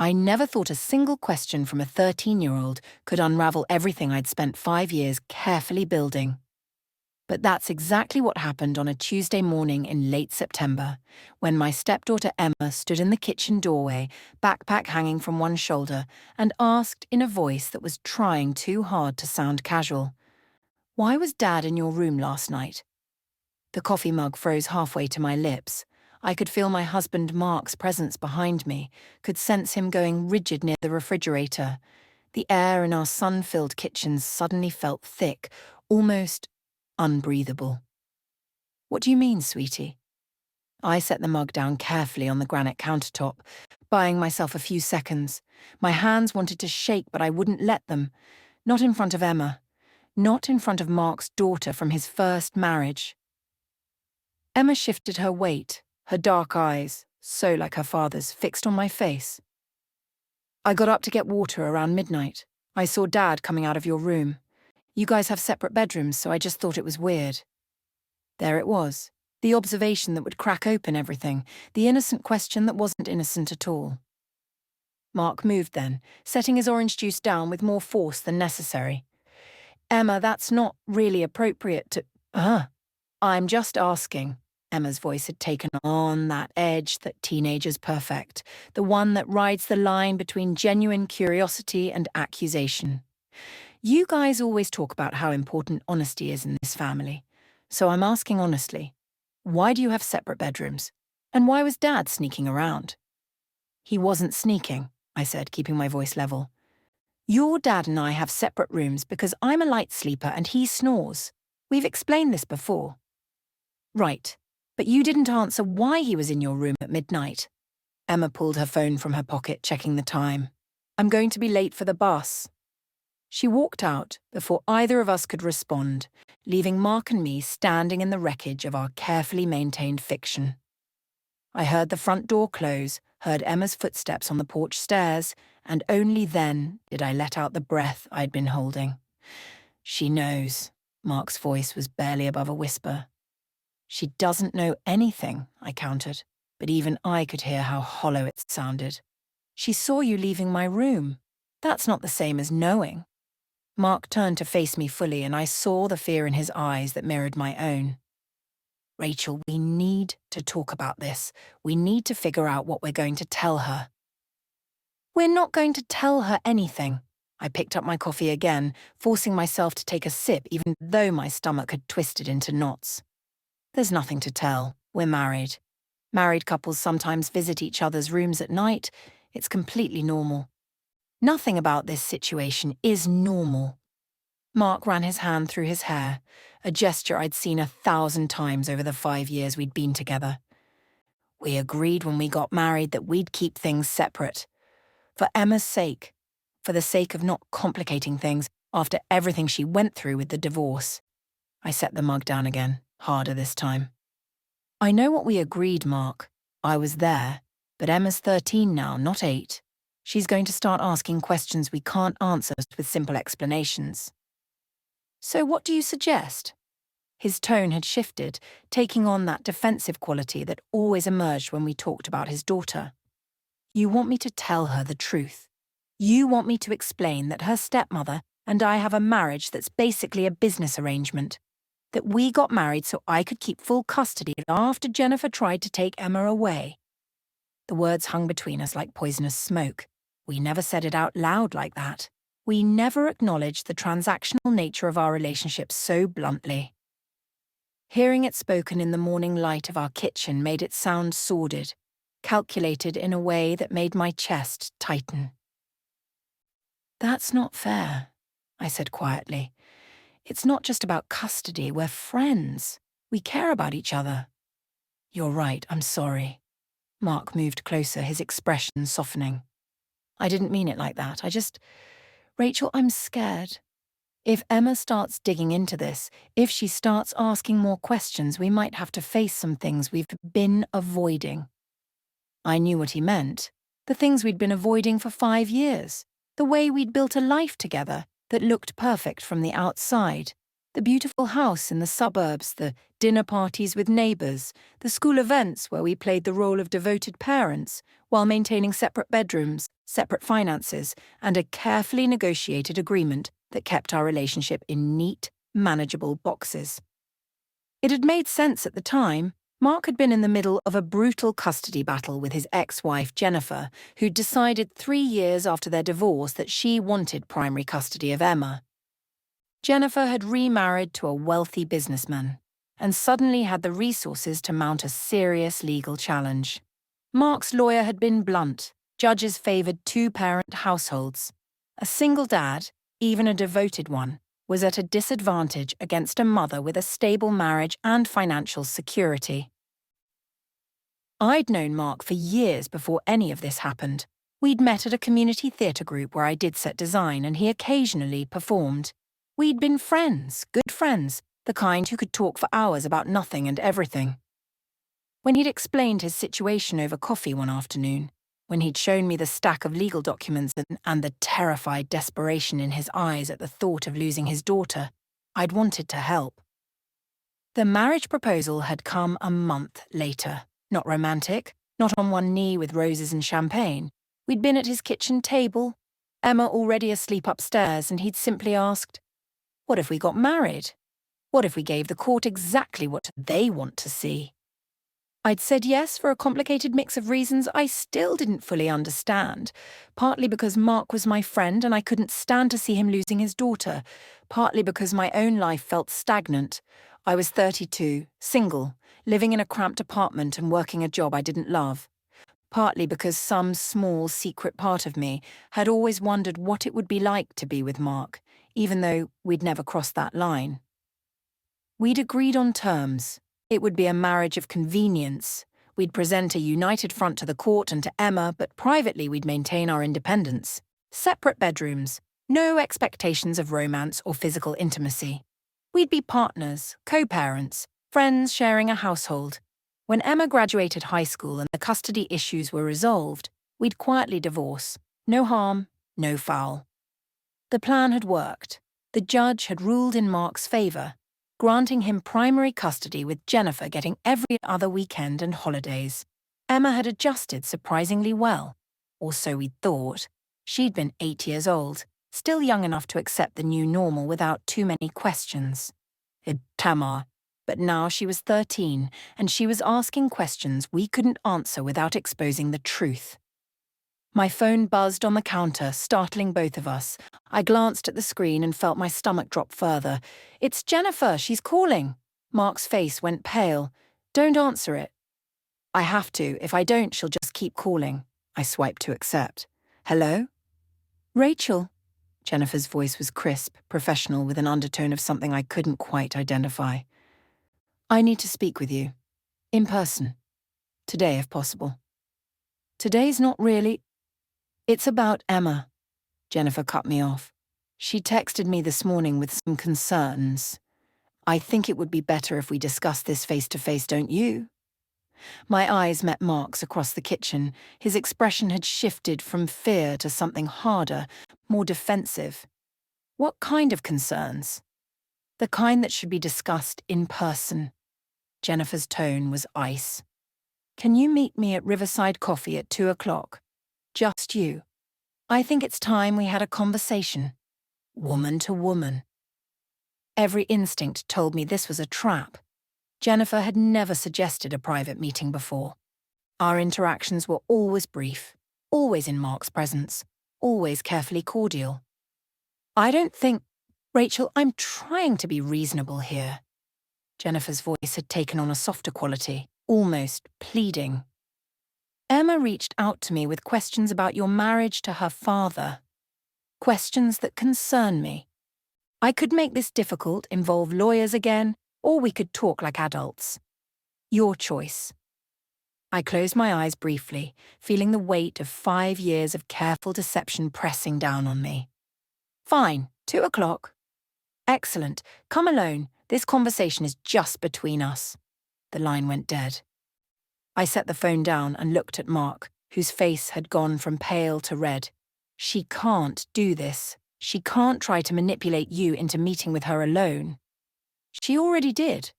I never thought a single question from a 13-year-old could unravel everything I'd spent 5 years carefully building. But that's exactly what happened on a Tuesday morning in late September, when my stepdaughter Emma stood in the kitchen doorway, backpack hanging from one shoulder, and asked in a voice that was trying too hard to sound casual, "Why was Dad in your room last night?" The coffee mug froze halfway to my lips. I could feel my husband Mark's presence behind me, could sense him going rigid near the refrigerator. The air in our sun-filled kitchen suddenly felt thick, almost unbreathable. "What do you mean, sweetie?" I set the mug down carefully on the granite countertop, buying myself a few seconds. My hands wanted to shake, but I wouldn't let them. Not in front of Emma. Not in front of Mark's daughter from his first marriage. Emma shifted her weight, her dark eyes, so like her father's, fixed on my face. "I got up to get water around midnight. I saw Dad coming out of your room. You guys have separate bedrooms, so I just thought it was weird." There it was, the observation that would crack open everything, the innocent question that wasn't innocent at all. Mark moved then, setting his orange juice down with more force than necessary. "Emma, that's not really appropriate to— I'm just asking." Emma's voice had taken on that edge that teenagers perfect, the one that rides the line between genuine curiosity and accusation. "You guys always talk about how important honesty is in this family. So I'm asking honestly, why do you have separate bedrooms? And why was Dad sneaking around?" "He wasn't sneaking," I said, keeping my voice level. "Your dad and I have separate rooms because I'm a light sleeper and he snores. We've explained this before." "Right, but you didn't answer why he was in your room at midnight." Emma pulled her phone from her pocket, checking the time. "I'm going to be late for the bus." She walked out before either of us could respond, leaving Mark and me standing in the wreckage of our carefully maintained fiction. I heard the front door close, heard Emma's footsteps on the porch stairs, and only then did I let out the breath I'd been holding. "She knows." Mark's voice was barely above a whisper. "She doesn't know anything," I countered, but even I could hear how hollow it sounded. "She saw you leaving my room. That's not the same as knowing." Mark turned to face me fully, and I saw the fear in his eyes that mirrored my own. "Rachel, we need to talk about this. We need to figure out what we're going to tell her." "We're not going to tell her anything." I picked up my coffee again, forcing myself to take a sip even though my stomach had twisted into knots. "There's nothing to tell. We're married. Married couples sometimes visit each other's rooms at night. It's completely normal. Nothing about this situation is normal." Mark ran his hand through his hair, a gesture I'd seen 1,000 times over the 5 years we'd been together. "We agreed when we got married that we'd keep things separate. For Emma's sake. For the sake of not complicating things after everything she went through with the divorce." I set the mug down again, harder this time. "I know what we agreed, Mark. I was there. But Emma's 13 now, not 8. She's going to start asking questions we can't answer with simple explanations." "So what do you suggest?" His tone had shifted, taking on that defensive quality that always emerged when we talked about his daughter. "You want me to tell her the truth. You want me to explain that her stepmother and I have a marriage that's basically a business arrangement. That we got married so I could keep full custody after Jennifer tried to take Emma away." The words hung between us like poisonous smoke. We never said it out loud like that. We never acknowledged the transactional nature of our relationship so bluntly. Hearing it spoken in the morning light of our kitchen made it sound sordid, calculated in a way that made my chest tighten. "That's not fair," I said quietly. "It's not just about custody. We're friends. We care about each other." "You're right, I'm sorry." Mark moved closer, his expression softening. "I didn't mean it like that. Rachel, I'm scared. If Emma starts digging into this, if she starts asking more questions, we might have to face some things we've been avoiding." I knew what he meant. The things we'd been avoiding for 5 years. The way we'd built a life together that looked perfect from the outside. The beautiful house in the suburbs, the dinner parties with neighbours, the school events where we played the role of devoted parents while maintaining separate bedrooms, separate finances, and a carefully negotiated agreement that kept our relationship in neat, manageable boxes. It had made sense at the time. Mark had been in the middle of a brutal custody battle with his ex-wife Jennifer, who'd decided 3 years after their divorce that she wanted primary custody of Emma. Jennifer had remarried to a wealthy businessman and suddenly had the resources to mount a serious legal challenge. Mark's lawyer had been blunt. Judges favoured two-parent households. A single dad, even a devoted one, was at a disadvantage against a mother with a stable marriage and financial security. I'd known Mark for years before any of this happened. We'd met at a community theatre group where I did set design and he occasionally performed. We'd been friends, good friends, the kind who could talk for hours about nothing and everything. When he'd explained his situation over coffee one afternoon, when he'd shown me the stack of legal documents and the terrified desperation in his eyes at the thought of losing his daughter, I'd wanted to help. The marriage proposal had come a month later. Not romantic, not on one knee with roses and champagne. We'd been at his kitchen table, Emma already asleep upstairs, and he'd simply asked, "What if we got married? What if we gave the court exactly what they want to see?" I'd said yes for a complicated mix of reasons I still didn't fully understand, partly because Mark was my friend and I couldn't stand to see him losing his daughter, partly because my own life felt stagnant. I was 32, single, living in a cramped apartment and working a job I didn't love, partly because some small secret part of me had always wondered what it would be like to be with Mark, even though we'd never crossed that line. We'd agreed on terms. It would be a marriage of convenience. We'd present a united front to the court and to Emma, but privately we'd maintain our independence. Separate bedrooms, no expectations of romance or physical intimacy. We'd be partners, co-parents, friends sharing a household. When Emma graduated high school and the custody issues were resolved, we'd quietly divorce. No harm, no foul. The plan had worked. The judge had ruled in Mark's favour, granting him primary custody with Jennifer getting every other weekend and holidays. Emma had adjusted surprisingly well, or so we'd thought. She'd been 8 years old, still young enough to accept the new normal without too many questions. Tamar. But now she was 13, and she was asking questions we couldn't answer without exposing the truth. My phone buzzed on the counter, startling both of us. I glanced at the screen and felt my stomach drop further. "It's Jennifer, she's calling." Mark's face went pale. "Don't answer it." "I have to. If I don't, she'll just keep calling." I swiped to accept. "Hello?" "Rachel." Jennifer's voice was crisp, professional, with an undertone of something I couldn't quite identify. "I need to speak with you. In person. Today, if possible." "Today's not really—" "It's about Emma." Jennifer cut me off. "She texted me this morning with some concerns. I think it would be better if we discuss this face-to-face, don't you?" My eyes met Mark's across the kitchen. His expression had shifted from fear to something harder, more defensive. "What kind of concerns?" "The kind that should be discussed in person." Jennifer's tone was ice. "Can you meet me at Riverside Coffee at 2 o'clock? Just you. I think it's time we had a conversation. Woman to woman." Every instinct told me this was a trap. Jennifer had never suggested a private meeting before. Our interactions were always brief, always in Mark's presence, always carefully cordial. "I don't think— Rachel, I'm trying to be reasonable here." Jennifer's voice had taken on a softer quality, almost pleading. "Emma reached out to me with questions about your marriage to her father. Questions that concern me. I could make this difficult, involve lawyers again, or we could talk like adults. Your choice." I closed my eyes briefly, feeling the weight of 5 years of careful deception pressing down on me. "Fine, 2 o'clock. Excellent. Come alone. This conversation is just between us." The line went dead. I set the phone down and looked at Mark, whose face had gone from pale to red. "She can't do this. She can't try to manipulate you into meeting with her alone." "She already did."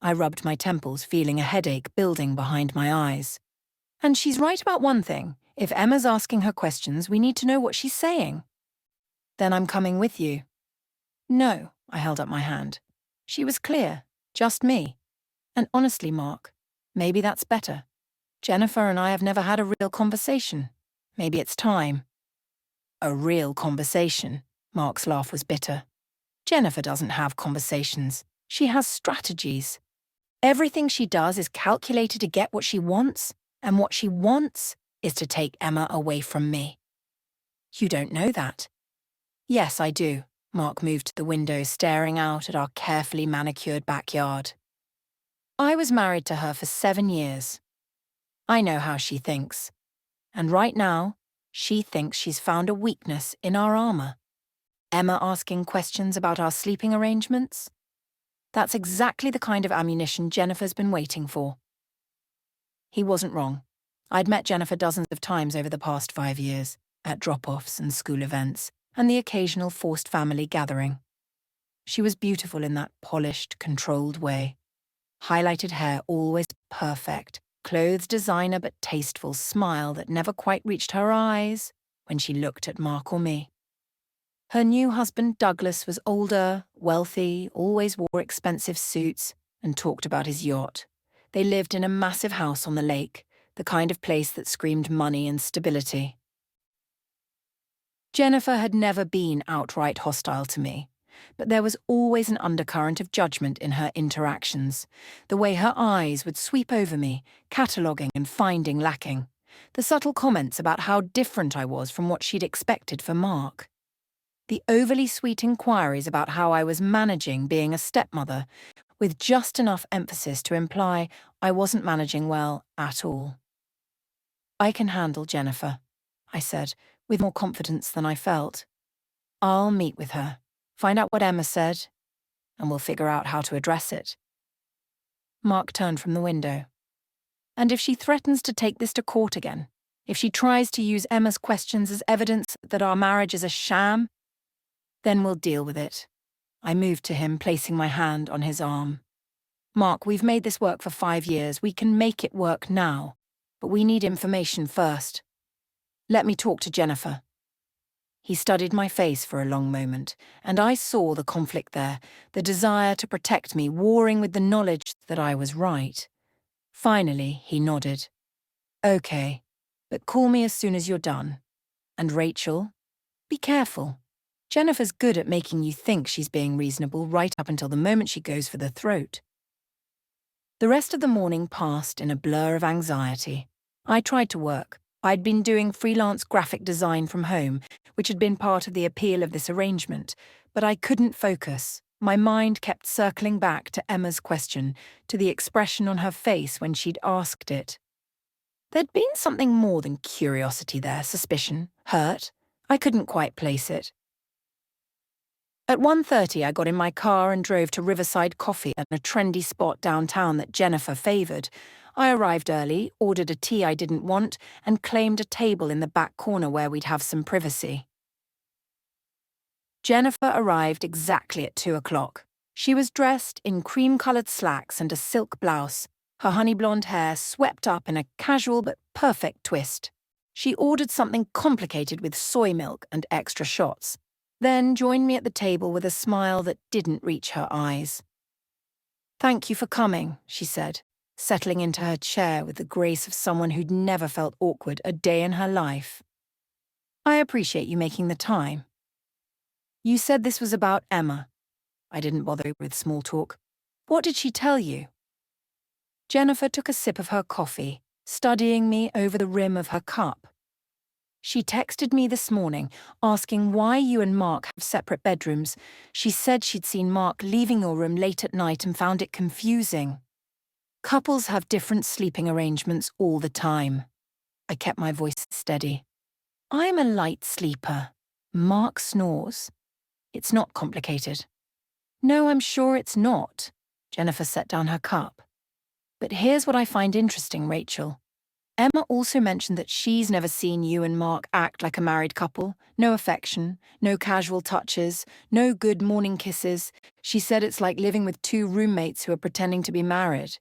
I rubbed my temples, feeling a headache building behind my eyes. "And she's right about one thing. If Emma's asking her questions, we need to know what she's saying. Then I'm coming with you. No, I held up my hand. She was clear, just me. And honestly, Mark, maybe that's better. Jennifer and I have never had a real conversation. Maybe it's time. A real conversation? Mark's laugh was bitter. Jennifer doesn't have conversations. She has strategies. Everything she does is calculated to get what she wants, and what she wants is to take Emma away from me. You don't know that. Yes, I do. Mark moved to the window, staring out at our carefully manicured backyard. I was married to her for 7 years. I know how she thinks. And right now, she thinks she's found a weakness in our armor. Emma asking questions about our sleeping arrangements? That's exactly the kind of ammunition Jennifer's been waiting for. He wasn't wrong. I'd met Jennifer dozens of times over the past 5 years, at drop-offs and school events, and the occasional forced family gathering. She was beautiful in that polished, controlled way. Highlighted hair always perfect, clothes designer but tasteful smile that never quite reached her eyes when she looked at Mark or me. Her new husband, Douglas, was older, wealthy, always wore expensive suits, and talked about his yacht. They lived in a massive house on the lake, the kind of place that screamed money and stability. Jennifer had never been outright hostile to me, but there was always an undercurrent of judgment in her interactions, the way her eyes would sweep over me, cataloguing and finding lacking, the subtle comments about how different I was from what she'd expected for Mark. The overly sweet inquiries about how I was managing being a stepmother, with just enough emphasis to imply I wasn't managing well at all. I can handle Jennifer, I said, with more confidence than I felt. I'll meet with her, find out what Emma said, and we'll figure out how to address it. Mark turned from the window. And if she threatens to take this to court again, if she tries to use Emma's questions as evidence that our marriage is a sham, then we'll deal with it. I moved to him, placing my hand on his arm. Mark, we've made this work for 5 years. We can make it work now, but we need information first. Let me talk to Jennifer. He studied my face for a long moment, and I saw the conflict there, the desire to protect me warring with the knowledge that I was right. Finally, he nodded. Okay, but call me as soon as you're done. And Rachel, be careful. Jennifer's good at making you think she's being reasonable right up until the moment she goes for the throat. The rest of the morning passed in a blur of anxiety. I tried to work. I'd been doing freelance graphic design from home, which had been part of the appeal of this arrangement, but I couldn't focus. My mind kept circling back to Emma's question, to the expression on her face when she'd asked it. There'd been something more than curiosity there, suspicion, hurt. I couldn't quite place it. At 1:30, I got in my car and drove to Riverside Coffee, a trendy spot downtown that Jennifer favoured. I arrived early, ordered a tea I didn't want, and claimed a table in the back corner where we'd have some privacy. Jennifer arrived exactly at 2 o'clock. She was dressed in cream-coloured slacks and a silk blouse, her honey blonde hair swept up in a casual but perfect twist. She ordered something complicated with soy milk and extra shots, then joined me at the table with a smile that didn't reach her eyes. Thank you for coming, she said, settling into her chair with the grace of someone who'd never felt awkward a day in her life. I appreciate you making the time. You said this was about Emma. I didn't bother with small talk. What did she tell you? Jennifer took a sip of her coffee, studying me over the rim of her cup. She texted me this morning, asking why you and Mark have separate bedrooms. She said she'd seen Mark leaving your room late at night and found it confusing. Couples have different sleeping arrangements all the time. I kept my voice steady. I'm a light sleeper. Mark snores. It's not complicated. No, I'm sure it's not. Jennifer set down her cup. But here's what I find interesting, Rachel. Emma also mentioned that she's never seen you and Mark act like a married couple. No affection, no casual touches, no good morning kisses. She said it's like living with 2 roommates who are pretending to be married.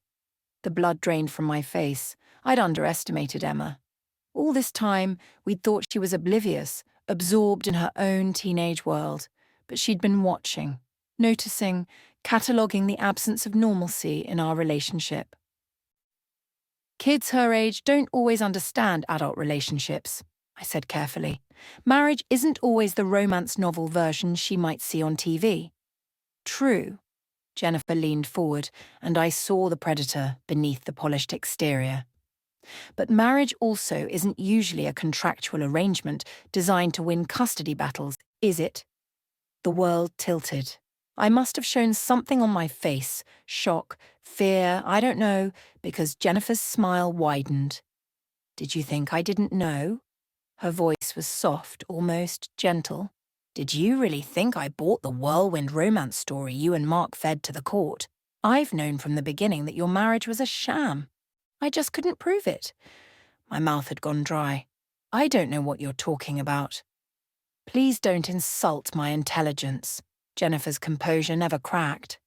The blood drained from my face. I'd underestimated Emma. All this time, we'd thought she was oblivious, absorbed in her own teenage world. But she'd been watching, noticing, cataloguing the absence of normalcy in our relationship. Kids her age don't always understand adult relationships, I said carefully. Marriage isn't always the romance novel version she might see on TV. True. Jennifer leaned forward, and I saw the predator beneath the polished exterior. But marriage also isn't usually a contractual arrangement designed to win custody battles, is it? The world tilted. I must have shown something on my face, shock, fear, I don't know, because Jennifer's smile widened. Did you think I didn't know? Her voice was soft, almost gentle. Did you really think I bought the whirlwind romance story you and Mark fed to the court? I've known from the beginning that your marriage was a sham. I just couldn't prove it. My mouth had gone dry. I don't know what you're talking about. Please don't insult my intelligence. Jennifer's composure never cracked.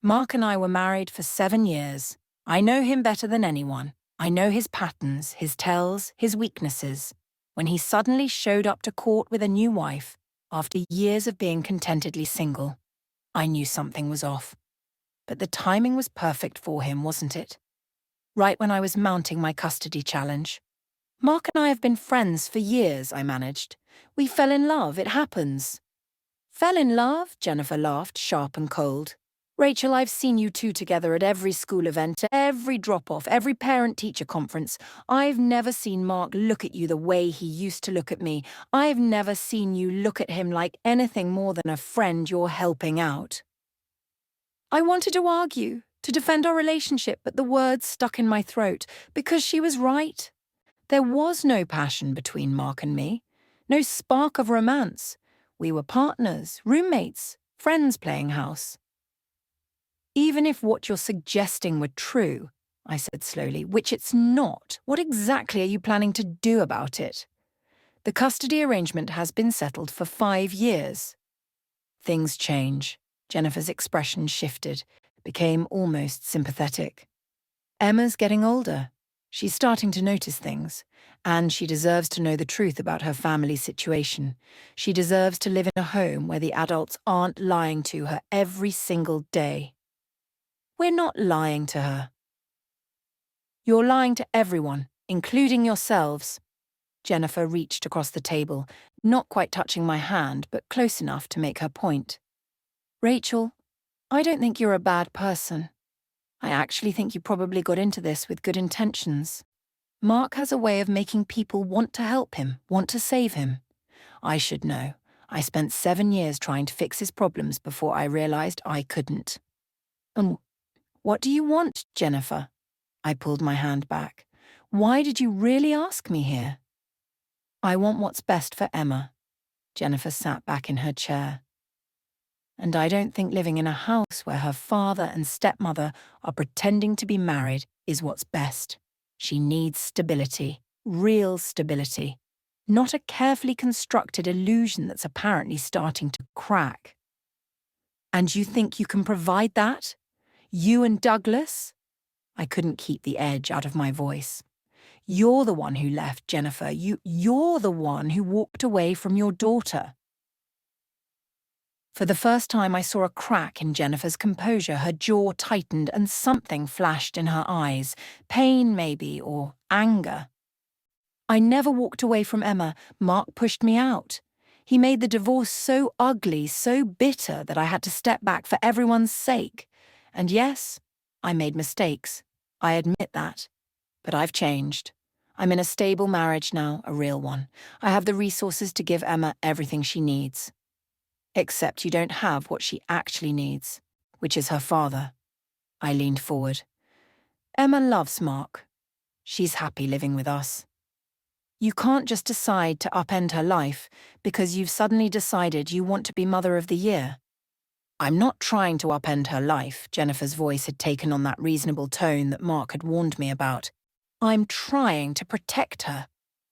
Mark and I were married for 7 years. I know him better than anyone. I know his patterns, his tells, his weaknesses. When he suddenly showed up to court with a new wife, after years of being contentedly single, I knew something was off. But the timing was perfect for him, wasn't it? Right when I was mounting my custody challenge. Mark and I have been friends for years, I managed. We fell in love, it happens. Fell in love? Jennifer laughed, sharp and cold. Rachel, I've seen you two together at every school event, every drop-off, every parent-teacher conference. I've never seen Mark look at you the way he used to look at me. I've never seen you look at him like anything more than a friend you're helping out. I wanted to argue, to defend our relationship, but the words stuck in my throat, because she was right. There was no passion between Mark and me, no spark of romance. We were partners, roommates, friends playing house. Even if what you're suggesting were true, I said slowly, which it's not, what exactly are you planning to do about it? The custody arrangement has been settled for 5 years. Things change. Jennifer's expression shifted, became almost sympathetic. Emma's getting older. She's starting to notice things, and she deserves to know the truth about her family situation. She deserves to live in a home where the adults aren't lying to her every single day. We're not lying to her. You're lying to everyone, including yourselves. Jennifer reached across the table, not quite touching my hand, but close enough to make her point. Rachel, I don't think you're a bad person. I actually think you probably got into this with good intentions. Mark has a way of making people want to help him, want to save him. I should know. I spent 7 years trying to fix his problems before I realized I couldn't. And what do you want, Jennifer? I pulled my hand back. Why did you really ask me here? I want what's best for Emma. Jennifer sat back in her chair. And I don't think living in a house where her father and stepmother are pretending to be married is what's best. She needs stability, real stability, not a carefully constructed illusion that's apparently starting to crack. And you think you can provide that? You and Douglas? I couldn't keep the edge out of my voice. You're the one who left, Jennifer. You're the one who walked away from your daughter. For the first time, I saw a crack in Jennifer's composure. Her jaw tightened and something flashed in her eyes. Pain, maybe, or anger. I never walked away from Emma. Mark pushed me out. He made the divorce so ugly, so bitter, that I had to step back for everyone's sake. And yes, I made mistakes. I admit that. But I've changed. I'm in a stable marriage now, a real one. I have the resources to give Emma everything she needs. Except you don't have what she actually needs, which is her father. I leaned forward. Emma loves Mark. She's happy living with us. You can't just decide to upend her life because you've suddenly decided you want to be Mother of the Year. I'm not trying to upend her life. Jennifer's voice had taken on that reasonable tone that Mark had warned me about. I'm trying to protect her.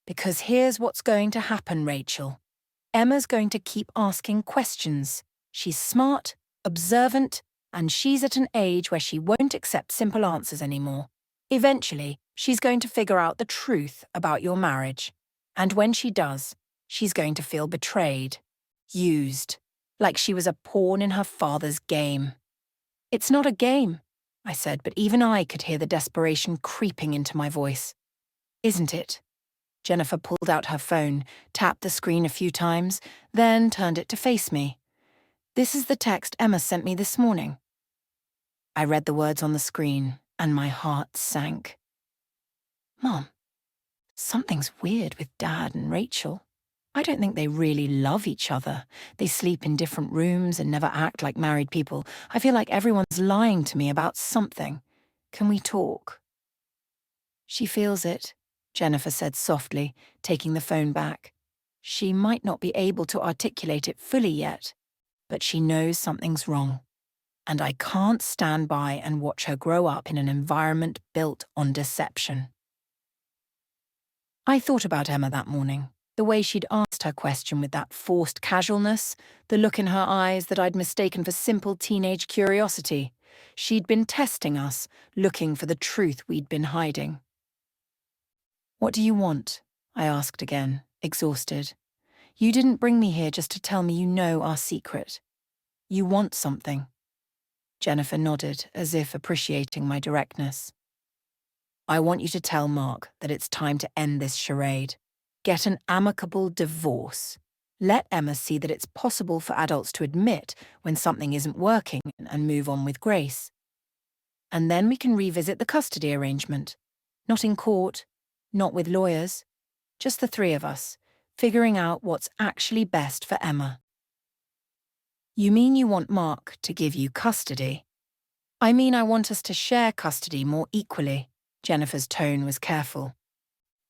Because here's what's going to happen, Rachel. Emma's going to keep asking questions. She's smart, observant, and she's at an age where she won't accept simple answers anymore. Eventually, She's going to figure out the truth about your marriage. And when she does, she's going to feel betrayed, used, like she was a pawn in her father's game. It's not a game, I said, but even I could hear the desperation creeping into my voice. Isn't it? Jennifer pulled out her phone, tapped the screen a few times, then turned it to face me. This is the text Emma sent me this morning. I read the words on the screen, and my heart sank. Mom, something's weird with Dad and Rachel. I don't think they really love each other. They sleep in different rooms and never act like married people. I feel like everyone's lying to me about something. Can we talk? She feels it, Jennifer said softly, taking the phone back. She might not be able to articulate it fully yet, but she knows something's wrong. And I can't stand by and watch her grow up in an environment built on deception. I thought about Emma that morning, the way she'd asked her question with that forced casualness, the look in her eyes that I'd mistaken for simple teenage curiosity. She'd been testing us, looking for the truth we'd been hiding. What do you want? I asked again, exhausted. You didn't bring me here just to tell me you know our secret. You want something. Jennifer nodded, as if appreciating my directness. I want you to tell Mark that it's time to end this charade. Get an amicable divorce. Let Emma see that it's possible for adults to admit when something isn't working and move on with grace. And then we can revisit the custody arrangement. Not in court, not with lawyers, just the three of us, figuring out what's actually best for Emma. You mean you want Mark to give you custody? I mean I want us to share custody more equally. Jennifer's tone was careful.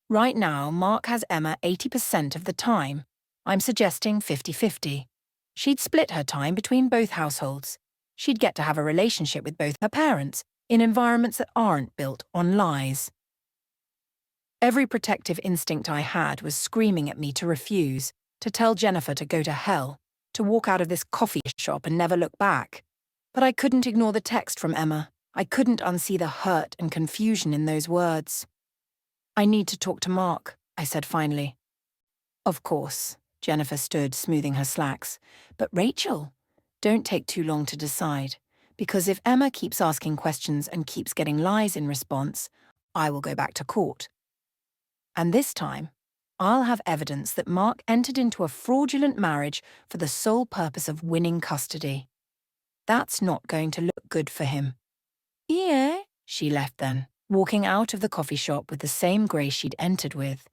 Right now, Mark has Emma 80% of the time. I'm suggesting 50-50. She'd split her time between both households. She'd get to have a relationship with both her parents in environments that aren't built on lies. Every protective instinct I had was screaming at me to refuse, to tell Jennifer to go to hell, to walk out of this coffee shop and never look back. But I couldn't ignore the text from Emma. I couldn't unsee the hurt and confusion in those words. I need to talk to Mark, I said finally. Of course, Jennifer stood, smoothing her slacks. But Rachel, don't take too long to decide, because if Emma keeps asking questions and keeps getting lies in response, I will go back to court. And this time, I'll have evidence that Mark entered into a fraudulent marriage for the sole purpose of winning custody. That's not going to look good for him. Yeah, she left then, walking out of the coffee shop with the same grace she'd entered with,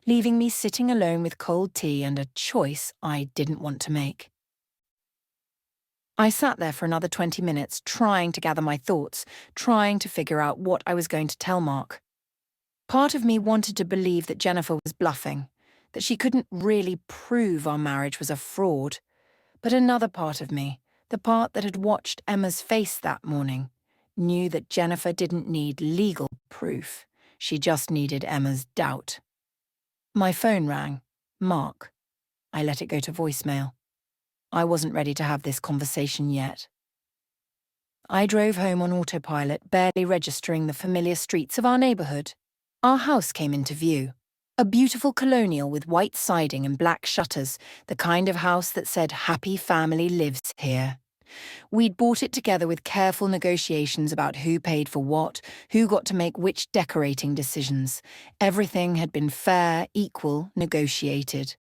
leaving me sitting alone with cold tea and a choice I didn't want to make. I sat there for another 20 minutes, trying to gather my thoughts, trying to figure out what I was going to tell Mark. Part of me wanted to believe that Jennifer was bluffing, that she couldn't really prove our marriage was a fraud. But another part of me, the part that had watched Emma's face that morning, knew that Jennifer didn't need legal proof. She just needed Emma's doubt. My phone rang. Mark. I let it go to voicemail. I wasn't ready to have this conversation yet. I drove home on autopilot, barely registering the familiar streets of our neighborhood. Our house came into view. A beautiful colonial with white siding and black shutters, the kind of house that said "Happy Family Lives Here." We'd bought it together with careful negotiations about who paid for what, who got to make which decorating decisions. Everything had been fair, equal, negotiated.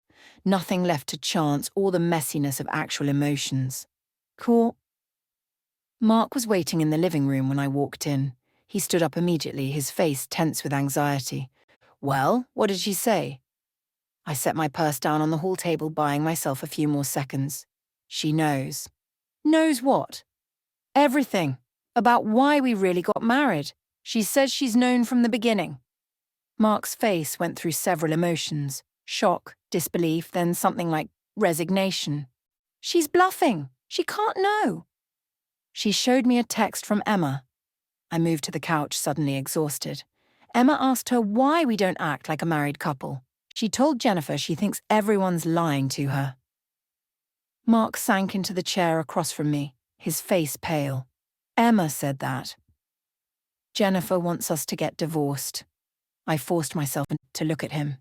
Nothing left to chance or the messiness of actual emotions. Cool. Mark was waiting in the living room when I walked in. He stood up immediately, his face tense with anxiety. Well, what did she say? I set my purse down on the hall table, buying myself a few more seconds. She knows. Knows what? Everything. About why we really got married. She says she's known from the beginning. Mark's face went through several emotions. Shock, disbelief, then something like resignation. She's bluffing. She can't know. She showed me a text from Emma. I moved to the couch, suddenly exhausted. Emma asked her why we don't act like a married couple. She told Jennifer she thinks everyone's lying to her. Mark sank into the chair across from me, his face pale. Emma said that. Jennifer wants us to get divorced. I forced myself to look at him.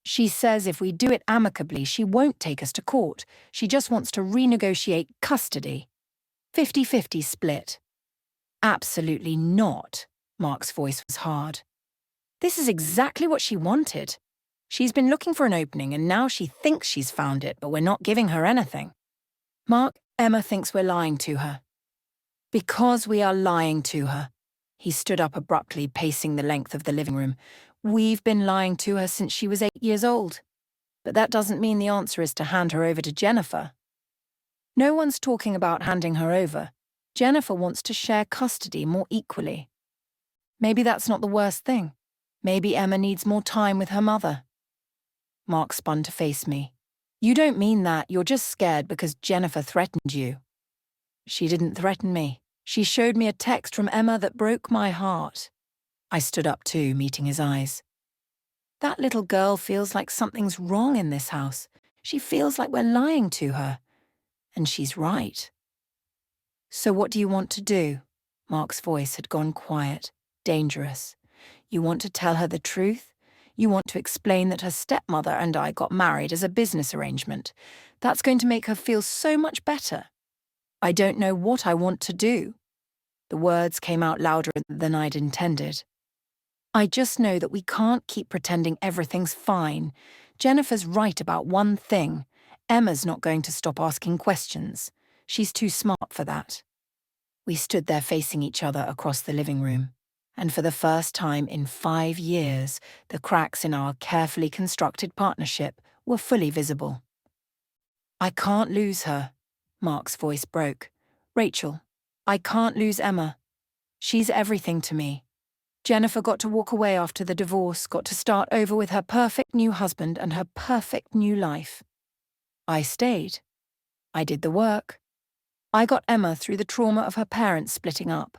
She says if we do it amicably, she won't take us to court. She just wants to renegotiate custody. 50-50 split. Absolutely not. Mark's voice was hard. This is exactly what she wanted. She's been looking for an opening and now she thinks she's found it, but we're not giving her anything. Mark, Emma thinks we're lying to her. Because we are lying to her. He stood up abruptly, pacing the length of the living room. We've been lying to her since she was 8 years old. But that doesn't mean the answer is to hand her over to Jennifer. No one's talking about handing her over. Jennifer wants to share custody more equally. Maybe that's not the worst thing. Maybe Emma needs more time with her mother. Mark spun to face me. You don't mean that. You're just scared because Jennifer threatened you. She didn't threaten me. She showed me a text from Emma that broke my heart. I stood up too, meeting his eyes. That little girl feels like something's wrong in this house. She feels like we're lying to her. And she's right. So what do you want to do? Mark's voice had gone quiet, dangerous. You want to tell her the truth? You want to explain that her stepmother and I got married as a business arrangement. That's going to make her feel so much better. I don't know what I want to do. The words came out louder than I'd intended. I just know that we can't keep pretending everything's fine. Jennifer's right about one thing. Emma's not going to stop asking questions. She's too smart for that. We stood there facing each other across the living room. And for the first time in 5 years, the cracks in our carefully constructed partnership were fully visible. I can't lose her. Mark's voice broke. Rachel, I can't lose Emma. She's everything to me. Jennifer got to walk away after the divorce, got to start over with her perfect new husband and her perfect new life. I stayed. I did the work. I got Emma through the trauma of her parents splitting up.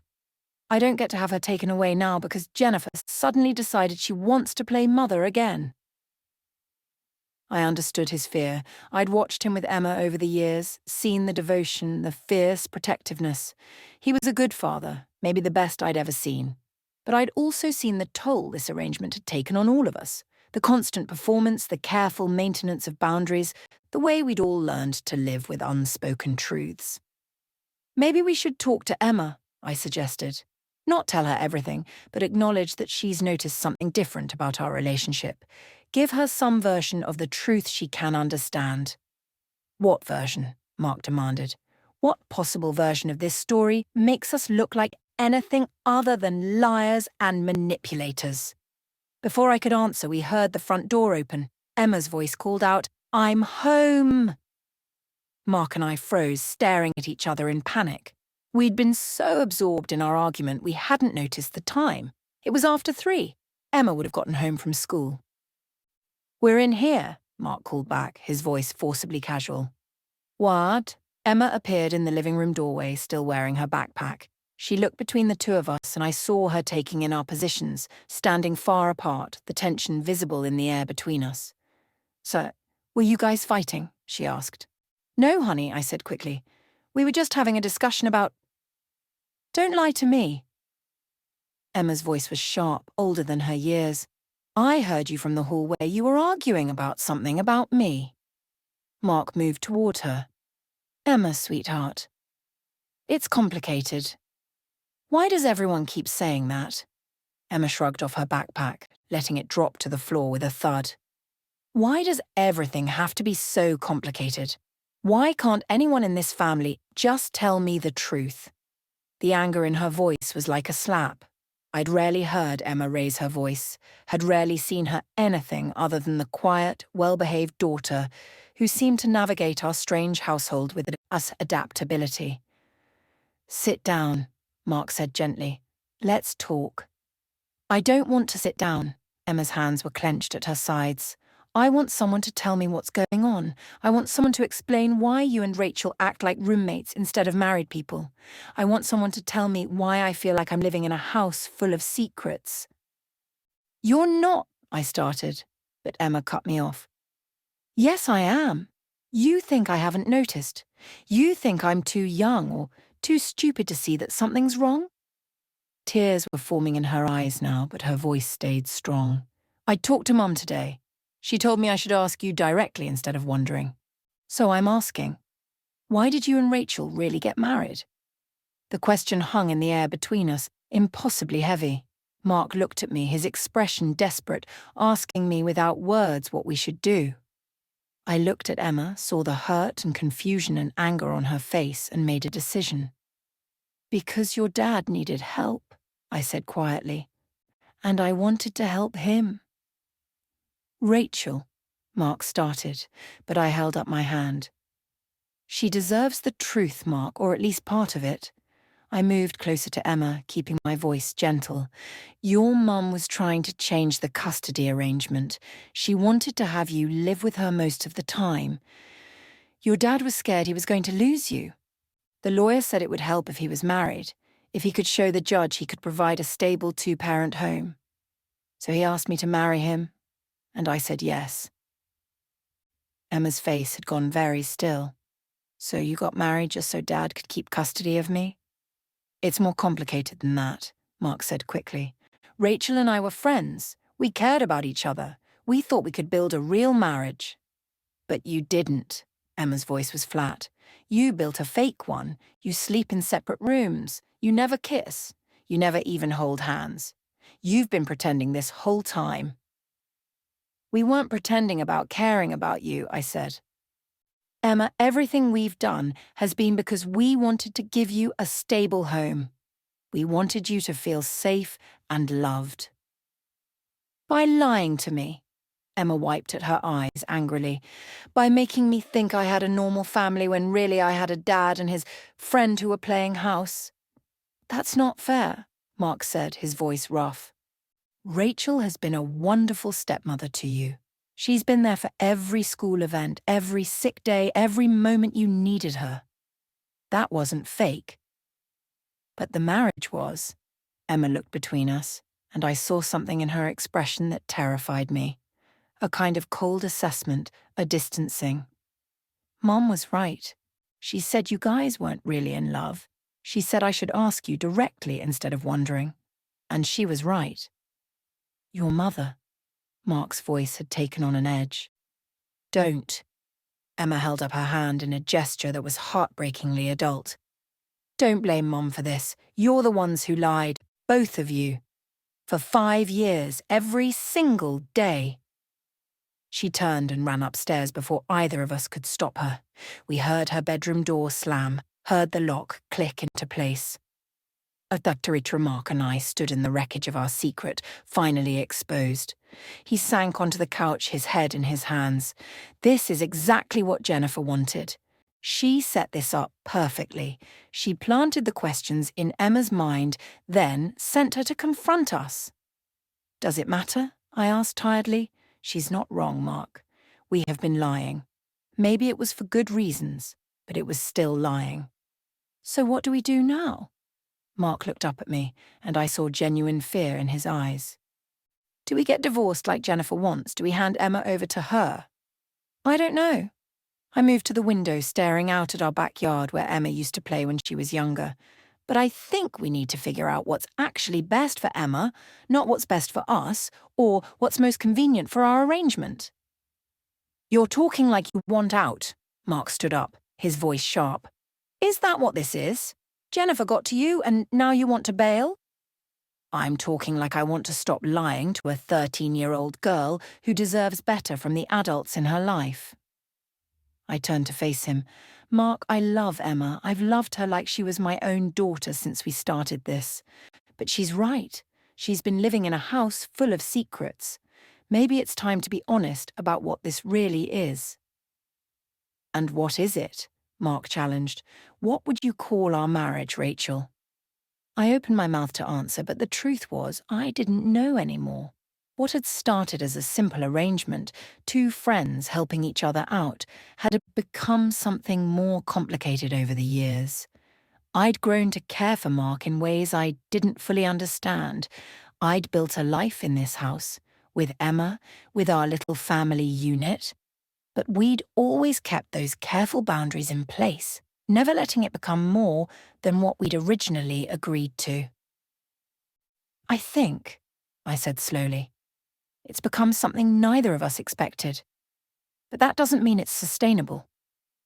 I don't get to have her taken away now because Jennifer suddenly decided she wants to play mother again. I understood his fear. I'd watched him with Emma over the years, seen the devotion, the fierce protectiveness. He was a good father, maybe the best I'd ever seen. But I'd also seen the toll this arrangement had taken on all of us. The constant performance, the careful maintenance of boundaries, the way we'd all learned to live with unspoken truths. Maybe we should talk to Emma, I suggested. Not tell her everything, but acknowledge that she's noticed something different about our relationship. Give her some version of the truth she can understand. What version? Mark demanded. What possible version of this story makes us look like anything other than liars and manipulators? Before I could answer, we heard the front door open. Emma's voice called out, "I'm home!" Mark and I froze, staring at each other in panic. We'd been so absorbed in our argument we hadn't noticed the time. It was after 3. Emma would have gotten home from school. "We're in here," Mark called back, his voice forcibly casual. "What?" Emma appeared in the living room doorway, still wearing her backpack. She looked between the two of us, and I saw her taking in our positions, standing far apart, the tension visible in the air between us. "So, were you guys fighting?" she asked. "No, honey," I said quickly. "We were just having a discussion about—" "Don't lie to me." Emma's voice was sharp, older than her years. "I heard you from the hallway. You were arguing about something about me." Mark moved toward her. "Emma, sweetheart. It's complicated. Why does everyone keep saying that?" Emma shrugged off her backpack, letting it drop to the floor with a thud. "Why does everything have to be so complicated? Why can't anyone in this family just tell me the truth?" The anger in her voice was like a slap. I'd rarely heard Emma raise her voice, had rarely seen her anything other than the quiet, well-behaved daughter who seemed to navigate our strange household with adaptability. "Sit down," Mark said gently. "Let's talk." "I don't want to sit down." Emma's hands were clenched at her sides. "I want someone to tell me what's going on. I want someone to explain why you and Rachel act like roommates instead of married people. I want someone to tell me why I feel like I'm living in a house full of secrets." "You're not," I started, but Emma cut me off. "Yes, I am. You think I haven't noticed. You think I'm too young or too stupid to see that something's wrong?" Tears were forming in her eyes now, but her voice stayed strong. "I talked to Mum today. She told me I should ask you directly instead of wondering. So I'm asking, why did you and Rachel really get married?" The question hung in the air between us, impossibly heavy. Mark looked at me, his expression desperate, asking me without words what we should do. I looked at Emma, saw the hurt and confusion and anger on her face, and made a decision. "Because your dad needed help," I said quietly, "and I wanted to help him." "Rachel," Mark started, but I held up my hand. "She deserves the truth, Mark, or at least part of it." I moved closer to Emma, keeping my voice gentle. "Your mum was trying to change the custody arrangement. She wanted to have you live with her most of the time. Your dad was scared he was going to lose you. The lawyer said it would help if he was married, if he could show the judge he could provide a stable two-parent home. So he asked me to marry him, and I said yes." Emma's face had gone very still. "So you got married just so Dad could keep custody of me?" "It's more complicated than that," Mark said quickly. "Rachel and I were friends. We cared about each other. We thought we could build a real marriage." "But you didn't." Emma's voice was flat. "You built a fake one. You sleep in separate rooms. You never kiss. You never even hold hands. You've been pretending this whole time." "We weren't pretending about caring about you," I said. "Emma, everything we've done has been because we wanted to give you a stable home. We wanted you to feel safe and loved." "By lying to me," Emma wiped at her eyes angrily. "By making me think I had a normal family when really I had a dad and his friend who were playing house." "That's not fair," Mark said, his voice rough. "Rachel has been a wonderful stepmother to you. She's been there for every school event, every sick day, every moment you needed her. That wasn't fake. But the marriage was." Emma looked between us, and I saw something in her expression that terrified me. A kind of cold assessment, a distancing. "Mom was right. She said you guys weren't really in love. She said I should ask you directly instead of wondering. And she was right." "Your mother." Mark's voice had taken on an edge. "Don't." Emma held up her hand in a gesture that was heartbreakingly adult. "Don't blame Mom for this. You're the ones who lied, both of you. For 5 years, every single day." She turned and ran upstairs before either of us could stop her. We heard her bedroom door slam, heard the lock click into place. Dr. Remark and I stood in the wreckage of our secret, finally exposed. He sank onto the couch, his head in his hands. This is exactly what Jennifer wanted. She set this up perfectly. She planted the questions in Emma's mind, then sent her to confront us. "Does it matter?" I asked tiredly. "She's not wrong, Mark. We have been lying. Maybe it was for good reasons, but it was still lying." "So what do we do now?" Mark looked up at me, and I saw genuine fear in his eyes. "Do we get divorced like Jennifer wants? Do we hand Emma over to her?" "I don't know." I moved to the window, staring out at our backyard where Emma used to play when she was younger. "But I think we need to figure out what's actually best for Emma, not what's best for us, or what's most convenient for our arrangement." "You're talking like you want out." Mark stood up, his voice sharp. "Is that what this is? Jennifer got to you, and now you want to bail?" "I'm talking like I want to stop lying to a 13-year-old girl who deserves better from the adults in her life." I turned to face him. "Mark, I love Emma. I've loved her like she was my own daughter since we started this. But she's right. She's been living in a house full of secrets. Maybe it's time to be honest about what this really is." "And what is it?" Mark challenged. "What would you call our marriage, Rachel?" I opened my mouth to answer, but the truth was I didn't know anymore. What had started as a simple arrangement, two friends helping each other out, had become something more complicated over the years. I'd grown to care for Mark in ways I didn't fully understand. I'd built a life in this house, with Emma, with our little family unit. But we'd always kept those careful boundaries in place, never letting it become more than what we'd originally agreed to. I think, I said slowly, it's become something neither of us expected. But that doesn't mean it's sustainable.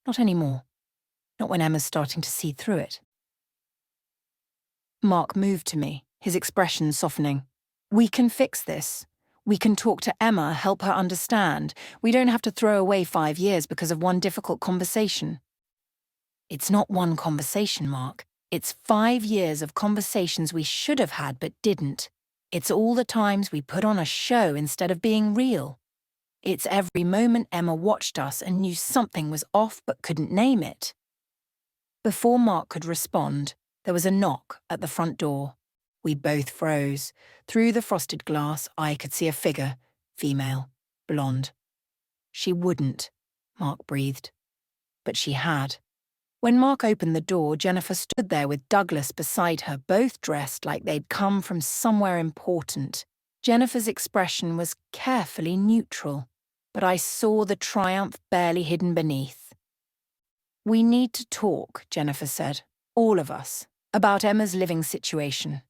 Not anymore. Not when Emma's starting to see through it. Mark moved to me, his expression softening. We can fix this. We can talk to Emma, help her understand. We don't have to throw away 5 years because of one difficult conversation. It's not one conversation, Mark. It's 5 years of conversations we should have had but didn't. It's all the times we put on a show instead of being real. It's every moment Emma watched us and knew something was off but couldn't name it. Before Mark could respond, there was a knock at the front door. We both froze. Through the frosted glass, I could see a figure, female, blonde. She wouldn't, Mark breathed. But she had. When Mark opened the door, Jennifer stood there with Douglas beside her, both dressed like they'd come from somewhere important. Jennifer's expression was carefully neutral, but I saw the triumph barely hidden beneath. We need to talk, Jennifer said, all of us, about Emma's living situation.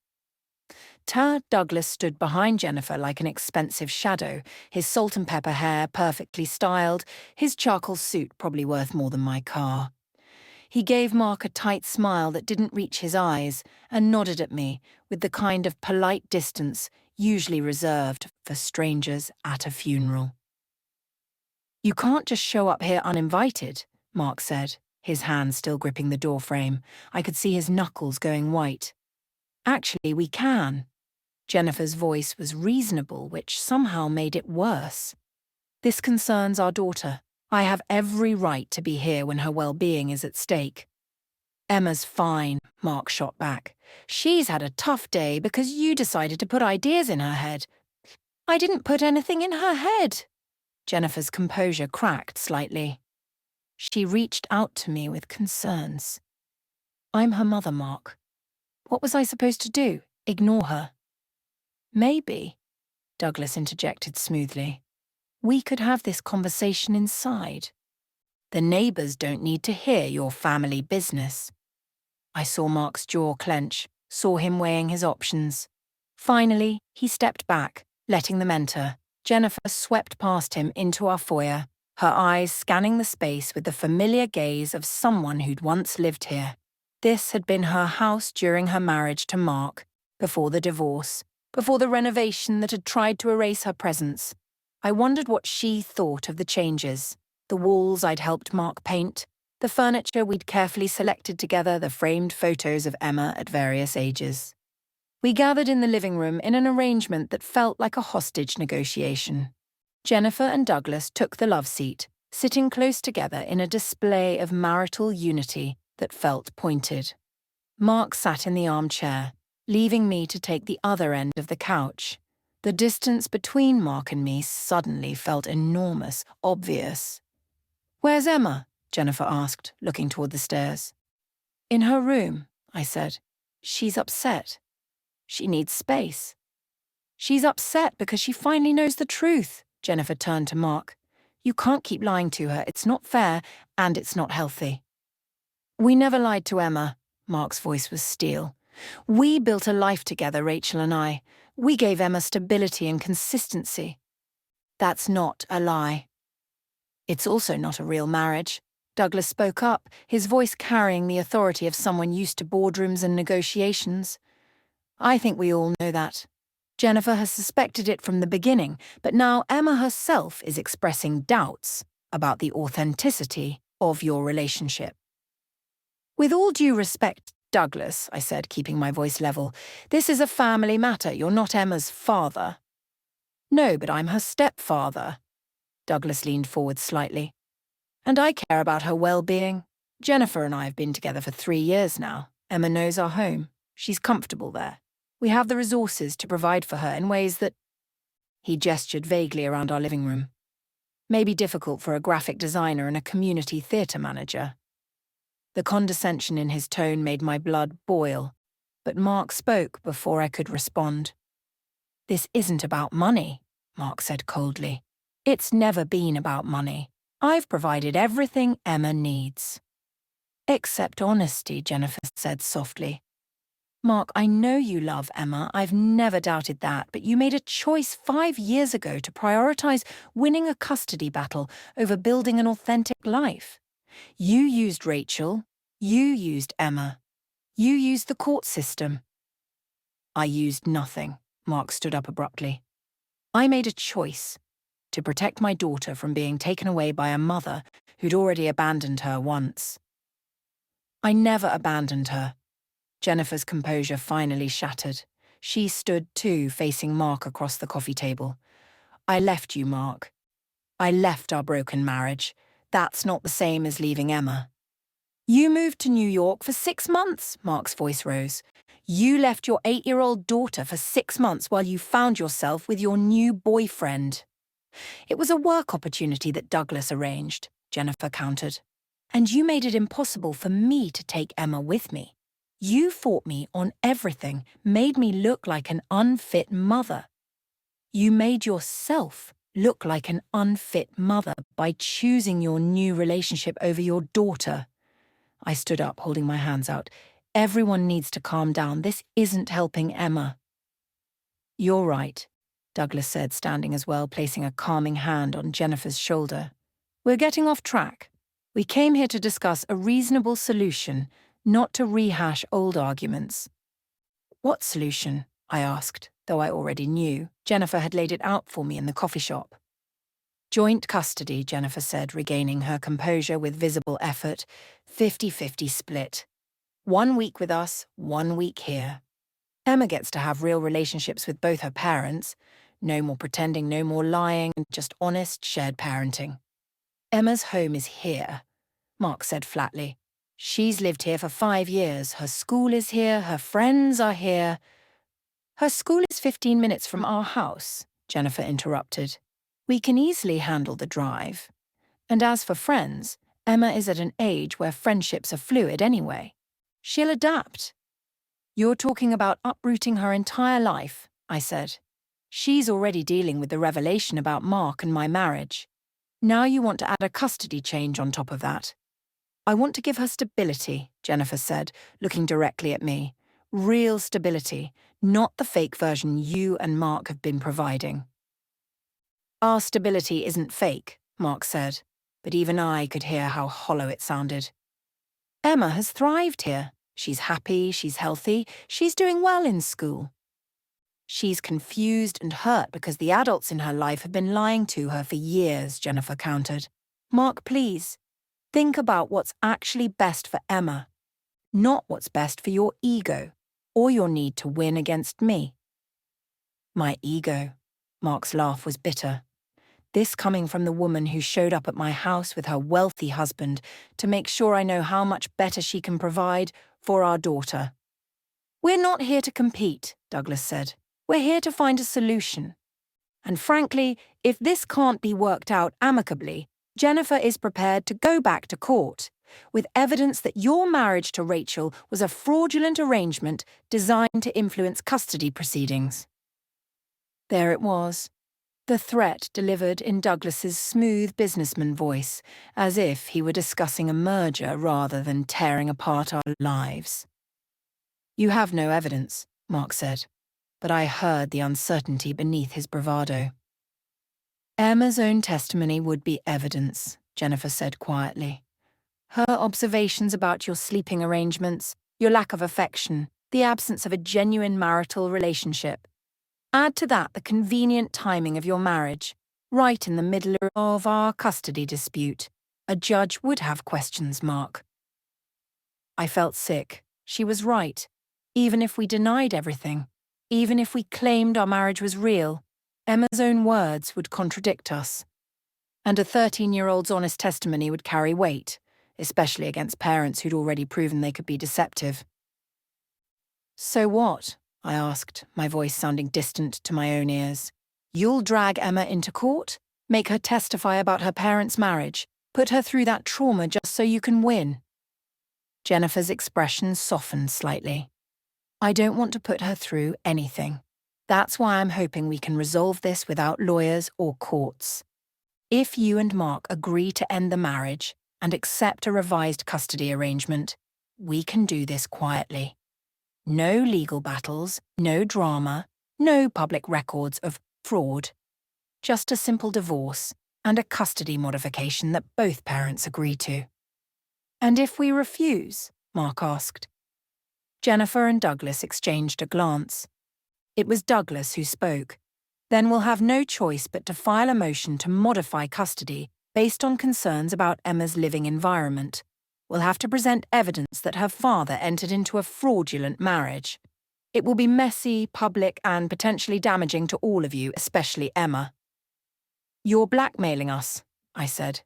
Douglas stood behind Jennifer like an expensive shadow, his salt and pepper hair perfectly styled, his charcoal suit probably worth more than my car. He gave Mark a tight smile that didn't reach his eyes and nodded at me with the kind of polite distance usually reserved for strangers at a funeral. You can't just show up here uninvited, Mark said, his hand still gripping the doorframe. I could see his knuckles going white. Actually, we can. Jennifer's voice was reasonable, which somehow made it worse. This concerns our daughter. I have every right to be here when her well-being is at stake. Emma's fine, Mark shot back. She's had a tough day because you decided to put ideas in her head. I didn't put anything in her head. Jennifer's composure cracked slightly. She reached out to me with concerns. I'm her mother, Mark. What was I supposed to do? Ignore her? Maybe, Douglas interjected smoothly. We could have this conversation inside. The neighbours don't need to hear your family business. I saw Mark's jaw clench, saw him weighing his options. Finally, he stepped back, letting them enter. Jennifer swept past him into our foyer, her eyes scanning the space with the familiar gaze of someone who'd once lived here. This had been her house during her marriage to Mark, before the divorce, before the renovation that had tried to erase her presence. I wondered what she thought of the changes, the walls I'd helped Mark paint, the furniture we'd carefully selected together, the framed photos of Emma at various ages. We gathered in the living room in an arrangement that felt like a hostage negotiation. Jennifer and Douglas took the love seat, sitting close together in a display of marital unity that felt pointed. Mark sat in the armchair, leaving me to take the other end of the couch. The distance between Mark and me suddenly felt enormous, obvious. Where's Emma? Jennifer asked, looking toward the stairs. In her room, I said. She's upset. She needs space. She's upset because she finally knows the truth, Jennifer turned to Mark. You can't keep lying to her. It's not fair, and it's not healthy. We never lied to Emma, Mark's voice was steel. We built a life together, Rachel and I. We gave Emma stability and consistency. That's not a lie. It's also not a real marriage. Douglas spoke up, his voice carrying the authority of someone used to boardrooms and negotiations. I think we all know that. Jennifer has suspected it from the beginning, but now Emma herself is expressing doubts about the authenticity of your relationship. With all due respect, Douglas, I said, keeping my voice level, this is a family matter. You're not Emma's father. No, but I'm her stepfather. Douglas leaned forward slightly. And I care about her well-being. Jennifer and I have been together for 3 years now. Emma knows our home. She's comfortable there. We have the resources to provide for her in ways that... He gestured vaguely around our living room. May be difficult for a graphic designer and a community theatre manager. The condescension in his tone made my blood boil, but Mark spoke before I could respond. This isn't about money, Mark said coldly. It's never been about money. I've provided everything Emma needs. Except honesty, Jennifer said softly. Mark, I know you love Emma. I've never doubted that, but you made a choice 5 years ago to prioritize winning a custody battle over building an authentic life. You used Rachel. You used Emma. You used the court system. I used nothing, Mark stood up abruptly. I made a choice to protect my daughter from being taken away by a mother who'd already abandoned her once. I never abandoned her. Jennifer's composure finally shattered. She stood too, facing Mark across the coffee table. I left you, Mark. I left our broken marriage. That's not the same as leaving Emma. You moved to New York for 6 months, Mark's voice rose. You left your 8-year-old daughter for 6 months while you found yourself with your new boyfriend. It was a work opportunity that Douglas arranged, Jennifer countered. And you made it impossible for me to take Emma with me. You fought me on everything, made me look like an unfit mother. You made yourself look like an unfit mother by choosing your new relationship over your daughter. I stood up, holding my hands out. Everyone needs to calm down. This isn't helping Emma. You're right, Douglas said, standing as well, placing a calming hand on Jennifer's shoulder. We're getting off track. We came here to discuss a reasonable solution, not to rehash old arguments. What solution? I asked, though I already knew. Jennifer had laid it out for me in the coffee shop. Joint custody, Jennifer said, regaining her composure with visible effort. 50-50 split. 1 week with us, 1 week here. Emma gets to have real relationships with both her parents. No more pretending, no more lying, just honest, shared parenting. Emma's home is here, Mark said flatly. She's lived here for 5 years. Her school is here, her friends are here. Her school is 15 minutes from our house, Jennifer interrupted. We can easily handle the drive. And as for friends, Emma is at an age where friendships are fluid anyway. She'll adapt. You're talking about uprooting her entire life, I said. She's already dealing with the revelation about Mark and my marriage. Now you want to add a custody change on top of that. I want to give her stability, Jennifer said, looking directly at me. Real stability, not the fake version you and Mark have been providing. Our stability isn't fake, Mark said, but even I could hear how hollow it sounded. Emma has thrived here. She's happy, she's healthy, she's doing well in school. She's confused and hurt because the adults in her life have been lying to her for years, Jennifer countered. Mark, please, think about what's actually best for Emma, not what's best for your ego or your need to win against me. My ego. Mark's laugh was bitter. This coming from the woman who showed up at my house with her wealthy husband to make sure I know how much better she can provide for our daughter. We're not here to compete, Douglas said. We're here to find a solution. And frankly, if this can't be worked out amicably, Jennifer is prepared to go back to court with evidence that your marriage to Rachel was a fraudulent arrangement designed to influence custody proceedings. There it was. The threat delivered in Douglas's smooth businessman voice, as if he were discussing a merger rather than tearing apart our lives. You have no evidence, Mark said, but I heard the uncertainty beneath his bravado. Emma's own testimony would be evidence, Jennifer said quietly. Her observations about your sleeping arrangements, your lack of affection, the absence of a genuine marital relationship. Add to that the convenient timing of your marriage, right in the middle of our custody dispute. A judge would have questions, Mark. I felt sick. She was right. Even if we denied everything, even if we claimed our marriage was real, Emma's own words would contradict us. And a 13-year-old's honest testimony would carry weight, especially against parents who'd already proven they could be deceptive. So what? I asked, my voice sounding distant to my own ears. You'll drag Emma into court? Make her testify about her parents' marriage? Put her through that trauma just so you can win? Jennifer's expression softened slightly. I don't want to put her through anything. That's why I'm hoping we can resolve this without lawyers or courts. If you and Mark agree to end the marriage and accept a revised custody arrangement, we can do this quietly. No legal battles, no drama, no public records of fraud. Just a simple divorce and a custody modification that both parents agree to. And if we refuse? Mark asked. Jennifer and Douglas exchanged a glance. It was Douglas who spoke. Then we'll have no choice but to file a motion to modify custody based on concerns about Emma's living environment. We'll have to present evidence that her father entered into a fraudulent marriage. It will be messy, public, and potentially damaging to all of you, especially Emma. You're blackmailing us, I said.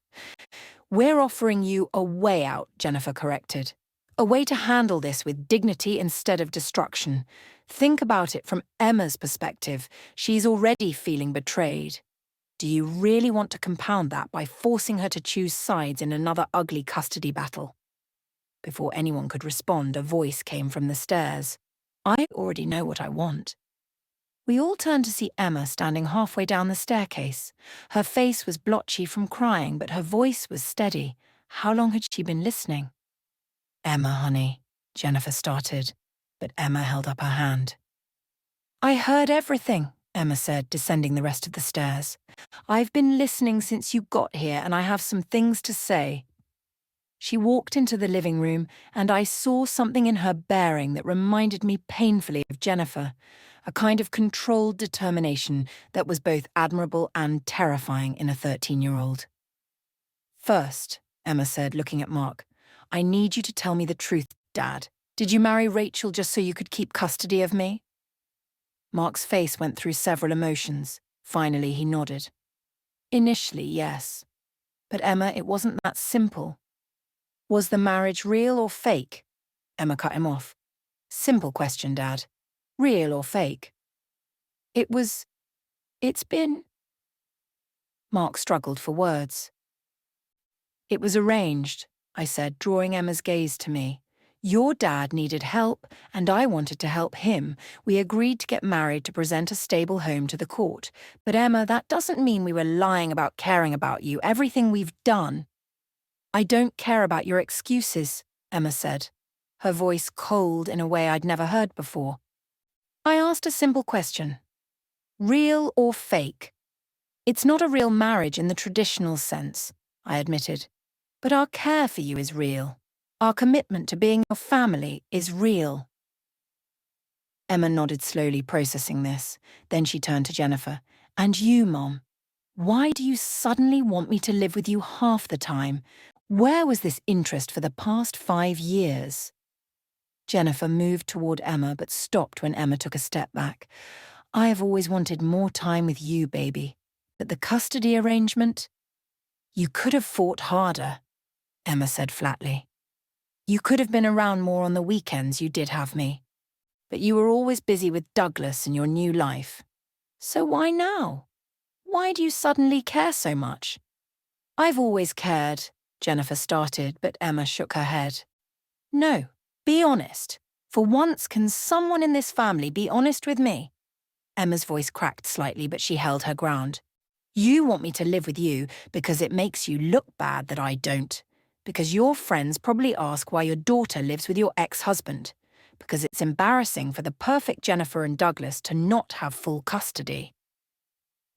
We're offering you a way out, Jennifer corrected. A way to handle this with dignity instead of destruction. Think about it from Emma's perspective. She's already feeling betrayed. Do you really want to compound that by forcing her to choose sides in another ugly custody battle? Before anyone could respond, a voice came from the stairs. I already know what I want. We all turned to see Emma standing halfway down the staircase. Her face was blotchy from crying, but her voice was steady. How long had she been listening? Emma, honey, Jennifer started, but Emma held up her hand. I heard everything, Emma said, descending the rest of the stairs. I've been listening since you got here, and I have some things to say. She walked into the living room, and I saw something in her bearing that reminded me painfully of Jennifer, a kind of controlled determination that was both admirable and terrifying in a 13-year-old. First, Emma said, looking at Mark, I need you to tell me the truth, Dad. Did you marry Rachel just so you could keep custody of me? Mark's face went through several emotions. Finally, he nodded. Initially, yes. But Emma, it wasn't that simple. Was the marriage real or fake? Emma cut him off. Simple question, Dad. Real or fake? It's been... Mark struggled for words. It was arranged, I said, drawing Emma's gaze to me. Your dad needed help, and I wanted to help him. We agreed to get married to present a stable home to the court. But Emma, that doesn't mean we were lying about caring about you, everything we've done. I don't care about your excuses, Emma said, her voice cold in a way I'd never heard before. I asked a simple question. Real or fake? It's not a real marriage in the traditional sense, I admitted. But our care for you is real. Our commitment to being your family is real. Emma nodded slowly, processing this. Then she turned to Jennifer. And you, Mom, why do you suddenly want me to live with you half the time? Where was this interest for the past 5 years? Jennifer moved toward Emma but stopped when Emma took a step back. I have always wanted more time with you, baby. But the custody arrangement? You could have fought harder, Emma said flatly. You could have been around more on the weekends you did have me. But you were always busy with Douglas and your new life. So why now? Why do you suddenly care so much? I've always cared, Jennifer started, but Emma shook her head. No, be honest. For once, can someone in this family be honest with me? Emma's voice cracked slightly, but she held her ground. You want me to live with you because it makes you look bad that I don't. Because your friends probably ask why your daughter lives with your ex-husband. Because it's embarrassing for the perfect Jennifer and Douglas to not have full custody.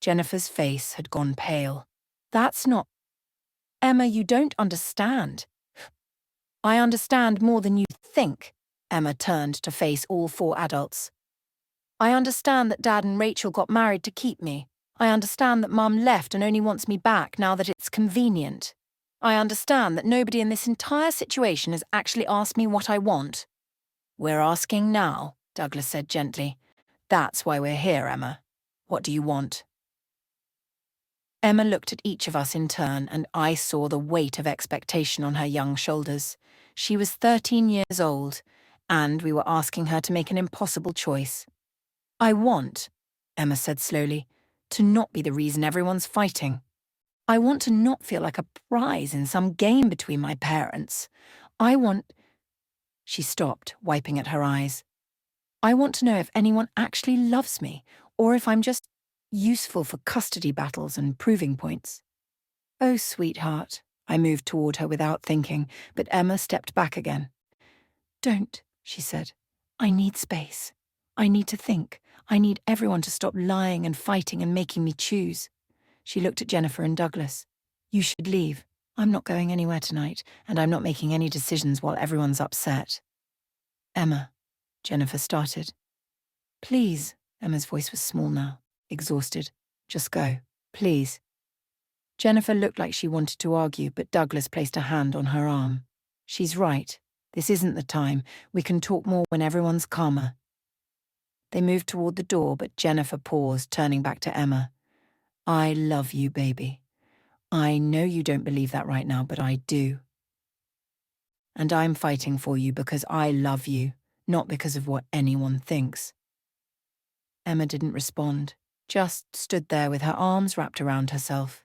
Jennifer's face had gone pale. That's not... Emma, you don't understand. I understand more than you think, Emma turned to face all 4 adults. I understand that Dad and Rachel got married to keep me. I understand that Mum left and only wants me back now that it's convenient. I understand that nobody in this entire situation has actually asked me what I want. We're asking now, Douglas said gently. That's why we're here, Emma. What do you want? Emma looked at each of us in turn, and I saw the weight of expectation on her young shoulders. She was 13 years old, and we were asking her to make an impossible choice. I want, Emma said slowly, to not be the reason everyone's fighting. I want to not feel like a prize in some game between my parents. I want... She stopped, wiping at her eyes. I want to know if anyone actually loves me, or if I'm just useful for custody battles and proving points. Oh, sweetheart. I moved toward her without thinking, but Emma stepped back again. Don't, she said. I need space. I need to think. I need everyone to stop lying and fighting and making me choose. She looked at Jennifer and Douglas. You should leave. I'm not going anywhere tonight, and I'm not making any decisions while everyone's upset. Emma, Jennifer started. Please, Emma's voice was small now, exhausted. Just go, please. Jennifer looked like she wanted to argue, but Douglas placed a hand on her arm. She's right. This isn't the time. We can talk more when everyone's calmer. They moved toward the door, but Jennifer paused, turning back to Emma. I love you, baby. I know you don't believe that right now, but I do. And I'm fighting for you because I love you, not because of what anyone thinks. Emma didn't respond, just stood there with her arms wrapped around herself.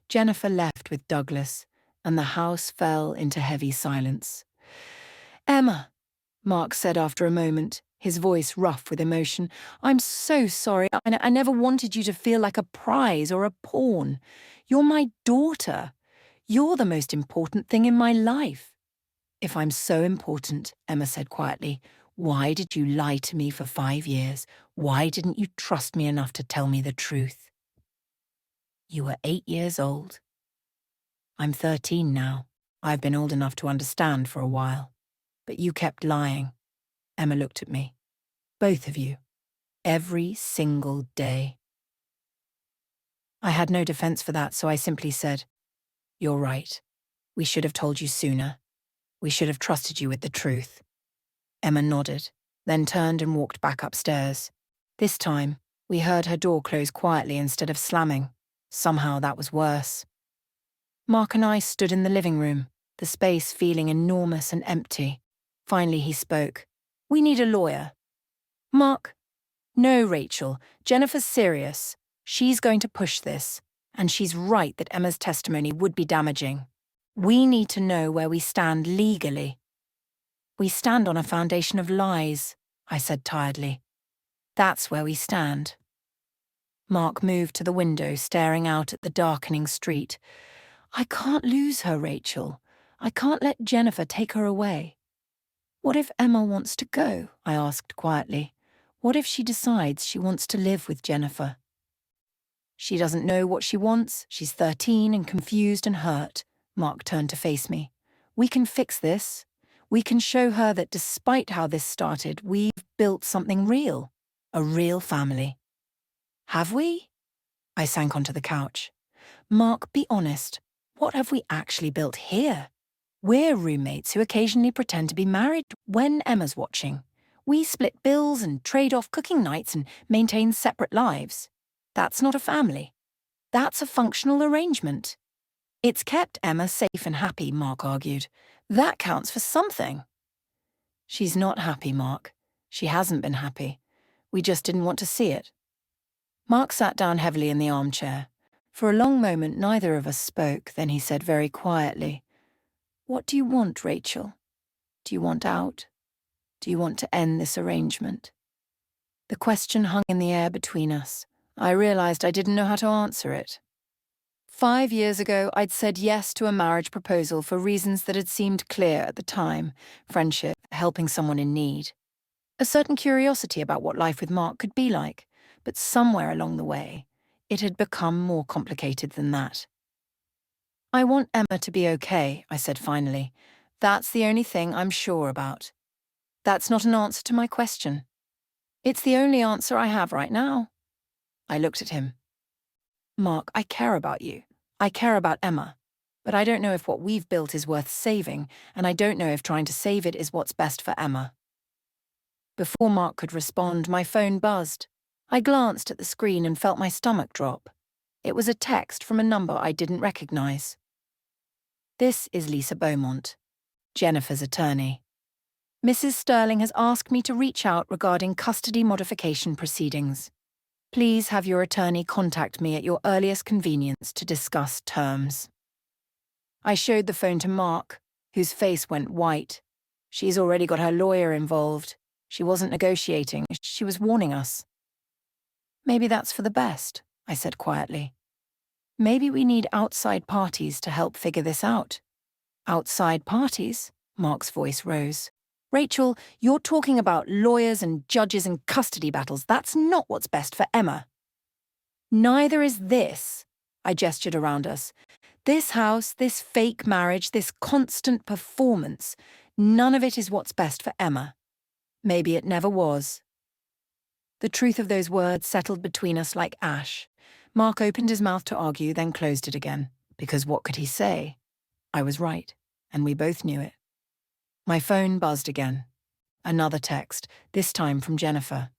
Jennifer left with Douglas, and the house fell into heavy silence. Emma, Mark said after a moment, his voice rough with emotion. I'm so sorry. I never wanted you to feel like a prize or a pawn. You're my daughter. You're the most important thing in my life. If I'm so important, Emma said quietly, why did you lie to me for 5 years? Why didn't you trust me enough to tell me the truth? You were 8 years old. I'm 13 now. I've been old enough to understand for a while. But you kept lying. Emma looked at me. Both of you. Every single day. I had no defense for that, so I simply said, You're right. We should have told you sooner. We should have trusted you with the truth. Emma nodded, then turned and walked back upstairs. This time, we heard her door close quietly instead of slamming. Somehow that was worse. Mark and I stood in the living room, the space feeling enormous and empty. Finally he spoke. We need a lawyer. Mark? No, Rachel. Jennifer's serious. She's going to push this, and she's right that Emma's testimony would be damaging. We need to know where we stand legally. We stand on a foundation of lies, I said tiredly. That's where we stand. Mark moved to the window, staring out at the darkening street. I can't lose her, Rachel. I can't let Jennifer take her away. What if Emma wants to go? I asked quietly. What if she decides she wants to live with Jennifer? She doesn't know what she wants. She's 13 and confused and hurt. Mark turned to face me. We can fix this. We can show her that despite how this started, we've built something real. A real family. Have we? I sank onto the couch. Mark, be honest. What have we actually built here? We're roommates who occasionally pretend to be married when Emma's watching. We split bills and trade off cooking nights and maintain separate lives. That's not a family. That's a functional arrangement. It's kept Emma safe and happy, Mark argued. That counts for something. She's not happy, Mark. She hasn't been happy. We just didn't want to see it. Mark sat down heavily in the armchair. For a long moment, neither of us spoke. Then he said very quietly, What do you want, Rachel? Do you want out? Do you want to end this arrangement? The question hung in the air between us. I realized I didn't know how to answer it. 5 years ago, I'd said yes to a marriage proposal for reasons that had seemed clear at the time: friendship, helping someone in need. A certain curiosity about what life with Mark could be like, but somewhere along the way, it had become more complicated than that. I want Emma to be okay, I said finally. That's the only thing I'm sure about. That's not an answer to my question. It's the only answer I have right now. I looked at him. Mark, I care about you. I care about Emma. But I don't know if what we've built is worth saving, and I don't know if trying to save it is what's best for Emma. Before Mark could respond, my phone buzzed. I glanced at the screen and felt my stomach drop. It was a text from a number I didn't recognize. This is Lisa Beaumont, Jennifer's attorney. Mrs. Sterling has asked me to reach out regarding custody modification proceedings. Please have your attorney contact me at your earliest convenience to discuss terms. I showed the phone to Mark, whose face went white. She's already got her lawyer involved. She wasn't negotiating, she was warning us. Maybe that's for the best, I said quietly. Maybe we need outside parties to help figure this out. Outside parties? Mark's voice rose. Rachel, you're talking about lawyers and judges and custody battles. That's not what's best for Emma. Neither is this, I gestured around us. This house, this fake marriage, this constant performance, none of it is what's best for Emma. Maybe it never was. The truth of those words settled between us like ash. Mark opened his mouth to argue, then closed it again. Because what could he say? I was right, and we both knew it. My phone buzzed again. Another text, this time from Jennifer.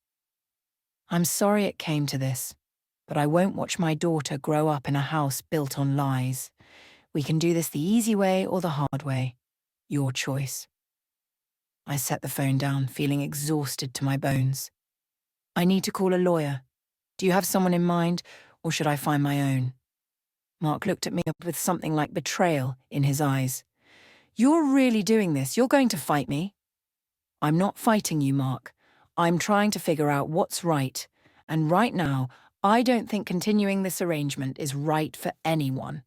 I'm sorry it came to this, but I won't watch my daughter grow up in a house built on lies. We can do this the easy way or the hard way. Your choice. I set the phone down, feeling exhausted to my bones. I need to call a lawyer. Do you have someone in mind, or should I find my own? Mark looked at me with something like betrayal in his eyes. You're really doing this? You're going to fight me? I'm not fighting you, Mark. I'm trying to figure out what's right. And right now, I don't think continuing this arrangement is right for anyone.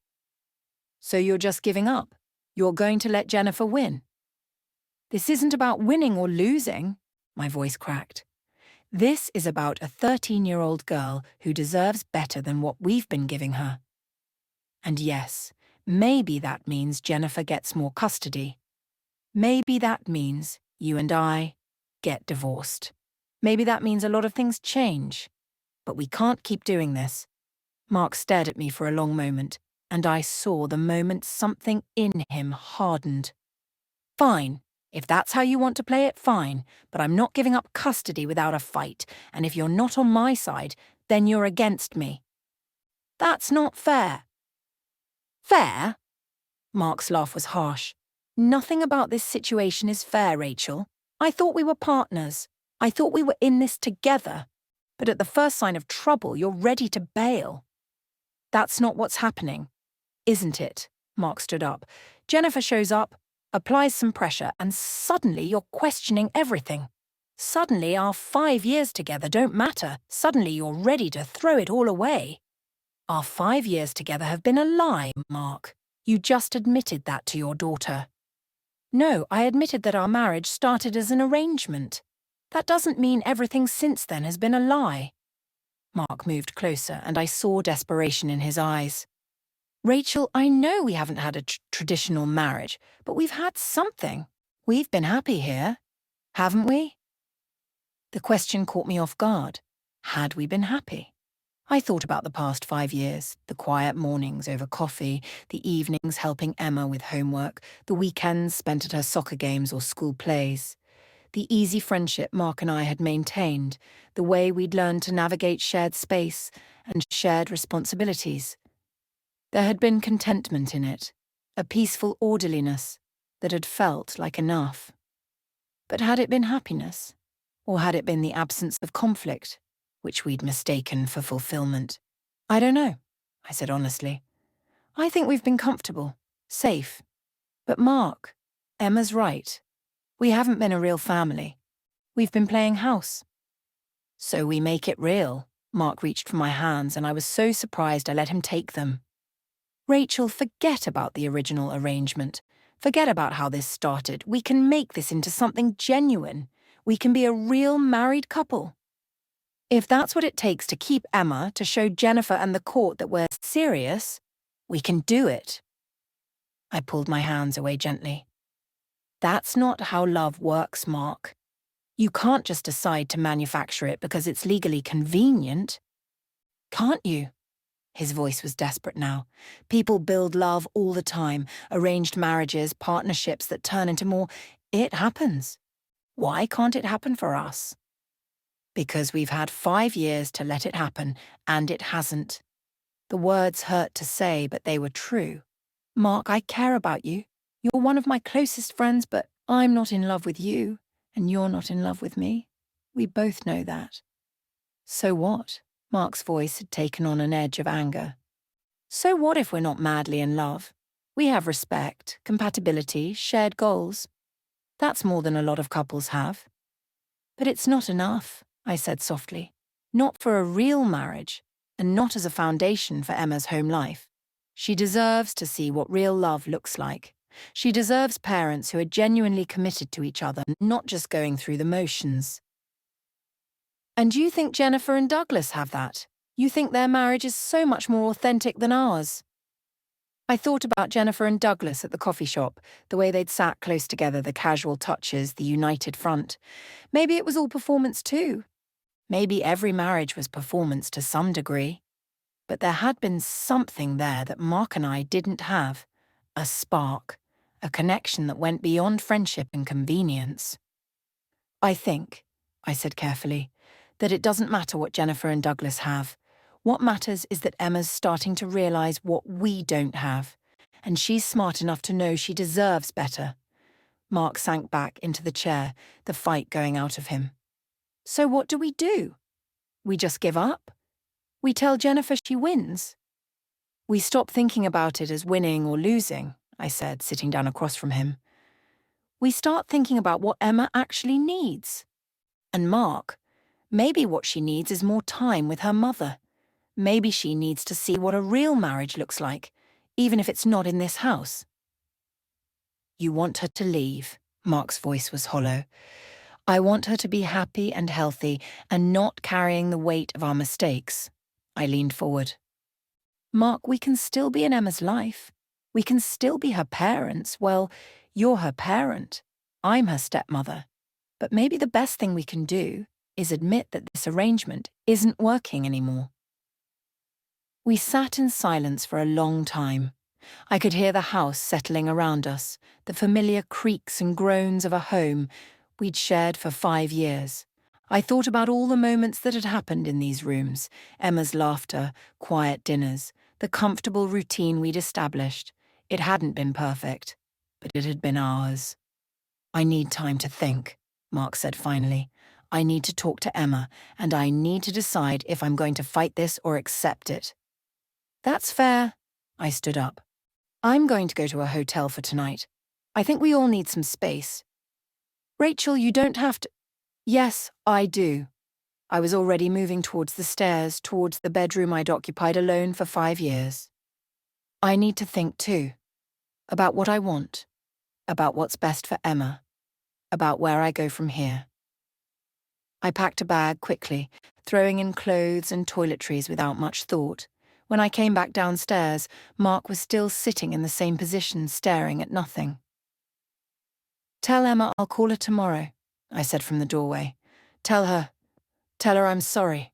So you're just giving up? You're going to let Jennifer win? This isn't about winning or losing, my voice cracked. This is about a 13-year-old girl who deserves better than what we've been giving her. And yes, maybe that means Jennifer gets more custody. Maybe that means you and I get divorced. Maybe that means a lot of things change. But we can't keep doing this. Mark stared at me for a long moment, and I saw the moment something in him hardened. Fine. If that's how you want to play it, fine. But I'm not giving up custody without a fight. And if you're not on my side, then you're against me. That's not fair. Fair? Mark's laugh was harsh. Nothing about this situation is fair, Rachel. I thought we were partners. I thought we were in this together. But at the first sign of trouble, you're ready to bail. That's not what's happening, isn't it? Mark stood up. Jennifer shows up, applies some pressure, and suddenly you're questioning everything. Suddenly our 5 years together don't matter. Suddenly you're ready to throw it all away. Our 5 years together have been a lie, Mark. You just admitted that to your daughter. No, I admitted that our marriage started as an arrangement. That doesn't mean everything since then has been a lie. Mark moved closer, and I saw desperation in his eyes. Rachel, I know we haven't had a traditional marriage, but we've had something. We've been happy here, haven't we? The question caught me off guard. Had we been happy? I thought about the past 5 years, the quiet mornings over coffee, the evenings helping Emma with homework, the weekends spent at her soccer games or school plays. The easy friendship Mark and I had maintained, the way we'd learned to navigate shared space and shared responsibilities. There had been contentment in it, a peaceful orderliness that had felt like enough. But had it been happiness? Or had it been the absence of conflict, which we'd mistaken for fulfillment? I don't know, I said honestly. I think we've been comfortable, safe. But Mark, Emma's right. We haven't been a real family. We've been playing house. So we make it real. Mark reached for my hands, and I was so surprised I let him take them. Rachel, forget about the original arrangement. Forget about how this started. We can make this into something genuine. We can be a real married couple. If that's what it takes to keep Emma, to show Jennifer and the court that we're serious, we can do it. I pulled my hands away gently. That's not how love works, Mark. You can't just decide to manufacture it because it's legally convenient. Can't you? His voice was desperate now. People build love all the time, arranged marriages, partnerships that turn into more. It happens. Why can't it happen for us? Because we've had 5 years to let it happen, and it hasn't. The words hurt to say, but they were true. Mark, I care about you. You're one of my closest friends, but I'm not in love with you, and you're not in love with me. We both know that. So what? Mark's voice had taken on an edge of anger. So what if we're not madly in love? We have respect, compatibility, shared goals. That's more than a lot of couples have. But it's not enough, I said softly. Not for a real marriage, and not as a foundation for Emma's home life. She deserves to see what real love looks like, She deserves parents who are genuinely committed to each other, not just going through the motions. And you think Jennifer and Douglas have that? You think their marriage is so much more authentic than ours? I thought about Jennifer and Douglas at the coffee shop, the way they'd sat close together, the casual touches, the united front. Maybe it was all performance too. Maybe every marriage was performance to some degree. But there had been something there that Mark and I didn't have. A spark. A connection that went beyond friendship and convenience. I think, I said carefully, that it doesn't matter what Jennifer and Douglas have. What matters is that Emma's starting to realize what we don't have, and she's smart enough to know she deserves better. Mark sank back into the chair, the fight going out of him. So what do? We just give up? We tell Jennifer she wins? We stop thinking about it as winning or losing, I said, sitting down across from him. We start thinking about what Emma actually needs. And Mark, maybe what she needs is more time with her mother. Maybe she needs to see what a real marriage looks like, even if it's not in this house. You want her to leave, Mark's voice was hollow. I want her to be happy and healthy and not carrying the weight of our mistakes. I leaned forward. Mark, we can still be in Emma's life. We can still be her parents. Well, you're her parent. I'm her stepmother. But maybe the best thing we can do is admit that this arrangement isn't working anymore. We sat in silence for a long time. I could hear the house settling around us, the familiar creaks and groans of a home we'd shared for 5 years. I thought about all the moments that had happened in these rooms, Emma's laughter, quiet dinners, the comfortable routine we'd established. It hadn't been perfect, but it had been ours. I need time to think, Mark said finally. I need to talk to Emma, and I need to decide if I'm going to fight this or accept it. That's fair. I stood up. I'm going to go to a hotel for tonight. I think we all need some space. Rachel, you don't have to. Yes, I do. I was already moving towards the stairs, towards the bedroom I'd occupied alone for 5 years. I need to think too. About what I want. About what's best for Emma. About where I go from here. I packed a bag quickly, throwing in clothes and toiletries without much thought. When I came back downstairs, Mark was still sitting in the same position, staring at nothing. Tell Emma I'll call her tomorrow, I said from the doorway. Tell her I'm sorry.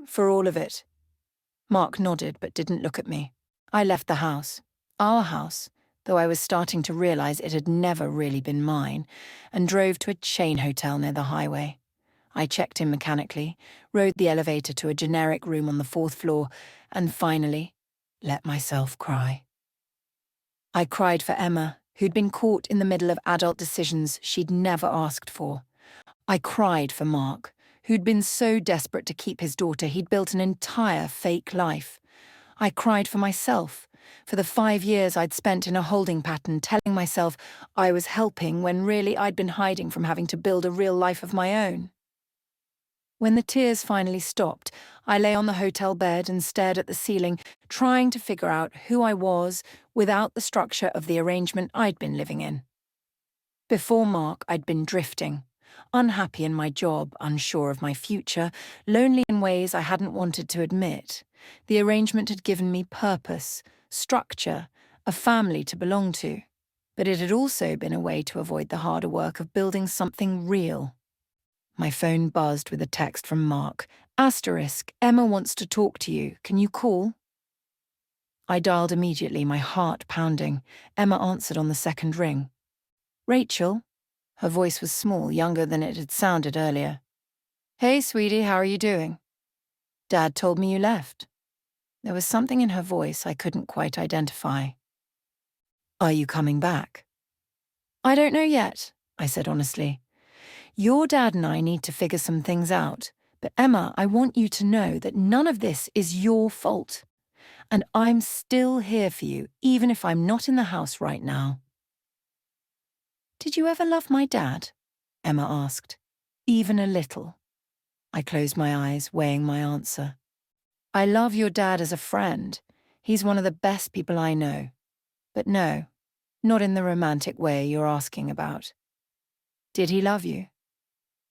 For all of it. Mark nodded but didn't look at me. I left the house. Our house, though I was starting to realize it had never really been mine, and drove to a chain hotel near the highway. I checked in mechanically, rode the elevator to a generic room on the 4th floor, and finally let myself cry. I cried for Emma, who'd been caught in the middle of adult decisions she'd never asked for. I cried for Mark, who'd been so desperate to keep his daughter he'd built an entire fake life. I cried for myself, for the 5 years I'd spent in a holding pattern telling myself I was helping when really I'd been hiding from having to build a real life of my own. When the tears finally stopped, I lay on the hotel bed and stared at the ceiling, trying to figure out who I was without the structure of the arrangement I'd been living in. Before Mark, I'd been drifting, unhappy in my job, unsure of my future, lonely in ways I hadn't wanted to admit. The arrangement had given me purpose, structure, a family to belong to. But it had also been a way to avoid the harder work of building something real. My phone buzzed with a text from Mark. Asterisk, Emma wants to talk to you. Can you call? I dialed immediately, my heart pounding. Emma answered on the second ring. Rachel? Her voice was small, younger than it had sounded earlier. Hey, sweetie, how are you doing? Dad told me you left. There was something in her voice I couldn't quite identify. Are you coming back? I don't know yet, I said honestly. Your dad and I need to figure some things out, but Emma, I want you to know that none of this is your fault. And I'm still here for you, even if I'm not in the house right now. Did you ever love my dad? Emma asked. Even a little. I closed my eyes, weighing my answer. I love your dad as a friend. He's one of the best people I know. But no, Not in the romantic way you're asking about. Did he love you?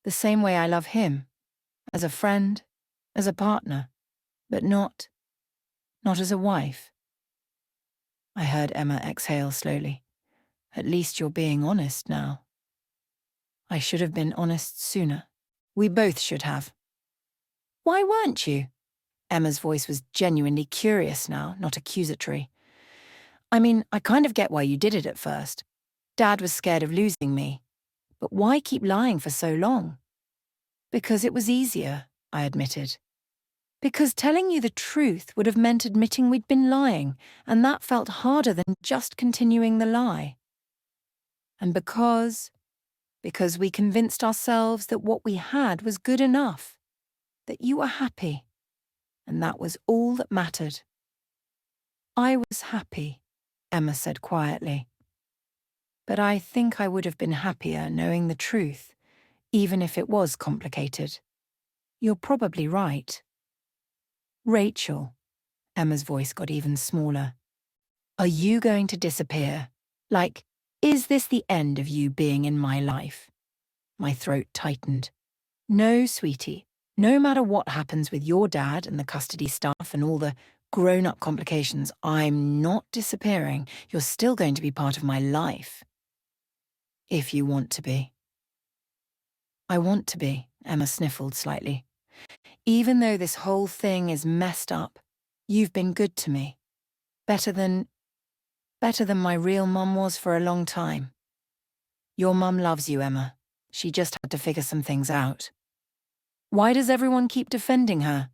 The same way I love him, as a friend, as a partner, but not as a wife. I heard Emma exhale slowly. At least you're being honest now. I should have been honest sooner. We both should have. Why weren't you? Emma's voice was genuinely curious now, not accusatory. I mean, I kind of get why you did it at first. Dad was scared of losing me. But why keep lying for so long? Because it was easier, I admitted. Because telling you the truth would have meant admitting we'd been lying, and that felt harder than just continuing the lie. And because we convinced ourselves that what we had was good enough, that you were happy, and that was all that mattered. I was happy, Emma said quietly. But I think I would have been happier knowing the truth, even if it was complicated. You're probably right. Rachel, Emma's voice got even smaller. Are you going to disappear? Like, is this the end of you being in my life? My throat tightened. No, sweetie. No matter what happens with your dad and the custody stuff and all the grown-up complications, I'm not disappearing. You're still going to be part of my life. If you want to be. I want to be, Emma sniffled slightly. Even though this whole thing is messed up, you've been good to me. Better than my real mum was for a long time. Your mum loves you, Emma. She just had to figure some things out. Why does everyone keep defending her?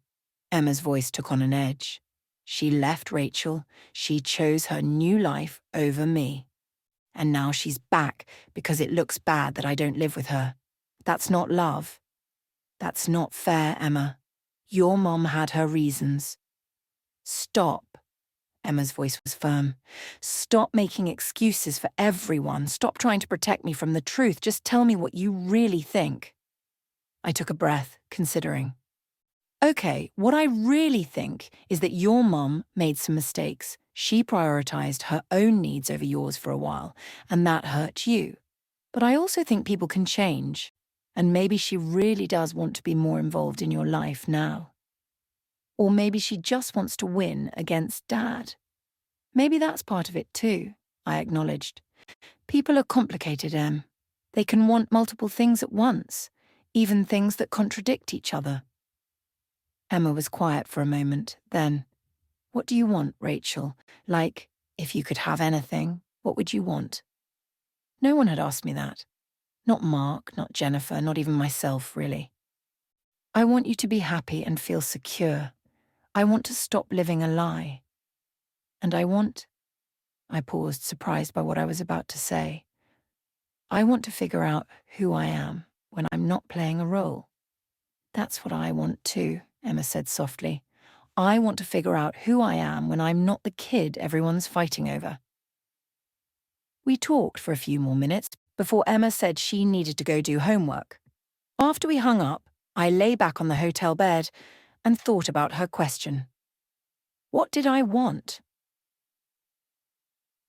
Emma's voice took on an edge. She left Rachel. She chose her new life over me. And now she's back because it looks bad that I don't live with her. That's not love. That's not fair, Emma. Your mom had her reasons. Stop. Emma's voice was firm. Stop making excuses for everyone. Stop trying to protect me from the truth. Just tell me what you really think. I took a breath, considering. Okay, what I really think is that your mom made some mistakes. She prioritized her own needs over yours for a while, and that hurt you. But I also think people can change, and maybe she really does want to be more involved in your life now. Or maybe she just wants to win against Dad. Maybe that's part of it too, I acknowledged. People are complicated, Em. They can want multiple things at once, even things that contradict each other. Emma was quiet for a moment, then, what do you want, Rachel? Like, if you could have anything, what would you want? No one had asked me that. Not Mark, not Jennifer, not even myself, really. I want you to be happy and feel secure. I want to stop living a lie. And I paused, surprised by what I was about to say. I want to figure out who I am when I'm not playing a role. That's what I want too, Emma said softly. I want to figure out who I am when I'm not the kid everyone's fighting over. We talked for a few more minutes before Emma said she needed to go do homework. After we hung up, I lay back on the hotel bed and thought about her question. What did I want?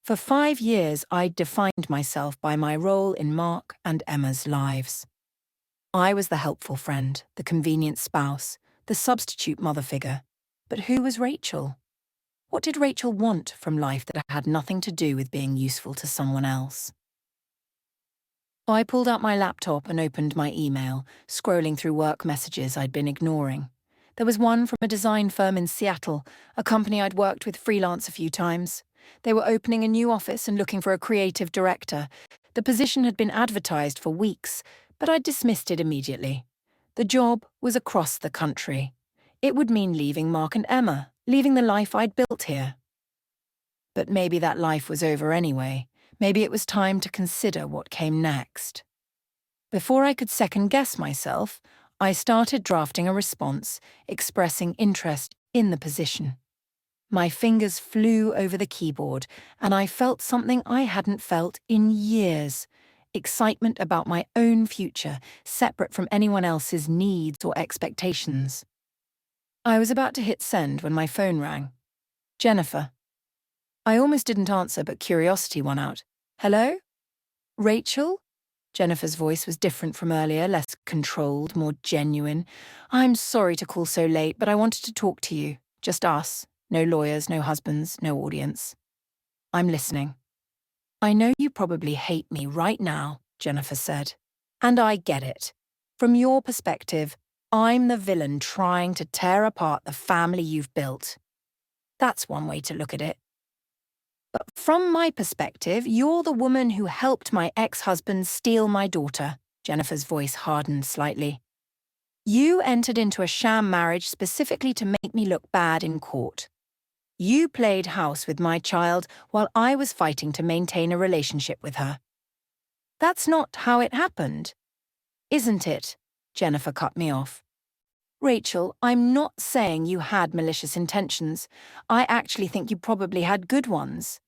For 5 years, I'd defined myself by my role in Mark and Emma's lives. I was the helpful friend, the convenient spouse, the substitute mother figure. But who was Rachel? What did Rachel want from life that had nothing to do with being useful to someone else? I pulled out my laptop and opened my email, scrolling through work messages I'd been ignoring. There was one from a design firm in Seattle, a company I'd worked with freelance a few times. They were opening a new office and looking for a creative director. The position had been advertised for weeks, but I'd dismissed it immediately. The job was across the country. It would mean leaving Mark and Emma, leaving the life I'd built here. But maybe that life was over anyway. Maybe it was time to consider what came next. Before I could second-guess myself, I started drafting a response, expressing interest in the position. My fingers flew over the keyboard, and I felt something I hadn't felt in years. Excitement about my own future, separate from anyone else's needs or expectations. I was about to hit send when my phone rang. Jennifer. I almost didn't answer, but curiosity won out. Hello? Rachel? Jennifer's voice was different from earlier, less controlled, more genuine. I'm sorry to call so late, but I wanted to talk to you. Just us. No lawyers, no husbands, no audience. I'm listening. I know you probably hate me right now, Jennifer said. And I get it. From your perspective, I'm the villain trying to tear apart the family you've built. That's one way to look at it. But from my perspective, you're the woman who helped my ex-husband steal my daughter. Jennifer's voice hardened slightly. You entered into a sham marriage specifically to make me look bad in court. You played house with my child while I was fighting to maintain a relationship with her. That's not how it happened, isn't it? Jennifer cut me off. Rachel, I'm not saying you had malicious intentions. I actually think you probably had good ones.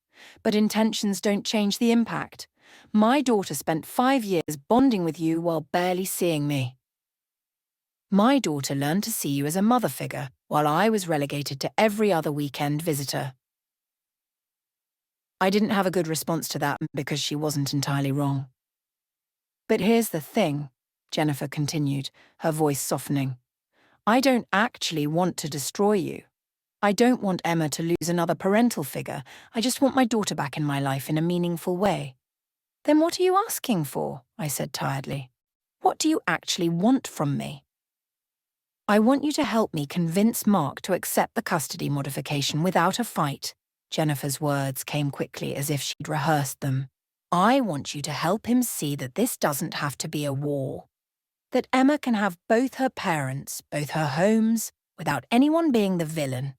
But intentions don't change the impact. My daughter spent 5 years bonding with you while barely seeing me. My daughter learned to see you as a mother figure, while I was relegated to every other weekend visitor. I didn't have a good response to that because she wasn't entirely wrong. But here's the thing, Jennifer continued, her voice softening. I don't actually want to destroy you. I don't want Emma to lose another parental figure. I just want my daughter back in my life in a meaningful way. Then what are you asking for? I said tiredly. What do you actually want from me? I want you to help me convince Mark to accept the custody modification without a fight. Jennifer's words came quickly as if she'd rehearsed them. I want you to help him see that this doesn't have to be a war. That Emma can have both her parents, both her homes, without anyone being the villain.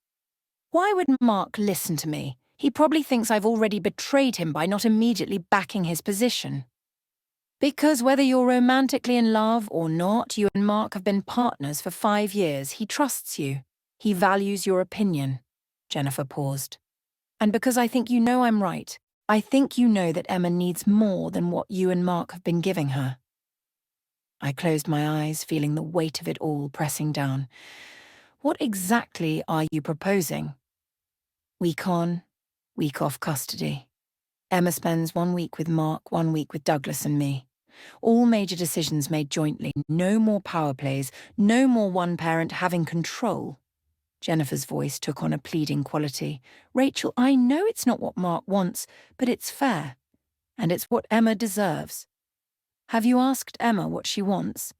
Why would Mark listen to me? He probably thinks I've already betrayed him by not immediately backing his position. Because whether you're romantically in love or not, you and Mark have been partners for 5 years. He trusts you. He values your opinion. Jennifer paused. And because I think you know I'm right, I think you know that Emma needs more than what you and Mark have been giving her. I closed my eyes, feeling the weight of it all pressing down. What exactly are you proposing? Week on, week off custody. Emma spends 1 week with Mark, 1 week with Douglas and me. All major decisions made jointly, no more power plays, no more one parent having control. Jennifer's voice took on a pleading quality. Rachel, I know it's not what Mark wants, but it's fair. And it's what Emma deserves. Have you asked Emma what she wants?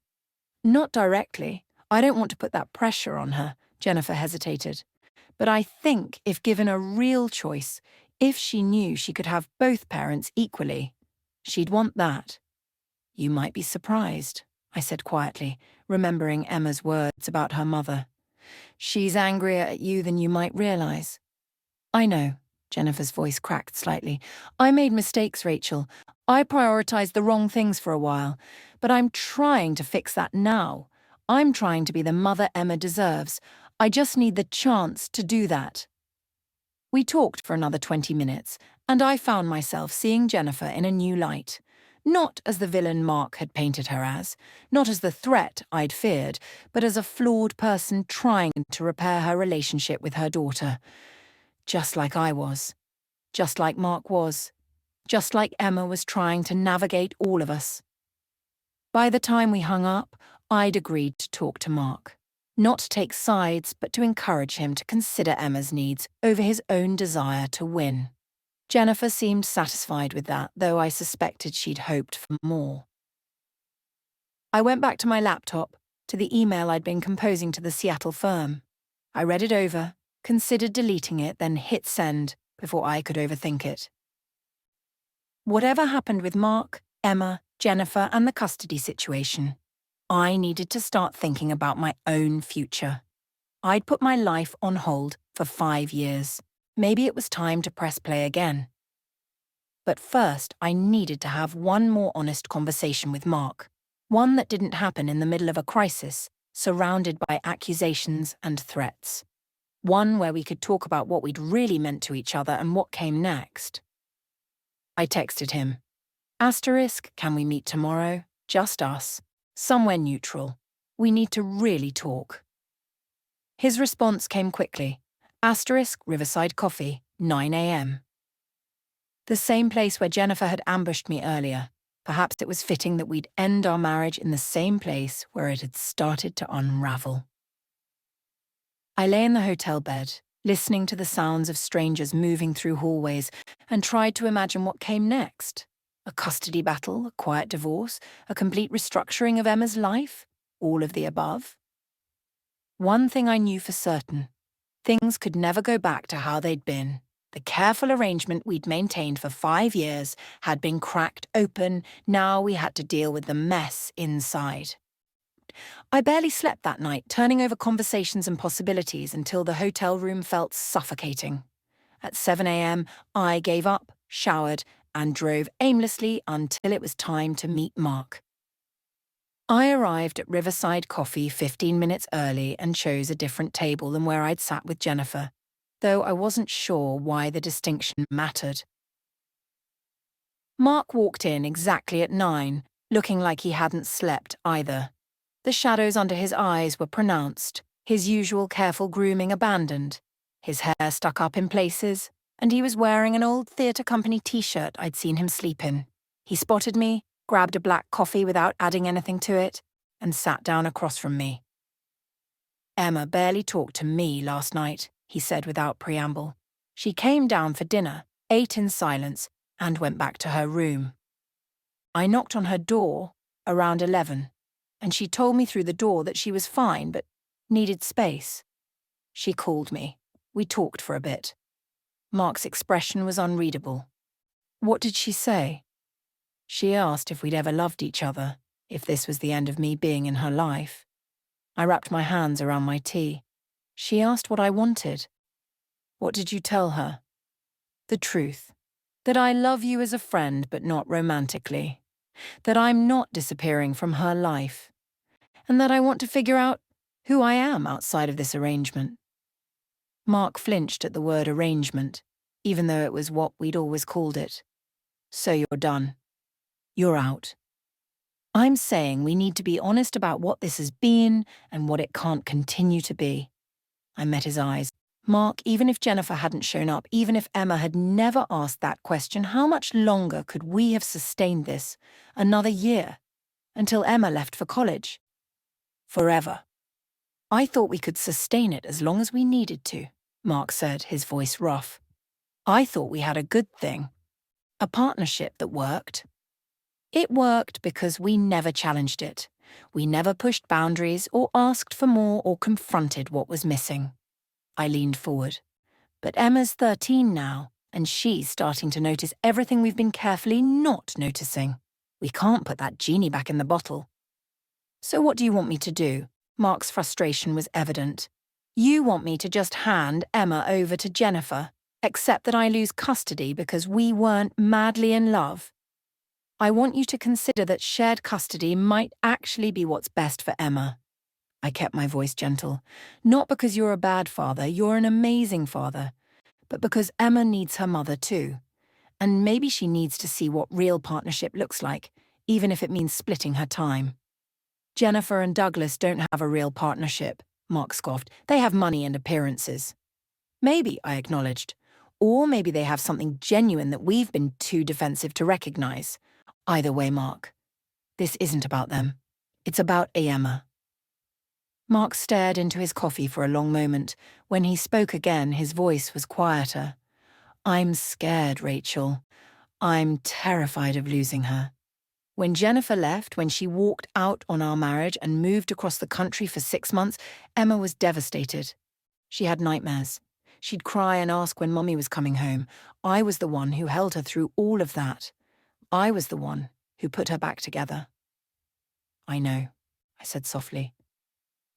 Not directly. I don't want to put that pressure on her, Jennifer hesitated. But I think if given a real choice, if she knew she could have both parents equally, she'd want that. You might be surprised, I said quietly, remembering Emma's words about her mother. She's angrier at you than you might realize. I know, Jennifer's voice cracked slightly. I made mistakes, Rachel. I prioritized the wrong things for a while, but I'm trying to fix that now. I'm trying to be the mother Emma deserves. I just need the chance to do that. We talked for another 20 minutes, and I found myself seeing Jennifer in a new light. Not as the villain Mark had painted her as, not as the threat I'd feared, but as a flawed person trying to repair her relationship with her daughter. Just like I was. Just like Mark was. Just like Emma was trying to navigate all of us. By the time we hung up, I'd agreed to talk to Mark. Not to take sides, but to encourage him to consider Emma's needs over his own desire to win. Jennifer seemed satisfied with that, though I suspected she'd hoped for more. I went back to my laptop, to the email I'd been composing to the Seattle firm. I read it over, considered deleting it, then hit send before I could overthink it. Whatever happened with Mark, Emma, Jennifer, and the custody situation, I needed to start thinking about my own future. I'd put my life on hold for 5 years. Maybe it was time to press play again. But first, I needed to have one more honest conversation with Mark. One that didn't happen in the middle of a crisis, surrounded by accusations and threats. One where we could talk about what we'd really meant to each other and what came next. I texted him. Asterisk, can we meet tomorrow? Just us. Somewhere neutral. We need to really talk. His response came quickly. Asterisk, Riverside Coffee, 9 a.m. The same place where Jennifer had ambushed me earlier. Perhaps it was fitting that we'd end our marriage in the same place where it had started to unravel. I lay in the hotel bed, listening to the sounds of strangers moving through hallways, and tried to imagine what came next. A custody battle, a quiet divorce, a complete restructuring of Emma's life, all of the above. One thing I knew for certain. Things could never go back to how they'd been. The careful arrangement we'd maintained for 5 years had been cracked open. Now we had to deal with the mess inside. I barely slept that night, turning over conversations and possibilities until the hotel room felt suffocating. At 7 a.m., I gave up, showered, and drove aimlessly until it was time to meet Mark. I arrived at Riverside Coffee 15 minutes early and chose a different table than where I'd sat with Jennifer, though I wasn't sure why the distinction mattered. Mark walked in exactly at 9, looking like he hadn't slept either. The shadows under his eyes were pronounced, his usual careful grooming abandoned, his hair stuck up in places, and he was wearing an old theatre company t-shirt I'd seen him sleep in. He spotted me, grabbed a black coffee without adding anything to it, and sat down across from me. "Emma barely talked to me last night," he said without preamble. "She came down for dinner, ate in silence, and went back to her room. I knocked on her door around 11, and she told me through the door that she was fine but needed space. She called me. We talked for a bit." Mark's expression was unreadable. "What did she say?" "She asked if we'd ever loved each other, if this was the end of me being in her life." I wrapped my hands around my tea. "She asked what I wanted." "What did you tell her?" "The truth. That I love you as a friend but not romantically. That I'm not disappearing from her life. And that I want to figure out who I am outside of this arrangement." Mark flinched at the word arrangement, even though it was what we'd always called it. "So you're done. You're out." "I'm saying we need to be honest about what this has been and what it can't continue to be." I met his eyes. "Mark, even if Jennifer hadn't shown up, even if Emma had never asked that question, how much longer could we have sustained this? Another year? Until Emma left for college? Forever." "I thought we could sustain it as long as we needed to," Mark said, his voice rough. "I thought we had a good thing. A partnership that worked. It worked because we never challenged it. We never pushed boundaries or asked for more or confronted what was missing." I leaned forward. "But Emma's 13 now, and she's starting to notice everything we've been carefully not noticing. We can't put that genie back in the bottle." "So what do you want me to do?" Mark's frustration was evident. "You want me to just hand Emma over to Jennifer, accept that I lose custody because we weren't madly in love? I want you to consider that shared custody might actually be what's best for Emma." I kept my voice gentle. "Not because you're a bad father, you're an amazing father, but because Emma needs her mother too. And maybe she needs to see what real partnership looks like, even if it means splitting her time." "Jennifer and Douglas don't have a real partnership," Mark scoffed. "They have money and appearances." "Maybe," I acknowledged. "Or maybe they have something genuine that we've been too defensive to recognize. Either way, Mark, this isn't about them. It's about Emma." Mark stared into his coffee for a long moment. When he spoke again, his voice was quieter. "I'm scared, Rachel. I'm terrified of losing her. When Jennifer left, when she walked out on our marriage and moved across the country for 6 months, Emma was devastated. She had nightmares. She'd cry and ask when Mummy was coming home. I was the one who held her through all of that. I was the one who put her back together." "I know," I said softly.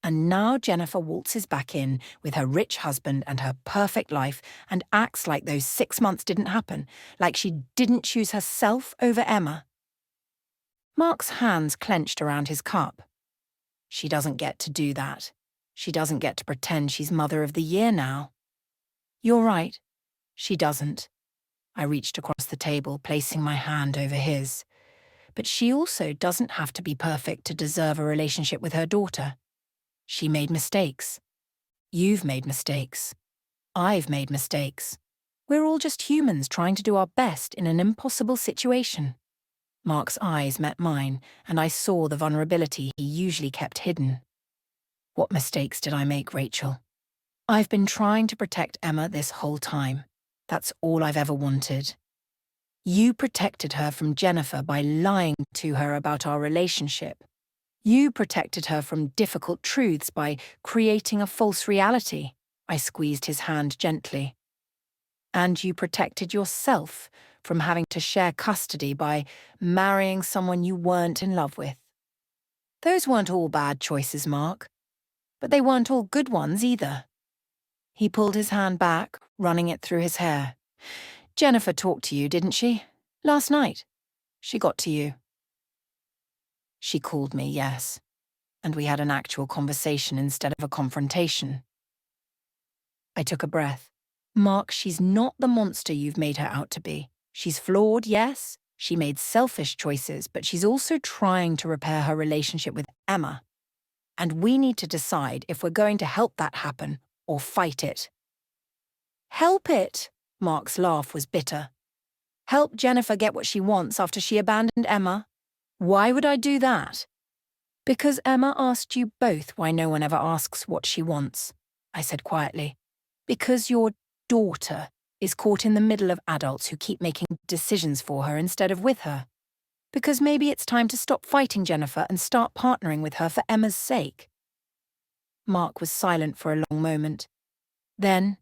"And now Jennifer waltzes back in with her rich husband and her perfect life and acts like those 6 months didn't happen, like she didn't choose herself over Emma." Mark's hands clenched around his cup. "She doesn't get to do that. She doesn't get to pretend she's Mother of the Year now." "You're right. She doesn't." I reached across the table, placing my hand over his. "But she also doesn't have to be perfect to deserve a relationship with her daughter. She made mistakes. You've made mistakes. I've made mistakes. We're all just humans trying to do our best in an impossible situation. Mark's eyes met mine, and I saw the vulnerability he usually kept hidden. What mistakes did I make, Rachel? I've been trying to protect Emma this whole time. That's all I've ever wanted. You protected her from Jennifer by lying to her about our relationship. You protected her from difficult truths by creating a false reality. I squeezed his hand gently. And you protected yourself from having to share custody by marrying someone you weren't in love with. Those weren't all bad choices, Mark, but they weren't all good ones either. He pulled his hand back, running it through his hair. Jennifer talked to you, didn't she? Last night. She got to you. She called me, yes, and we had an actual conversation instead of a confrontation. I took a breath. Mark, she's not the monster you've made her out to be. She's flawed, yes. She made selfish choices, but she's also trying to repair her relationship with Emma. And we need to decide if we're going to help that happen or fight it. Help it? Mark's laugh was bitter. Help Jennifer get what she wants after she abandoned Emma? Why would I do that? Because Emma asked you both why no one ever asks what she wants, I said quietly. Because your daughter is caught in the middle of adults who keep making decisions for her instead of with her. Because maybe it's time to stop fighting Jennifer and start partnering with her for Emma's sake. Mark was silent for a long moment. Then,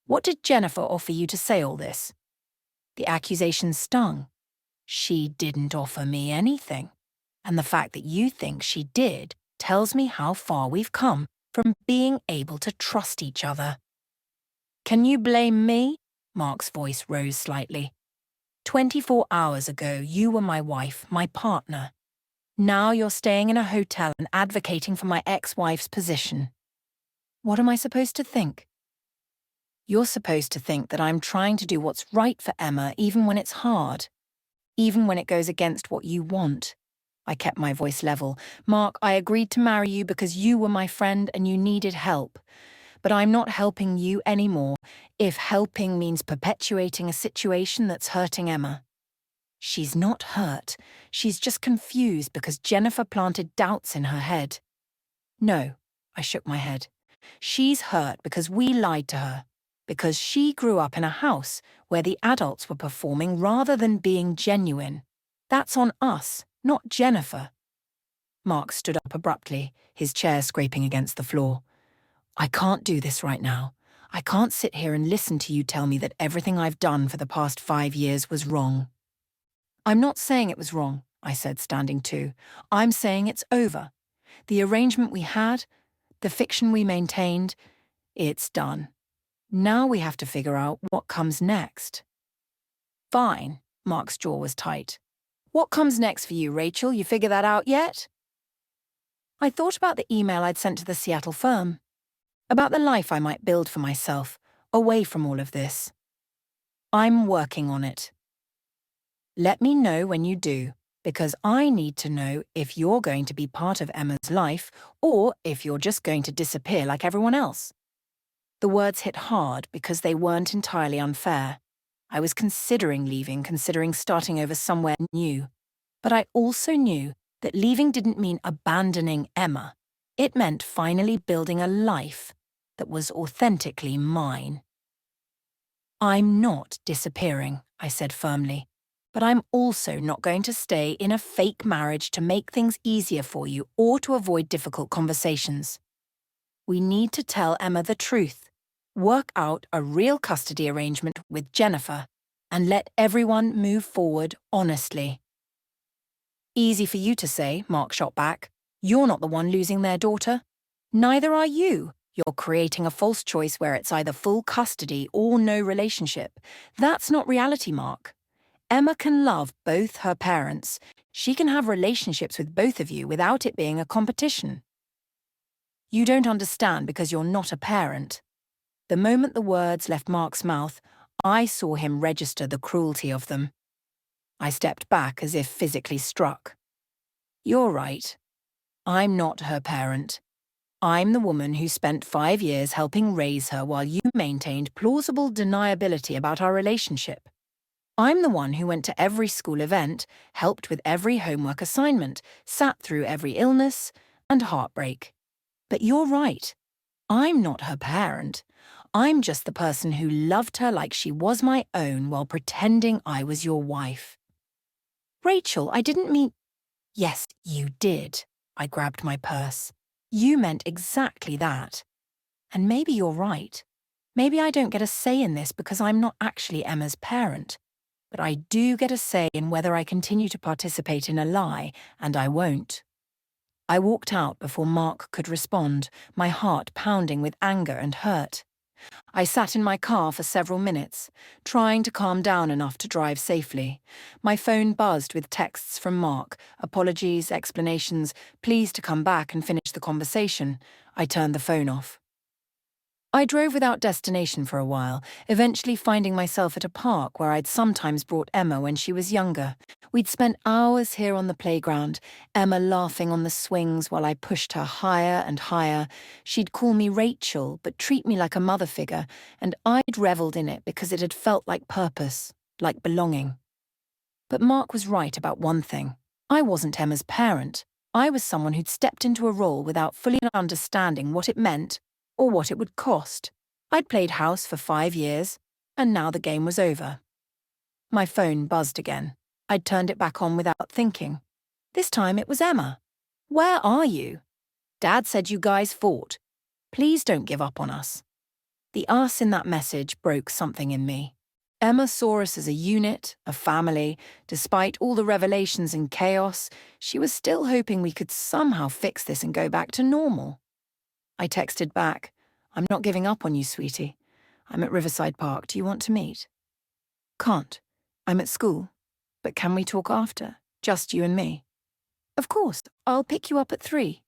what did Jennifer offer you to say all this? The accusation stung. She didn't offer me anything. And the fact that you think she did tells me how far we've come from being able to trust each other. Can you blame me? Mark's voice rose slightly. 24 hours ago, you were my wife, my partner. Now you're staying in a hotel and advocating for my ex-wife's position. What am I supposed to think? You're supposed to think that I'm trying to do what's right for Emma even when it's hard. Even when it goes against what you want. I kept my voice level. Mark, I agreed to marry you because you were my friend and you needed help. But I'm not helping you anymore if helping means perpetuating a situation that's hurting Emma. She's not hurt. She's just confused because Jennifer planted doubts in her head. No, I shook my head. She's hurt because we lied to her. Because she grew up in a house where the adults were performing rather than being genuine. That's on us, not Jennifer. Mark stood up abruptly, his chair scraping against the floor. I can't do this right now. I can't sit here and listen to you tell me that everything I've done for the past 5 years was wrong. I'm not saying it was wrong, I said, standing too. I'm saying it's over. The arrangement we had, the fiction we maintained, it's done. Now we have to figure out what comes next. Fine, Mark's jaw was tight. What comes next for you, Rachel? You figure that out yet? I thought about the email I'd sent to the Seattle firm. About the life I might build for myself, away from all of this. I'm working on it. Let me know when you do, because I need to know if you're going to be part of Emma's life or if you're just going to disappear like everyone else. The words hit hard because they weren't entirely unfair. I was considering leaving, considering starting over somewhere new. But I also knew that leaving didn't mean abandoning Emma. It meant finally building a life that was authentically mine. I'm not disappearing, I said firmly, but I'm also not going to stay in a fake marriage to make things easier for you or to avoid difficult conversations. We need to tell Emma the truth, work out a real custody arrangement with Jennifer, and let everyone move forward honestly. Easy for you to say, Mark shot back. You're not the one losing their daughter. Neither are you. You're creating a false choice where it's either full custody or no relationship. That's not reality, Mark. Emma can love both her parents. She can have relationships with both of you without it being a competition. You don't understand because you're not a parent. The moment the words left Mark's mouth, I saw him register the cruelty of them. I stepped back as if physically struck. You're right. I'm not her parent. I'm the woman who spent 5 years helping raise her while you maintained plausible deniability about our relationship. I'm the one who went to every school event, helped with every homework assignment, sat through every illness and heartbreak. But you're right. I'm not her parent. I'm just the person who loved her like she was my own while pretending I was your wife. Rachel, I didn't mean... Yes, you did. I grabbed my purse. You meant exactly that. And maybe you're right. Maybe I don't get a say in this because I'm not actually Emma's parent. But I do get a say in whether I continue to participate in a lie, and I won't. I walked out before Mark could respond, my heart pounding with anger and hurt. I sat in my car for several minutes, trying to calm down enough to drive safely. My phone buzzed with texts from Mark, apologies, explanations, pleas to come back and finish the conversation. I turned the phone off. I drove without destination for a while, eventually finding myself at a park where I'd sometimes brought Emma when she was younger. We'd spent hours here on the playground, Emma laughing on the swings while I pushed her higher and higher. She'd call me Rachel, but treat me like a mother figure, and I'd revelled in it because it had felt like purpose, like belonging. But Mark was right about one thing. I wasn't Emma's parent. I was someone who'd stepped into a role without fully understanding what it meant or what it would cost. I'd played house for 5 years, and now the game was over. My phone buzzed again. I'd turned it back on without thinking. This time it was Emma. Where are you? Dad said you guys fought. Please don't give up on us. The us in that message broke something in me. Emma saw us as a unit, a family. Despite all the revelations and chaos, she was still hoping we could somehow fix this and go back to normal. I texted back, I'm not giving up on you, sweetie. I'm at Riverside Park. Do you want to meet? Can't. I'm at school. But can we talk after? Just you and me. Of course. I'll pick you up at 3.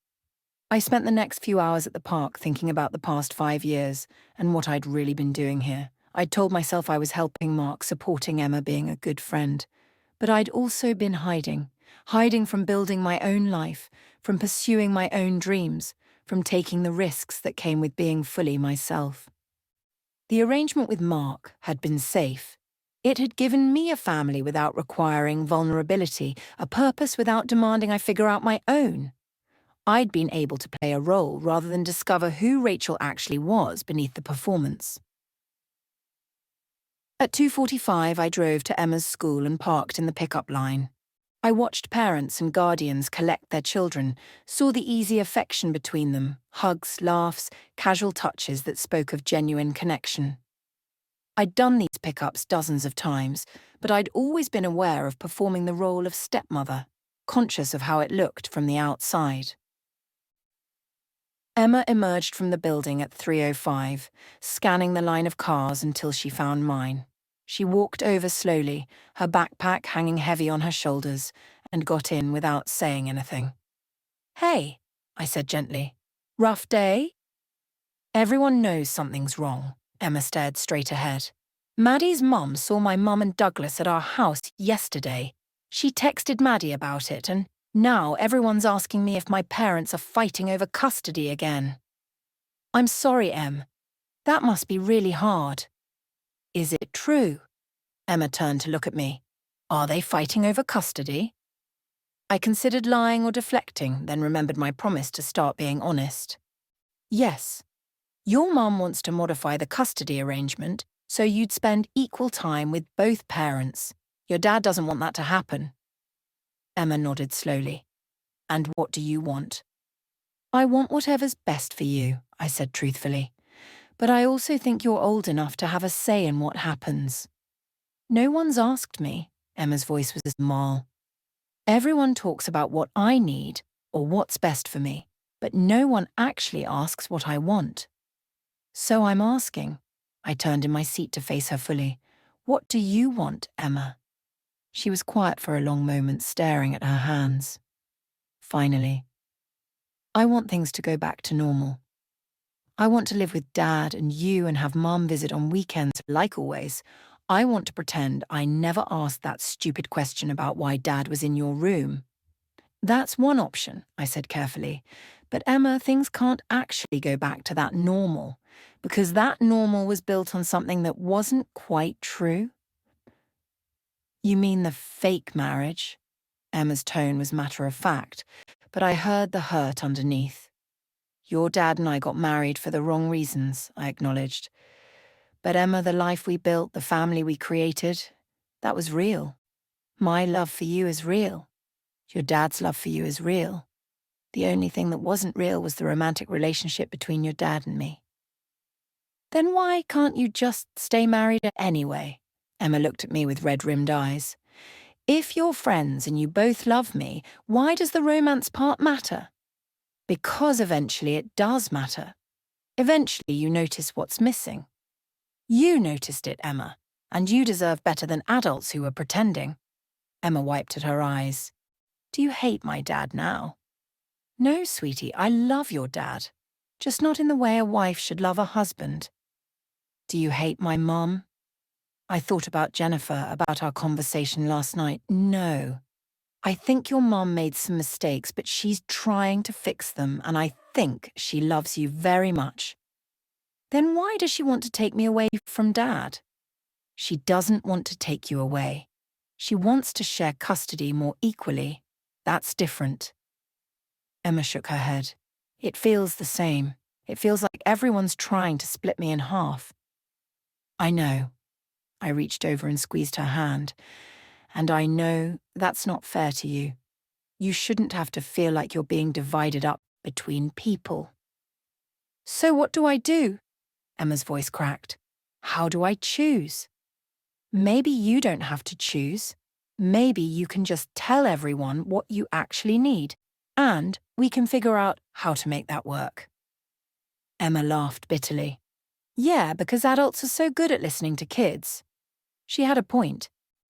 I spent the next few hours at the park thinking about the past 5 years and what I'd really been doing here. I'd told myself I was helping Mark, supporting Emma, being a good friend. But I'd also been hiding from building my own life, from pursuing my own dreams, from taking the risks that came with being fully myself. The arrangement with Mark had been safe. It had given me a family without requiring vulnerability, a purpose without demanding I figure out my own. I'd been able to play a role rather than discover who Rachel actually was beneath the performance. At 2:45, I drove to Emma's school and parked in the pickup line. I watched parents and guardians collect their children, saw the easy affection between them, hugs, laughs, casual touches that spoke of genuine connection. I'd done these pickups dozens of times, but I'd always been aware of performing the role of stepmother, conscious of how it looked from the outside. Emma emerged from the building at 3:05, scanning the line of cars until she found mine. She walked over slowly, her backpack hanging heavy on her shoulders, and got in without saying anything. Hey, I said gently. Rough day? Everyone knows something's wrong. Emma stared straight ahead. Maddie's mum saw my mum and Douglas at our house yesterday. She texted Maddie about it, and now everyone's asking me if my parents are fighting over custody again. I'm sorry, Em. That must be really hard. Is it true? Emma turned to look at me. Are they fighting over custody? I considered lying or deflecting, then remembered my promise to start being honest. Yes. Your mum wants to modify the custody arrangement so you'd spend equal time with both parents. Your dad doesn't want that to happen. Emma nodded slowly. And what do you want? I want whatever's best for you, I said truthfully. But I also think you're old enough to have a say in what happens. No one's asked me, Emma's voice was small. Everyone talks about what I need or what's best for me, but no one actually asks what I want. So I'm asking. I turned in my seat to face her fully. What do you want, Emma? She was quiet for a long moment, staring at her hands. Finally, I want things to go back to normal. I want to live with Dad and you and have Mum visit on weekends like always. I want to pretend I never asked that stupid question about why Dad was in your room. That's one option, I said carefully. But Emma, things can't actually go back to that normal, because that normal was built on something that wasn't quite true. You mean the fake marriage? Emma's tone was matter of fact, but I heard the hurt underneath. Your dad and I got married for the wrong reasons, I acknowledged. But Emma, the life we built, the family we created, that was real. My love for you is real. Your dad's love for you is real. The only thing that wasn't real was the romantic relationship between your dad and me. Then why can't you just stay married anyway? Emma looked at me with red-rimmed eyes. If you're friends and you both love me, why does the romance part matter? Because eventually it does matter. Eventually you notice what's missing. You noticed it, Emma, and you deserve better than adults who are pretending. Emma wiped at her eyes. Do you hate my dad now? No, sweetie, I love your dad. Just not in the way a wife should love a husband. Do you hate my mum? I thought about Jennifer, about our conversation last night. No. I think your mum made some mistakes, but she's trying to fix them, and I think she loves you very much. Then why does she want to take me away from Dad? She doesn't want to take you away. She wants to share custody more equally. That's different. Emma shook her head. It feels the same. It feels like everyone's trying to split me in half. I know. I reached over and squeezed her hand. And I know that's not fair to you. You shouldn't have to feel like you're being divided up between people. So what do I do? Emma's voice cracked. How do I choose? Maybe you don't have to choose. Maybe you can just tell everyone what you actually need, and we can figure out how to make that work. Emma laughed bitterly. Yeah, because adults are so good at listening to kids. She had a point.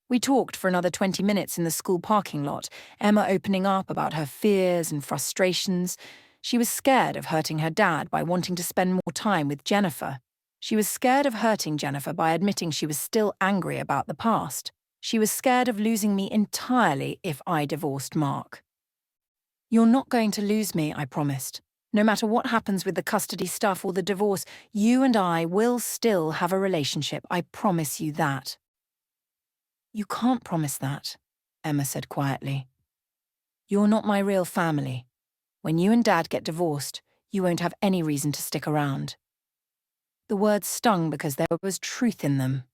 We talked for another 20 minutes in the school parking lot, Emma opening up about her fears and frustrations. She was scared of hurting her dad by wanting to spend more time with Jennifer. She was scared of hurting Jennifer by admitting she was still angry about the past. She was scared of losing me entirely if I divorced Mark. You're not going to lose me, I promised. No matter what happens with the custody stuff or the divorce, you and I will still have a relationship. I promise you that. You can't promise that, Emma said quietly. You're not my real family. When you and Dad get divorced, you won't have any reason to stick around. The words stung because there was truth in them.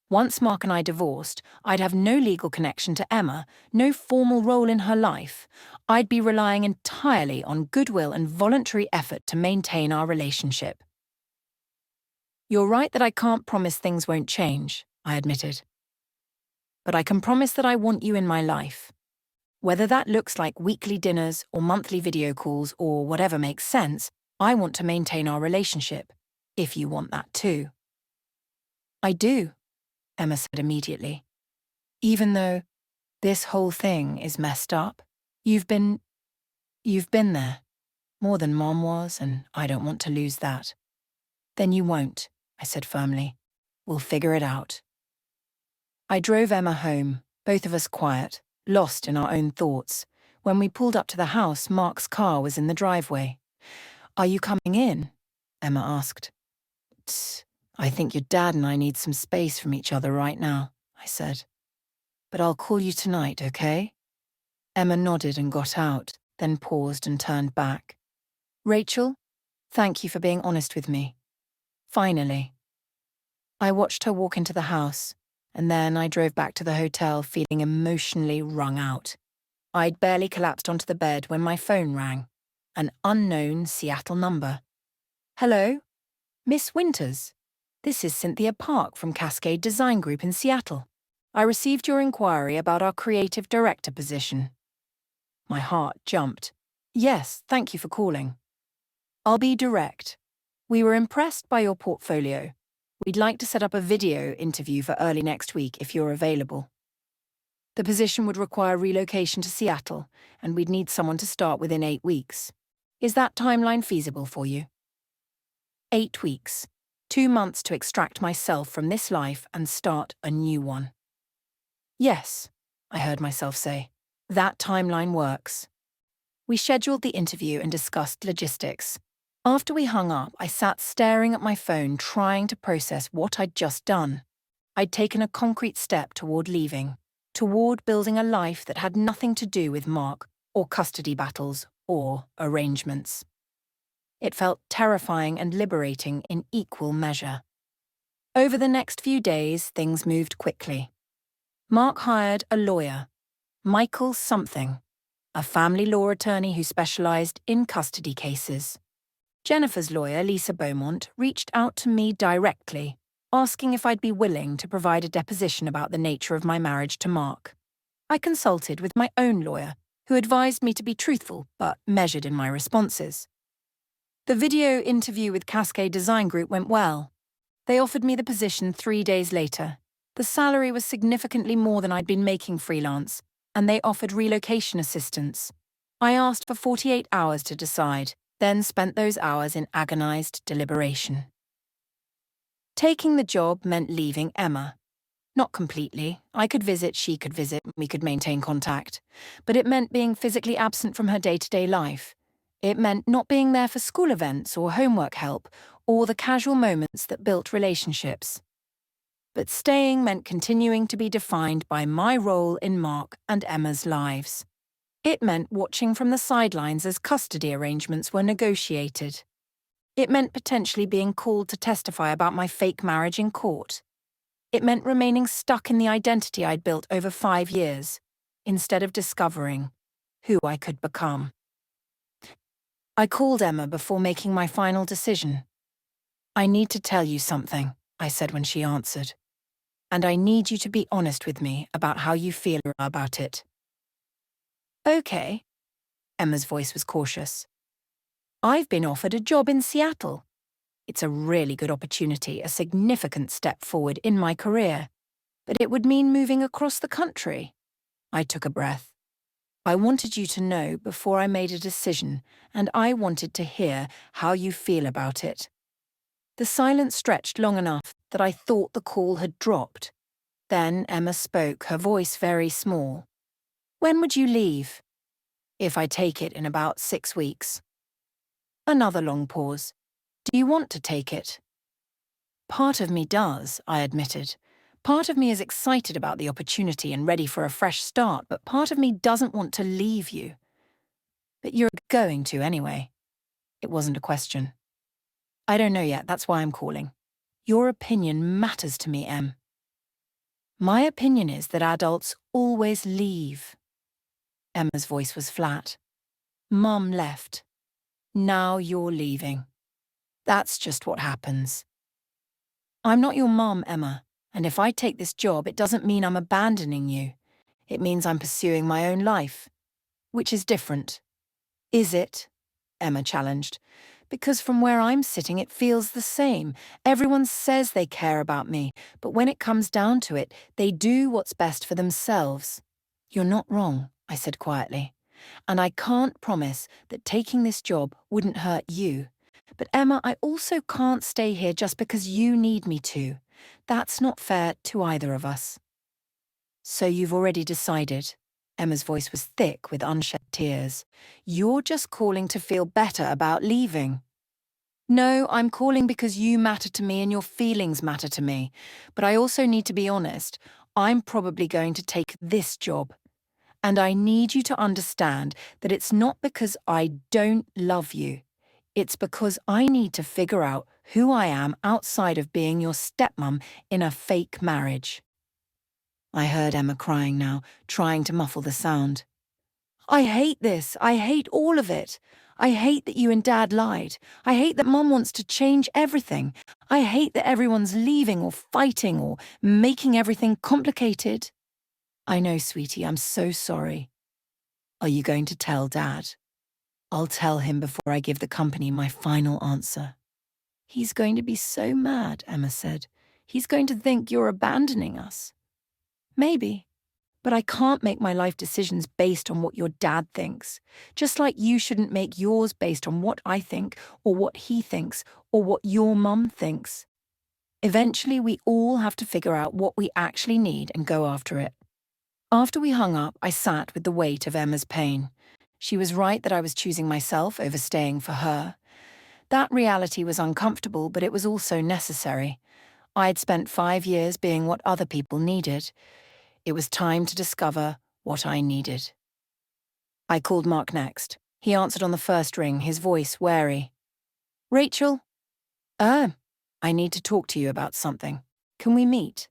Once Mark and I divorced, I'd have no legal connection to Emma, no formal role in her life. I'd be relying entirely on goodwill and voluntary effort to maintain our relationship. You're right that I can't promise things won't change, I admitted. But I can promise that I want you in my life. Whether that looks like weekly dinners or monthly video calls or whatever makes sense, I want to maintain our relationship, if you want that too. I do, Emma said immediately. Even though this whole thing is messed up, you've been there, more than Mom was, and I don't want to lose that. Then you won't, I said firmly. We'll figure it out. I drove Emma home, both of us quiet, lost in our own thoughts. When we pulled up to the house, Mark's car was in the driveway. Are you coming in? Emma asked. I think your dad and I need some space from each other right now, I said. But I'll call you tonight, okay? Emma nodded and got out, then paused and turned back. Rachel, thank you for being honest with me. Finally. I watched her walk into the house, and then I drove back to the hotel feeling emotionally wrung out. I'd barely collapsed onto the bed when my phone rang. An unknown Seattle number. Hello? Miss Winters? This is Cynthia Park from Cascade Design Group in Seattle. I received your inquiry about our creative director position. My heart jumped. Yes, thank you for calling. I'll be direct. We were impressed by your portfolio. We'd like to set up a video interview for early next week if you're available. The position would require relocation to Seattle, and we'd need someone to start within 8 weeks. Is that timeline feasible for you? 8 weeks. 2 months to extract myself from this life and start a new one. Yes, I heard myself say. That timeline works. We scheduled the interview and discussed logistics. After we hung up, I sat staring at my phone, trying to process what I'd just done. I'd taken a concrete step toward leaving, toward building a life that had nothing to do with Mark or custody battles or arrangements. It felt terrifying and liberating in equal measure. Over the next few days, things moved quickly. Mark hired a lawyer, Michael something, a family law attorney who specialized in custody cases. Jennifer's lawyer, Lisa Beaumont, reached out to me directly, asking if I'd be willing to provide a deposition about the nature of my marriage to Mark. I consulted with my own lawyer, who advised me to be truthful but measured in my responses. The video interview with Cascade Design Group went well. They offered me the position 3 days later. The salary was significantly more than I'd been making freelance, and they offered relocation assistance. I asked for 48 hours to decide, then spent those hours in agonized deliberation. Taking the job meant leaving Emma. Not completely. I could visit, she could visit, we could maintain contact. But it meant being physically absent from her day-to-day life. It meant not being there for school events or homework help, or the casual moments that built relationships. But staying meant continuing to be defined by my role in Mark and Emma's lives. It meant watching from the sidelines as custody arrangements were negotiated. It meant potentially being called to testify about my fake marriage in court. It meant remaining stuck in the identity I'd built over 5 years, instead of discovering who I could become. I called Emma before making my final decision. "I need to tell you something," I said when she answered. "And I need you to be honest with me about how you feel about it." "Okay." Emma's voice was cautious. "I've been offered a job in Seattle. It's a really good opportunity, a significant step forward in my career. But it would mean moving across the country." I took a breath. "I wanted you to know before I made a decision, and I wanted to hear how you feel about it." The silence stretched long enough that I thought the call had dropped. Then Emma spoke, her voice very small. "When would you leave?" "If I take it in about 6 weeks." Another long pause. "Do you want to take it?" "Part of me does," I admitted. "Part of me is excited about the opportunity and ready for a fresh start, but part of me doesn't want to leave you." "But you're going to anyway." It wasn't a question. "I don't know yet, that's why I'm calling. Your opinion matters to me, Em." "My opinion is that adults always leave." Emma's voice was flat. "Mum left. Now you're leaving. That's just what happens." "I'm not your mum, Emma, and if I take this job, it doesn't mean I'm abandoning you. It means I'm pursuing my own life, which is different." "Is it?" Emma challenged. "Because from where I'm sitting, it feels the same. Everyone says they care about me, but when it comes down to it, they do what's best for themselves." "You're not wrong," I said quietly. "And I can't promise that taking this job wouldn't hurt you. But Emma, I also can't stay here just because you need me to. That's not fair to either of us." "So you've already decided?" Emma's voice was thick with unshed tears. "You're just calling to feel better about leaving." "No, I'm calling because you matter to me and your feelings matter to me. But I also need to be honest. I'm probably going to take this job. And I need you to understand that it's not because I don't love you. It's because I need to figure out who I am outside of being your stepmom in a fake marriage." I heard Emma crying now, trying to muffle the sound. "I hate this. I hate all of it. I hate that you and Dad lied. I hate that Mum wants to change everything. I hate that everyone's leaving or fighting or making everything complicated." "I know, sweetie, I'm so sorry." "Are you going to tell Dad?" "I'll tell him before I give the company my final answer." "He's going to be so mad," Emma said. "He's going to think you're abandoning us." "Maybe. But I can't make my life decisions based on what your dad thinks. Just like you shouldn't make yours based on what I think, or what he thinks, or what your mum thinks. Eventually, we all have to figure out what we actually need and go after it." After we hung up, I sat with the weight of Emma's pain. She was right that I was choosing myself over staying for her. That reality was uncomfortable, but it was also necessary. I'd spent 5 years being what other people needed. It was time to discover what I needed. I called Mark next. He answered on the first ring, his voice wary. Rachel? I need to talk to you about something. Can we meet?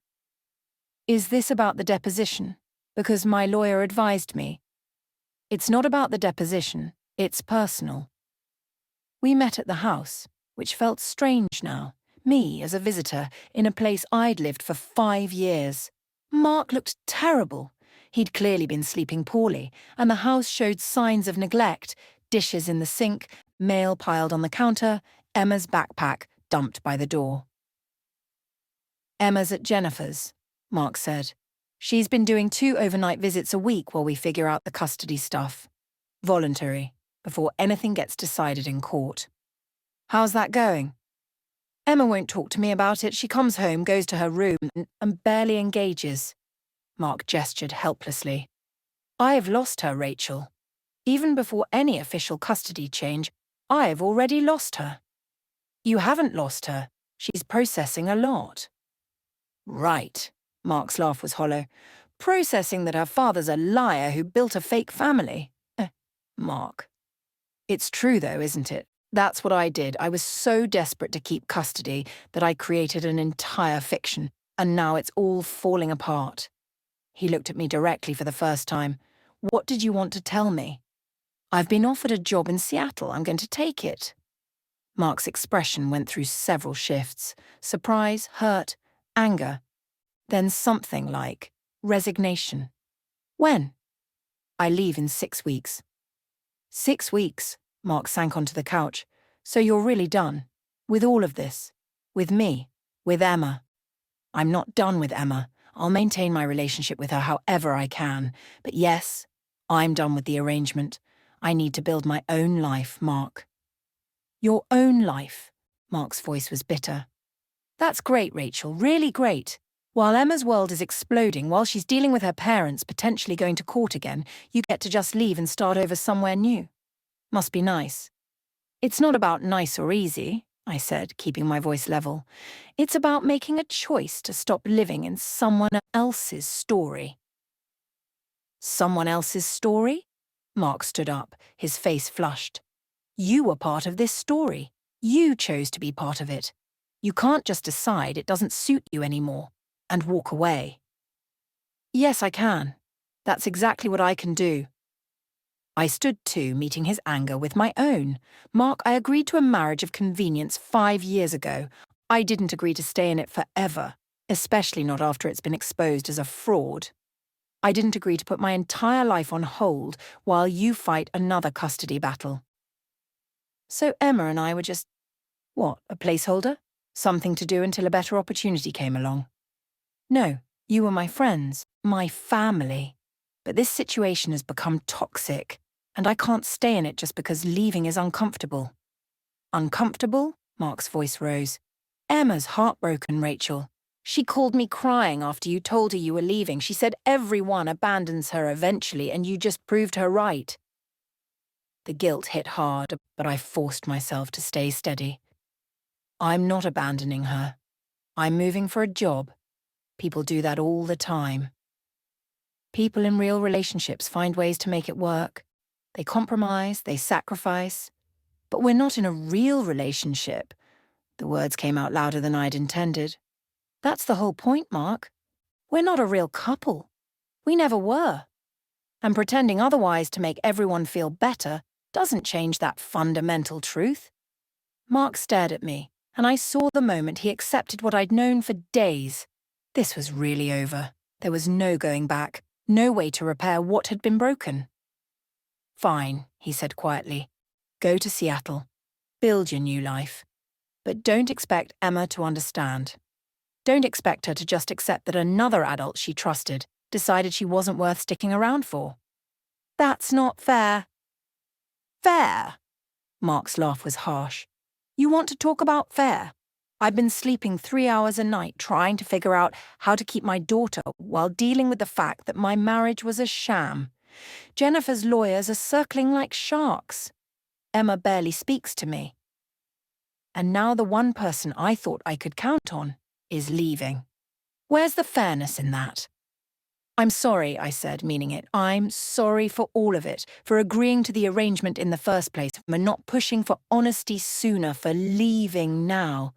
Is this about the deposition? Because my lawyer advised me. It's not about the deposition, it's personal. We met at the house, which felt strange now. Me as a visitor in a place I'd lived for 5 years. Mark looked terrible. He'd clearly been sleeping poorly, and the house showed signs of neglect, dishes in the sink, mail piled on the counter, Emma's backpack dumped by the door. Emma's at Jennifer's, Mark said. She's been doing 2 overnight visits a week while we figure out the custody stuff. Voluntary, before anything gets decided in court. How's that going? Emma won't talk to me about it. She comes home, goes to her room, and barely engages. Mark gestured helplessly. I've lost her, Rachel. Even before any official custody change, I've already lost her. You haven't lost her. She's processing a lot. Right. Mark's laugh was hollow. Processing that her father's a liar who built a fake family. Mark. It's true though, isn't it? That's what I did. I was so desperate to keep custody that I created an entire fiction, and now it's all falling apart. He looked at me directly for the first time. What did you want to tell me? I've been offered a job in Seattle. I'm going to take it. Mark's expression went through several shifts. Surprise, hurt, anger. Then something like resignation. When? I leave in 6 weeks. 6 weeks, Mark sank onto the couch. So you're really done? With all of this? With me? With Emma? I'm not done with Emma. I'll maintain my relationship with her however I can. But yes, I'm done with the arrangement. I need to build my own life, Mark. Your own life? Mark's voice was bitter. That's great, Rachel, really great. While Emma's world is exploding, while she's dealing with her parents potentially going to court again, you get to just leave and start over somewhere new. Must be nice. It's not about nice or easy, I said, keeping my voice level. It's about making a choice to stop living in someone else's story. Someone else's story? Mark stood up, his face flushed. You were part of this story. You chose to be part of it. You can't just decide it doesn't suit you anymore and walk away. Yes, I can. That's exactly what I can do. I stood too, meeting his anger with my own. Mark, I agreed to a marriage of convenience 5 years ago. I didn't agree to stay in it forever, especially not after it's been exposed as a fraud. I didn't agree to put my entire life on hold while you fight another custody battle. So Emma and I were just, a placeholder? Something to do until a better opportunity came along. No, you were my friends, my family. But this situation has become toxic, and I can't stay in it just because leaving is uncomfortable. Uncomfortable? Mark's voice rose. Emma's heartbroken, Rachel. She called me crying after you told her you were leaving. She said everyone abandons her eventually, and you just proved her right. The guilt hit hard, but I forced myself to stay steady. I'm not abandoning her. I'm moving for a job. People do that all the time. People in real relationships find ways to make it work. They compromise, they sacrifice. But we're not in a real relationship. The words came out louder than I'd intended. That's the whole point, Mark. We're not a real couple. We never were. And pretending otherwise to make everyone feel better doesn't change that fundamental truth. Mark stared at me, and I saw the moment he accepted what I'd known for days. This was really over. There was no going back, no way to repair what had been broken. Fine, he said quietly. Go to Seattle. Build your new life. But don't expect Emma to understand. Don't expect her to just accept that another adult she trusted decided she wasn't worth sticking around for. That's not fair. Fair? Mark's laugh was harsh. You want to talk about fair? I've been sleeping 3 hours a night trying to figure out how to keep my daughter while dealing with the fact that my marriage was a sham. Jennifer's lawyers are circling like sharks. Emma barely speaks to me. And now the one person I thought I could count on is leaving. Where's the fairness in that? I'm sorry, I said, meaning it. I'm sorry for all of it, for agreeing to the arrangement in the first place, for not pushing for honesty sooner, for leaving now.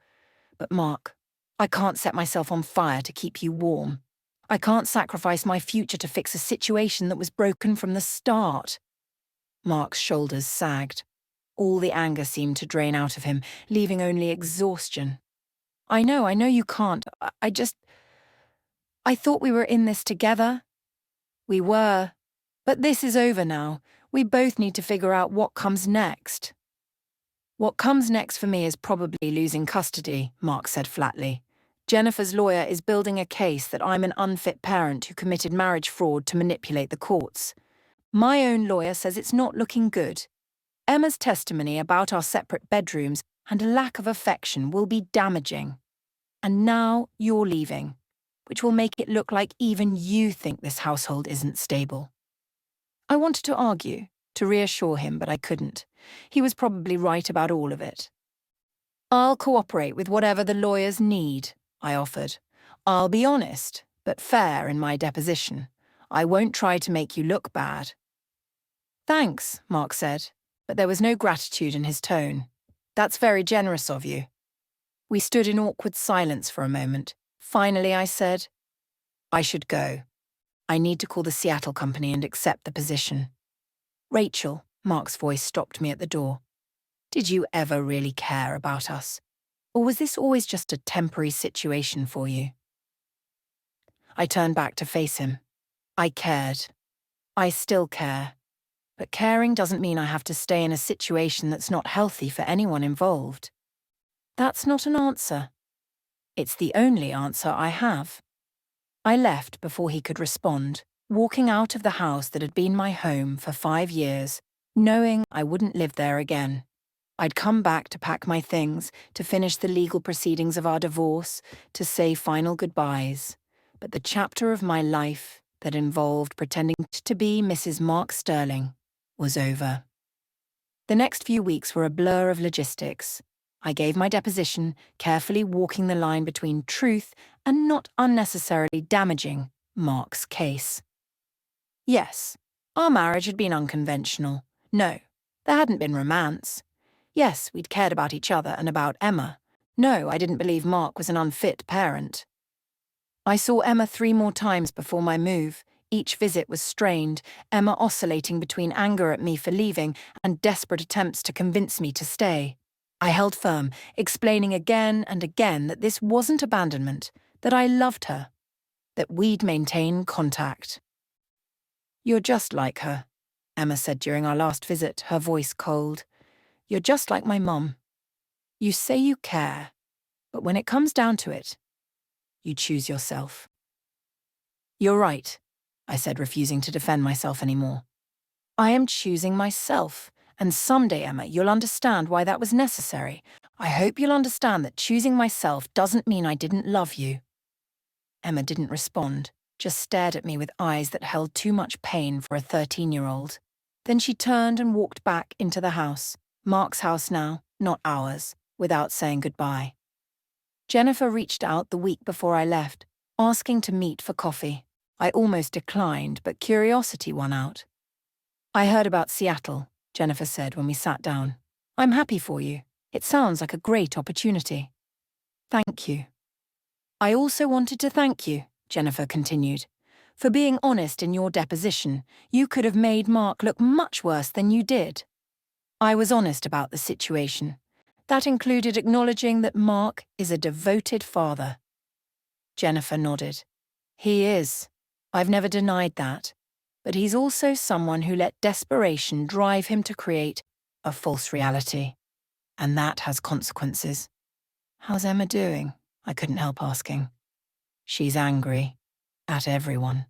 But Mark, I can't set myself on fire to keep you warm. I can't sacrifice my future to fix a situation that was broken from the start. Mark's shoulders sagged. All the anger seemed to drain out of him, leaving only exhaustion. I know you can't. I thought we were in this together. We were. But this is over now. We both need to figure out what comes next. What comes next for me is probably losing custody, Mark said flatly. Jennifer's lawyer is building a case that I'm an unfit parent who committed marriage fraud to manipulate the courts. My own lawyer says it's not looking good. Emma's testimony about our separate bedrooms and a lack of affection will be damaging. And now you're leaving, which will make it look like even you think this household isn't stable. I wanted to argue, to reassure him, but I couldn't. He was probably right about all of it. I'll cooperate with whatever the lawyers need, I offered. I'll be honest, but fair in my deposition. I won't try to make you look bad. Thanks, Mark said, but there was no gratitude in his tone. That's very generous of you. We stood in awkward silence for a moment. Finally, I said, I should go. I need to call the Seattle company and accept the position. Rachel, Mark's voice stopped me at the door. Did you ever really care about us? Or was this always just a temporary situation for you? I turned back to face him. I cared. I still care. But caring doesn't mean I have to stay in a situation that's not healthy for anyone involved. That's not an answer. It's the only answer I have. I left before he could respond, walking out of the house that had been my home for 5 years, knowing I wouldn't live there again. I'd come back to pack my things, to finish the legal proceedings of our divorce, to say final goodbyes. But the chapter of my life that involved pretending to be Mrs. Mark Sterling was over. The next few weeks were a blur of logistics. I gave my deposition, carefully walking the line between truth and not unnecessarily damaging Mark's case. Yes, our marriage had been unconventional. No, there hadn't been romance. Yes, we'd cared about each other and about Emma. No, I didn't believe Mark was an unfit parent. I saw Emma 3 more times before my move. Each visit was strained, Emma oscillating between anger at me for leaving and desperate attempts to convince me to stay. I held firm, explaining again and again that this wasn't abandonment, that I loved her, that we'd maintain contact. You're just like her, Emma said during our last visit, her voice cold. You're just like my mum. You say you care, but when it comes down to it, you choose yourself. You're right, I said, refusing to defend myself anymore. I am choosing myself, and someday, Emma, you'll understand why that was necessary. I hope you'll understand that choosing myself doesn't mean I didn't love you. Emma didn't respond, just stared at me with eyes that held too much pain for a 13-year-old. Then she turned and walked back into the house, Mark's house now, not ours, without saying goodbye. Jennifer reached out the week before I left, asking to meet for coffee. I almost declined, but curiosity won out. I heard about Seattle, Jennifer said when we sat down. I'm happy for you. It sounds like a great opportunity. Thank you. I also wanted to thank you, Jennifer continued. For being honest in your deposition, you could have made Mark look much worse than you did. I was honest about the situation. That included acknowledging that Mark is a devoted father. Jennifer nodded. He is. I've never denied that. But he's also someone who let desperation drive him to create a false reality. And that has consequences. How's Emma doing? I couldn't help asking. She's angry. At everyone.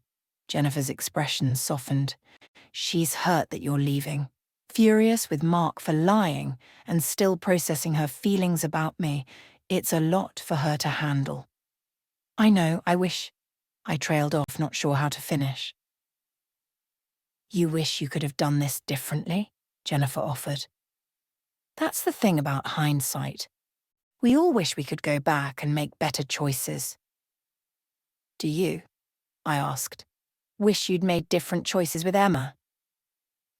Jennifer's expression softened. She's hurt that you're leaving. Furious with Mark for lying and still processing her feelings about me. It's a lot for her to handle. I know, I wish. I trailed off, not sure how to finish. You wish you could have done this differently? Jennifer offered. That's the thing about hindsight. We all wish we could go back and make better choices. Do you? I asked. Wish you'd made different choices with Emma?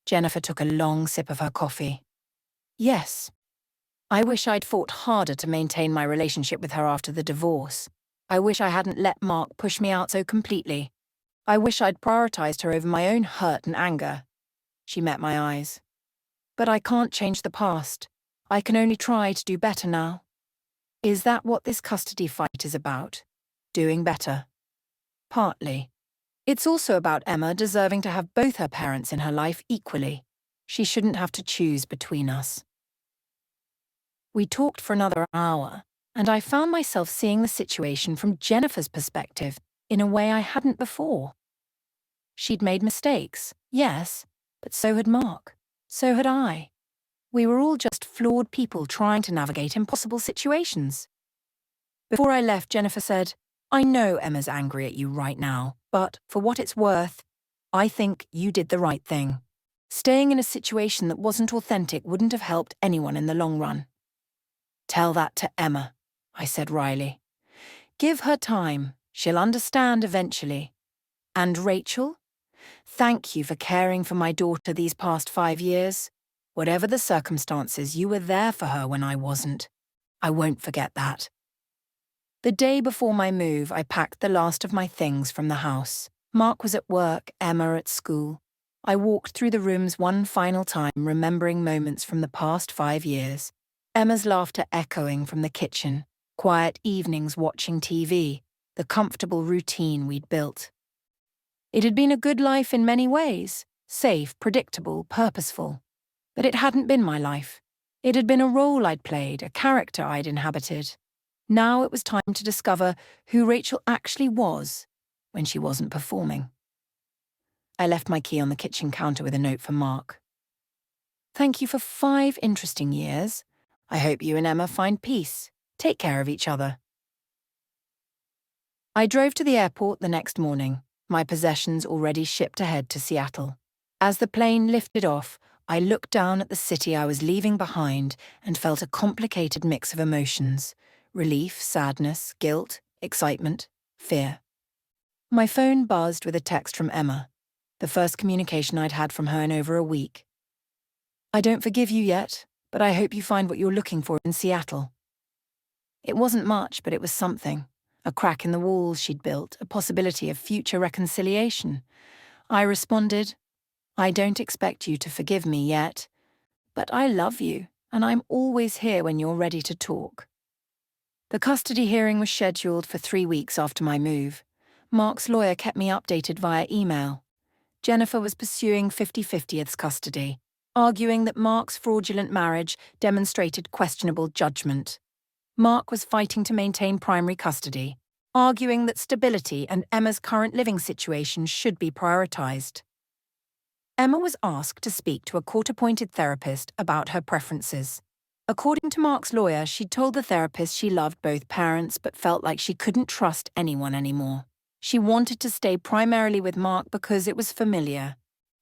Jennifer took a long sip of her coffee. Yes. I wish I'd fought harder to maintain my relationship with her after the divorce. I wish I hadn't let Mark push me out so completely. I wish I'd prioritized her over my own hurt and anger. She met my eyes. But I can't change the past. I can only try to do better now. Is that what this custody fight is about? Doing better? Partly. It's also about Emma deserving to have both her parents in her life equally. She shouldn't have to choose between us. We talked for another hour, and I found myself seeing the situation from Jennifer's perspective in a way I hadn't before. She'd made mistakes, yes, but so had Mark. So had I. We were all just flawed people trying to navigate impossible situations. Before I left, Jennifer said, I know Emma's angry at you right now, but for what it's worth, I think you did the right thing. Staying in a situation that wasn't authentic wouldn't have helped anyone in the long run. Tell that to Emma, I said wryly. Give her time. She'll understand eventually. And Rachel? Thank you for caring for my daughter these past 5 years. Whatever the circumstances, you were there for her when I wasn't. I won't forget that. The day before my move, I packed the last of my things from the house. Mark was at work, Emma at school. I walked through the rooms one final time, remembering moments from the past 5 years. Emma's laughter echoing from the kitchen, quiet evenings watching TV, the comfortable routine we'd built. It had been a good life in many ways, safe, predictable, purposeful. But it hadn't been my life. It had been a role I'd played, a character I'd inhabited. Now it was time to discover who Rachel actually was when she wasn't performing. I left my key on the kitchen counter with a note for Mark. Thank you for 5 interesting years. I hope you and Emma find peace. Take care of each other. I drove to the airport the next morning, my possessions already shipped ahead to Seattle. As the plane lifted off, I looked down at the city I was leaving behind and felt a complicated mix of emotions: relief, sadness, guilt, excitement, fear. My phone buzzed with a text from Emma, the first communication I'd had from her in over a week. I don't forgive you yet, but I hope you find what you're looking for in Seattle. It wasn't much, but it was something. A crack in the walls she'd built, a possibility of future reconciliation. I responded, I don't expect you to forgive me yet, but I love you, and I'm always here when you're ready to talk. The custody hearing was scheduled for 3 weeks after my move. Mark's lawyer kept me updated via email. Jennifer was pursuing 50/50ths custody, arguing that Mark's fraudulent marriage demonstrated questionable judgment. Mark was fighting to maintain primary custody, arguing that stability and Emma's current living situation should be prioritized. Emma was asked to speak to a court-appointed therapist about her preferences. According to Mark's lawyer, she'd told the therapist she loved both parents but felt like she couldn't trust anyone anymore. She wanted to stay primarily with Mark because it was familiar,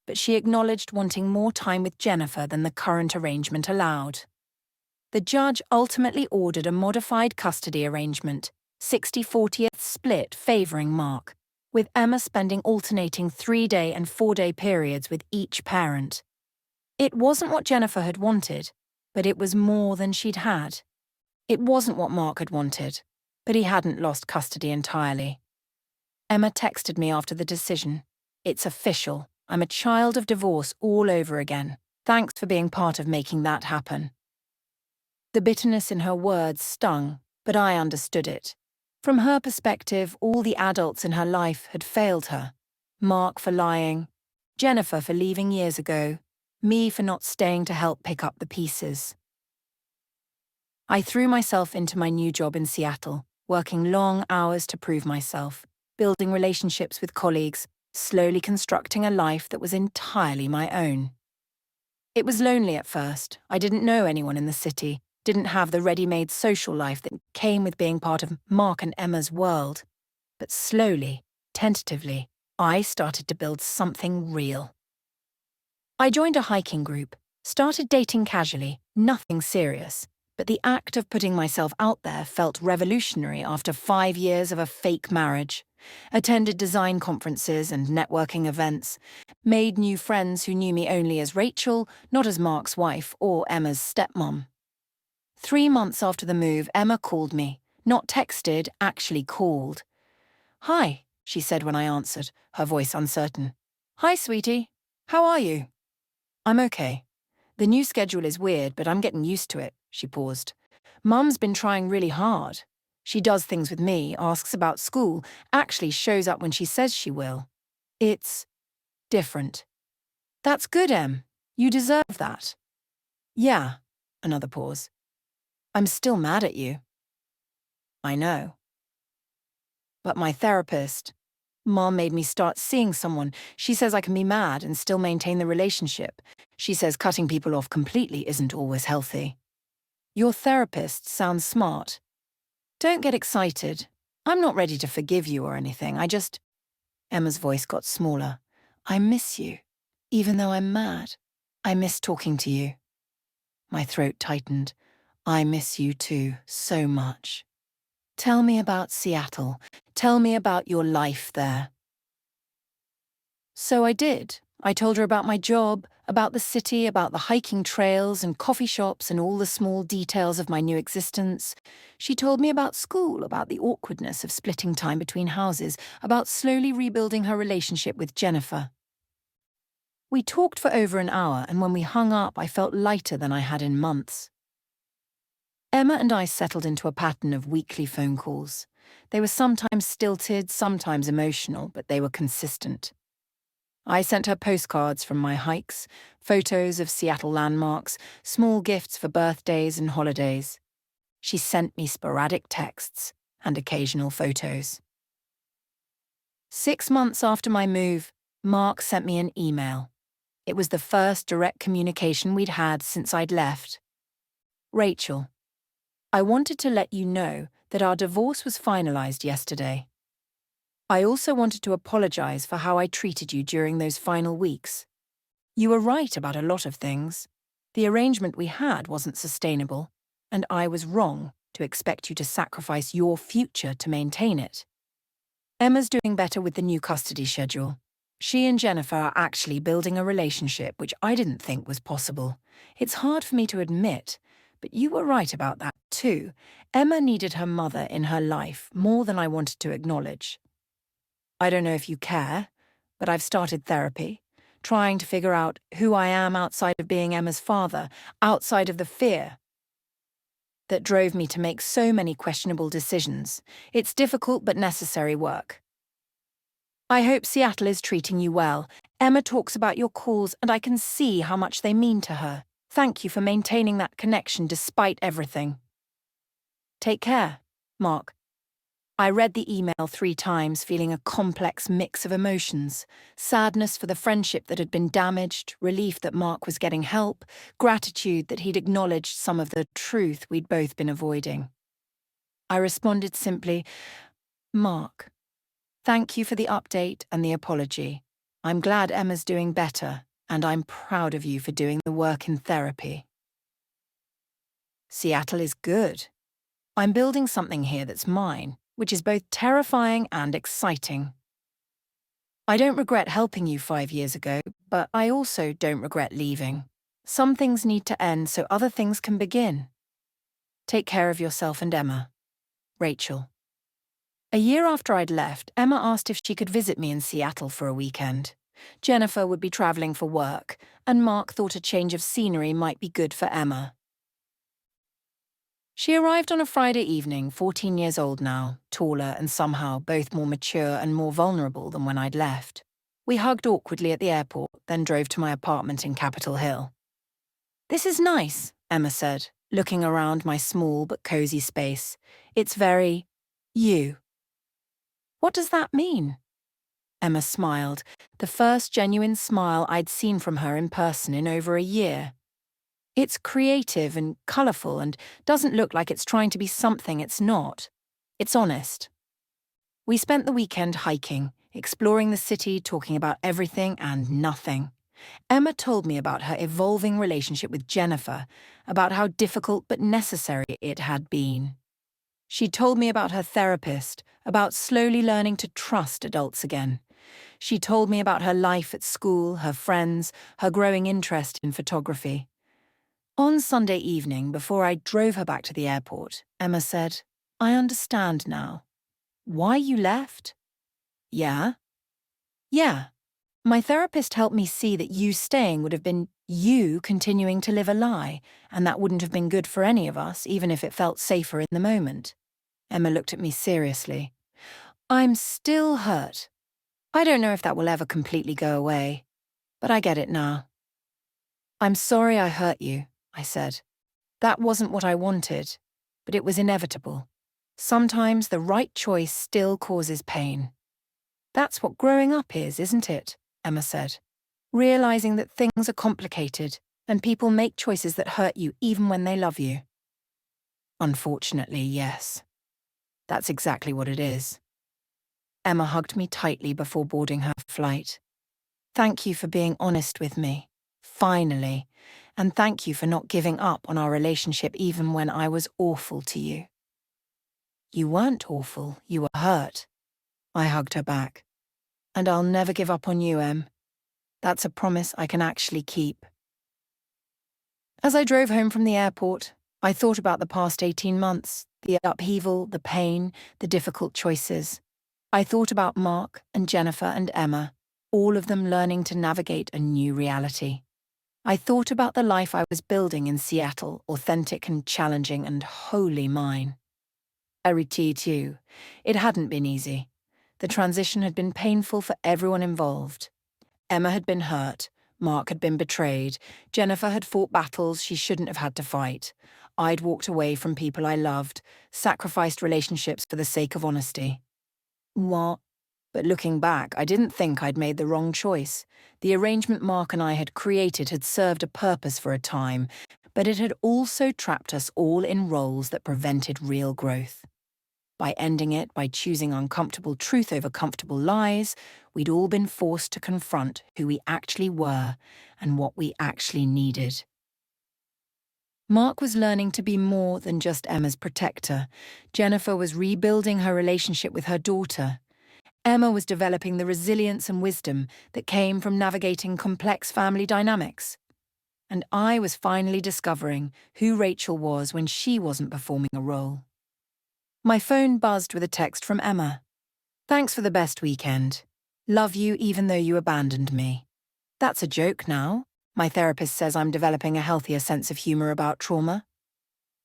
but she acknowledged wanting more time with Jennifer than the current arrangement allowed. The judge ultimately ordered a modified custody arrangement, 60/40th split favoring Mark, with Emma spending alternating 3-day and 4-day periods with each parent. It wasn't what Jennifer had wanted, but it was more than she'd had. It wasn't what Mark had wanted, but he hadn't lost custody entirely. Emma texted me after the decision. It's official. I'm a child of divorce all over again. Thanks for being part of making that happen. The bitterness in her words stung, but I understood it. From her perspective, all the adults in her life had failed her. Mark for lying, Jennifer for leaving years ago, me for not staying to help pick up the pieces. I threw myself into my new job in Seattle, working long hours to prove myself, building relationships with colleagues, slowly constructing a life that was entirely my own. It was lonely at first. I didn't know anyone in the city, didn't have the ready-made social life that came with being part of Mark and Emma's world. But slowly, tentatively, I started to build something real. I joined a hiking group, started dating casually, nothing serious, but the act of putting myself out there felt revolutionary after 5 years of a fake marriage. Attended design conferences and networking events, made new friends who knew me only as Rachel, not as Mark's wife or Emma's stepmom. 3 months after the move, Emma called me, not texted, actually called. "Hi," she said when I answered, her voice uncertain. "Hi, sweetie. How are you?" "I'm okay. The new schedule is weird, but I'm getting used to it," she paused. "Mum's been trying really hard. She does things with me, asks about school, actually shows up when she says she will. It's different." "That's good, Em. You deserve that." "Yeah." Another pause. "I'm still mad at you." "I know. But my therapist, Mom made me start seeing someone. She says I can be mad and still maintain the relationship. She says cutting people off completely isn't always healthy." "Your therapist sounds smart." "Don't get excited. I'm not ready to forgive you or anything. Emma's voice got smaller. "I miss you. Even though I'm mad, I miss talking to you." My throat tightened. "I miss you too, so much. Tell me about Seattle. Tell me about your life there." So I did. I told her about my job, about the city, about the hiking trails and coffee shops and all the small details of my new existence. She told me about school, about the awkwardness of splitting time between houses, about slowly rebuilding her relationship with Jennifer. We talked for over an hour, and when we hung up, I felt lighter than I had in months. Emma and I settled into a pattern of weekly phone calls. They were sometimes stilted, sometimes emotional, but they were consistent. I sent her postcards from my hikes, photos of Seattle landmarks, small gifts for birthdays and holidays. She sent me sporadic texts and occasional photos. 6 months after my move, Mark sent me an email. It was the first direct communication we'd had since I'd left. "Rachel, I wanted to let you know that our divorce was finalized yesterday. I also wanted to apologize for how I treated you during those final weeks. You were right about a lot of things. The arrangement we had wasn't sustainable, and I was wrong to expect you to sacrifice your future to maintain it. Emma's doing better with the new custody schedule. She and Jennifer are actually building a relationship, which I didn't think was possible. It's hard for me to admit, but you were right about that too. Emma needed her mother in her life more than I wanted to acknowledge. I don't know if you care, but I've started therapy, trying to figure out who I am outside of being Emma's father, outside of the fear that drove me to make so many questionable decisions. It's difficult but necessary work. I hope Seattle is treating you well. Emma talks about your calls, and I can see how much they mean to her. Thank you for maintaining that connection despite everything. Take care, Mark." I read the email 3 times, feeling a complex mix of emotions. Sadness for the friendship that had been damaged, relief that Mark was getting help, gratitude that he'd acknowledged some of the truth we'd both been avoiding. I responded simply, "Mark, thank you for the update and the apology. I'm glad Emma's doing better, and I'm proud of you for doing the work in therapy. Seattle is good. I'm building something here that's mine, which is both terrifying and exciting. I don't regret helping you 5 years ago, but I also don't regret leaving. Some things need to end so other things can begin. Take care of yourself and Emma. Rachel." A year after I'd left, Emma asked if she could visit me in Seattle for a weekend. Jennifer would be traveling for work, and Mark thought a change of scenery might be good for Emma. She arrived on a Friday evening, 14 years old now, taller and somehow both more mature and more vulnerable than when I'd left. We hugged awkwardly at the airport, then drove to my apartment in Capitol Hill. "This is nice," Emma said, looking around my small but cozy space. "It's very you." "What does that mean?" Emma smiled, the first genuine smile I'd seen from her in person in over a year. "It's creative and colourful and doesn't look like it's trying to be something it's not. It's honest." We spent the weekend hiking, exploring the city, talking about everything and nothing. Emma told me about her evolving relationship with Jennifer, about how difficult but necessary it had been. She told me about her therapist, about slowly learning to trust adults again. She told me about her life at school, her friends, her growing interest in photography. On Sunday evening, before I drove her back to the airport, Emma said, "I understand now. Why you left?" "Yeah." "Yeah. My therapist helped me see that you staying would have been you continuing to live a lie, and that wouldn't have been good for any of us, even if it felt safer in the moment." Emma looked at me seriously. "I'm still hurt. I don't know if that will ever completely go away, but I get it now." "I'm sorry I hurt you," I said. "That wasn't what I wanted, but it was inevitable. Sometimes the right choice still causes pain." "That's what growing up is, isn't it?" Emma said. "Realizing that things are complicated and people make choices that hurt you even when they love you." Unfortunately, yes. That's exactly what it is. Emma hugged me tightly before boarding her flight. "Thank you for being honest with me. Finally. And thank you for not giving up on our relationship even when I was awful to you." "You weren't awful, you were hurt." I hugged her back. "And I'll never give up on you, Em. That's a promise I can actually keep." As I drove home from the airport, I thought about the past 18 months, the upheaval, the pain, the difficult choices. I thought about Mark and Jennifer and Emma, all of them learning to navigate a new reality. I thought about the life I was building in Seattle, authentic and challenging and wholly mine. Ariti too. It hadn't been easy. The transition had been painful for everyone involved. Emma had been hurt, Mark had been betrayed, Jennifer had fought battles she shouldn't have had to fight. I'd walked away from people I loved, sacrificed relationships for the sake of honesty. What? But looking back, I didn't think I'd made the wrong choice. The arrangement Mark and I had created had served a purpose for a time, but it had also trapped us all in roles that prevented real growth. By ending it, by choosing uncomfortable truth over comfortable lies, we'd all been forced to confront who we actually were and what we actually needed. Mark was learning to be more than just Emma's protector. Jennifer was rebuilding her relationship with her daughter. Emma was developing the resilience and wisdom that came from navigating complex family dynamics. And I was finally discovering who Rachel was when she wasn't performing a role. My phone buzzed with a text from Emma. "Thanks for the best weekend. Love you even though you abandoned me." That's a joke now. My therapist says I'm developing a healthier sense of humor about trauma.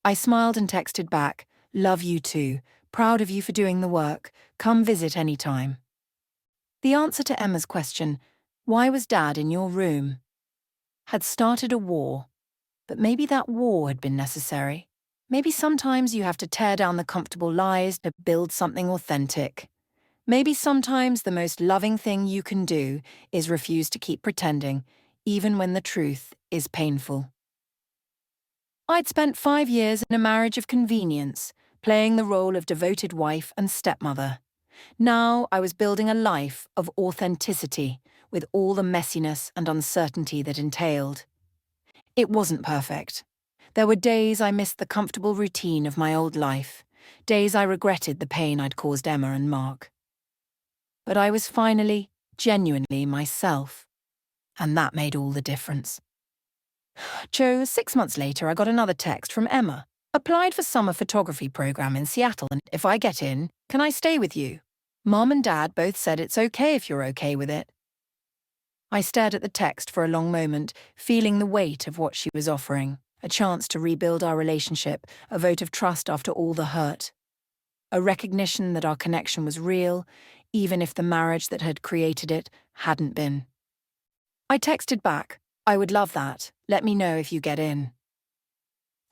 I smiled and texted back, "Love you too. Proud of you for doing the work. Come visit anytime." The answer to Emma's question, "Why was Dad in your room?" had started a war. But maybe that war had been necessary. Maybe sometimes you have to tear down the comfortable lies to build something authentic. Maybe sometimes the most loving thing you can do is refuse to keep pretending, even when the truth is painful. I'd spent 5 years in a marriage of convenience, playing the role of devoted wife and stepmother. Now I was building a life of authenticity, with all the messiness and uncertainty that entailed. It wasn't perfect. There were days I missed the comfortable routine of my old life, days I regretted the pain I'd caused Emma and Mark. But I was finally, genuinely myself, and that made all the difference. Joe, 6 months later, I got another text from Emma. "Applied for summer photography program in Seattle, and if I get in, can I stay with you? Mom and Dad both said it's okay if you're okay with it." I stared at the text for a long moment, feeling the weight of what she was offering. A chance to rebuild our relationship, a vote of trust after all the hurt. A recognition that our connection was real, even if the marriage that had created it hadn't been. I texted back, "I would love that. Let me know if you get in."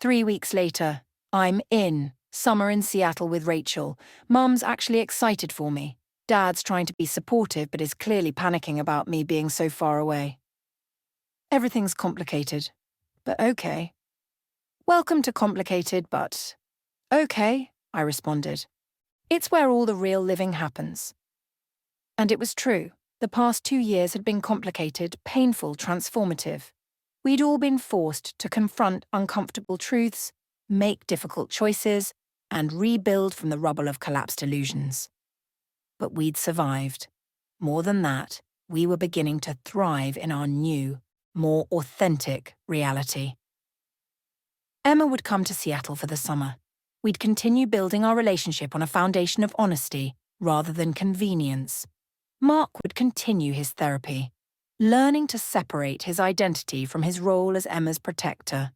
3 weeks later, I'm in. Summer in Seattle with Rachel. Mum's actually excited for me. Dad's trying to be supportive but is clearly panicking about me being so far away. Everything's complicated, but okay. "Welcome to complicated, but okay," I responded. "It's where all the real living happens." And it was true. The past 2 years had been complicated, painful, transformative. We'd all been forced to confront uncomfortable truths, make difficult choices, and rebuild from the rubble of collapsed illusions. But we'd survived. More than that, we were beginning to thrive in our new, more authentic reality. Emma would come to Seattle for the summer. We'd continue building our relationship on a foundation of honesty rather than convenience. Mark would continue his therapy, learning to separate his identity from his role as Emma's protector.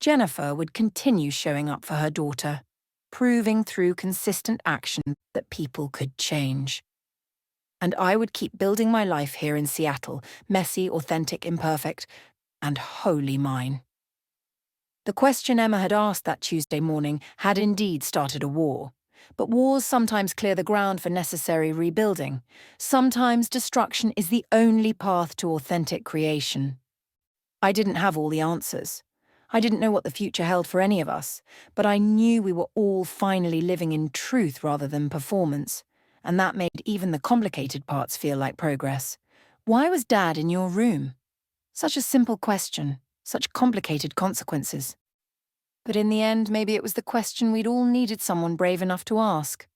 Jennifer would continue showing up for her daughter, proving through consistent action that people could change. And I would keep building my life here in Seattle, messy, authentic, imperfect, and wholly mine. The question Emma had asked that Tuesday morning had indeed started a war. But wars sometimes clear the ground for necessary rebuilding. Sometimes destruction is the only path to authentic creation. I didn't have all the answers. I didn't know what the future held for any of us, but I knew we were all finally living in truth rather than performance, and that made even the complicated parts feel like progress. Why was Dad in your room? Such a simple question, such complicated consequences. But in the end, maybe it was the question we'd all needed someone brave enough to ask.